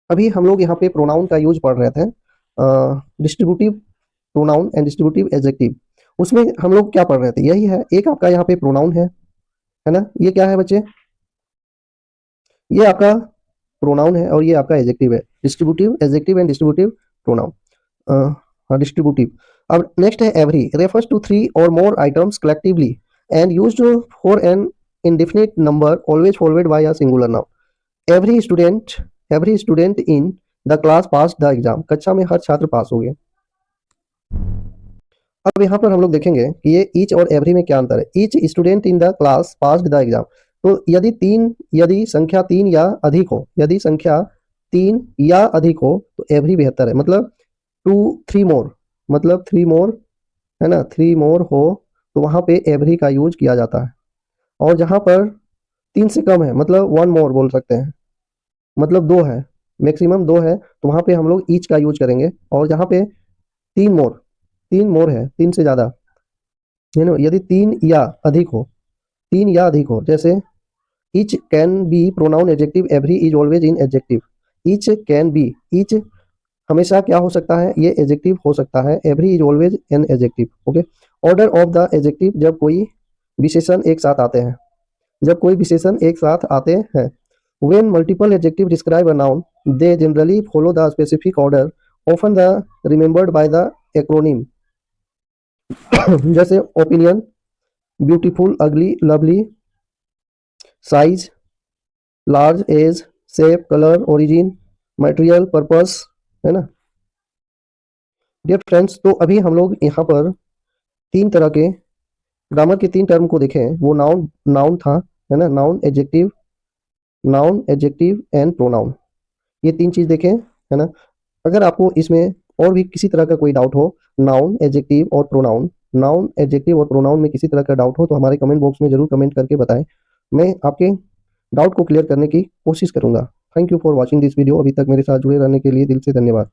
अभी हम लोग यहाँ पे प्रोनाउन का यूज पढ़ रहे थे, distributive pronoun and distributive adjective, उसमें हम लोग क्या पढ़ रहे थे, यही है, एक आपका यहाँ पे प्रोनाउन है ना, ये क्या है बच्चे, ये आपका प्रोनाउन है और ये आपका एडजेक्टिव है, distributive adjective and distributive pronoun, हाँ डिस्ट्रीब्यूटिव। अब नेक्स्ट है एवरी, रेफर्स टू थ्री और more items collectively and used for an indefinite number always followed by a singular noun, every student every student in the class passed the exam, कक्षा में हर छात्र पास हो गया। अब यहाँ पर हम लोग देखेंगे कि ये ईच और एवरी में क्या अंतर है, each student in the class passed the exam, तो यदि संख्या तीन या अधिक हो, यदि संख्या तीन या अधिक हो तो एवरी बेहतर है, मतलब टू थ्री मोर, मतलब थ्री मोर, है ना, थ्री मोर हो तो वहां पे एवरी का यूज किया जाता है। और जहां पर तीन से कम है मतलब वन मोर बोल सकते हैं, मतलब दो है, मैक्सिमम दो है तो वहां पे हम लोग ईच का यूज करेंगे। और जहां पे तीन मोर, तीन मोर है, तीन से ज्यादा, यू नो, यदि तीन या अधिक हो, तीन या अधिक हो, जैसे each can be pronoun adjective, every is always in adjective, each can be, each हमेशा क्या हो सकता है, ये एडजेक्टिव हो सकता है, every is always an adjective. Okay, order of the adjective, जब कोई विशेषण एक साथ आते हैं, जब कोई विशेषण एक साथ आते हैं, when multiple adjective describe a noun, They generally follow the specific order, often the remembered by the acronym. जैसे opinion, beautiful, ugly, lovely, size, large, age, shape, colour, origin, material, purpose, है ना। डियर फ्रेंड्स, तो अभी हम लोग यहाँ पर तीन तरह के ग्रामर के तीन टर्म को देखें। वो नाउन नाउन था, है ना, नाउन एडजेक्टिव एंड प्रोनाउन, ये तीन चीज देखें, है ना। अगर आपको इसमें और भी किसी तरह का कोई डाउट हो, नाउन एडजेक्टिव और प्रोनाउन में किसी तरह का डाउट हो, तो हमारे कमेंट बॉक्स में जरूर कमेंट करके बताएं। मैं आपके डाउट को क्लियर करने की कोशिश करूंगा। Thank you for watching this video. अभी तक मेरे साथ जुड़े रहने के लिए दिल से धन्यवाद।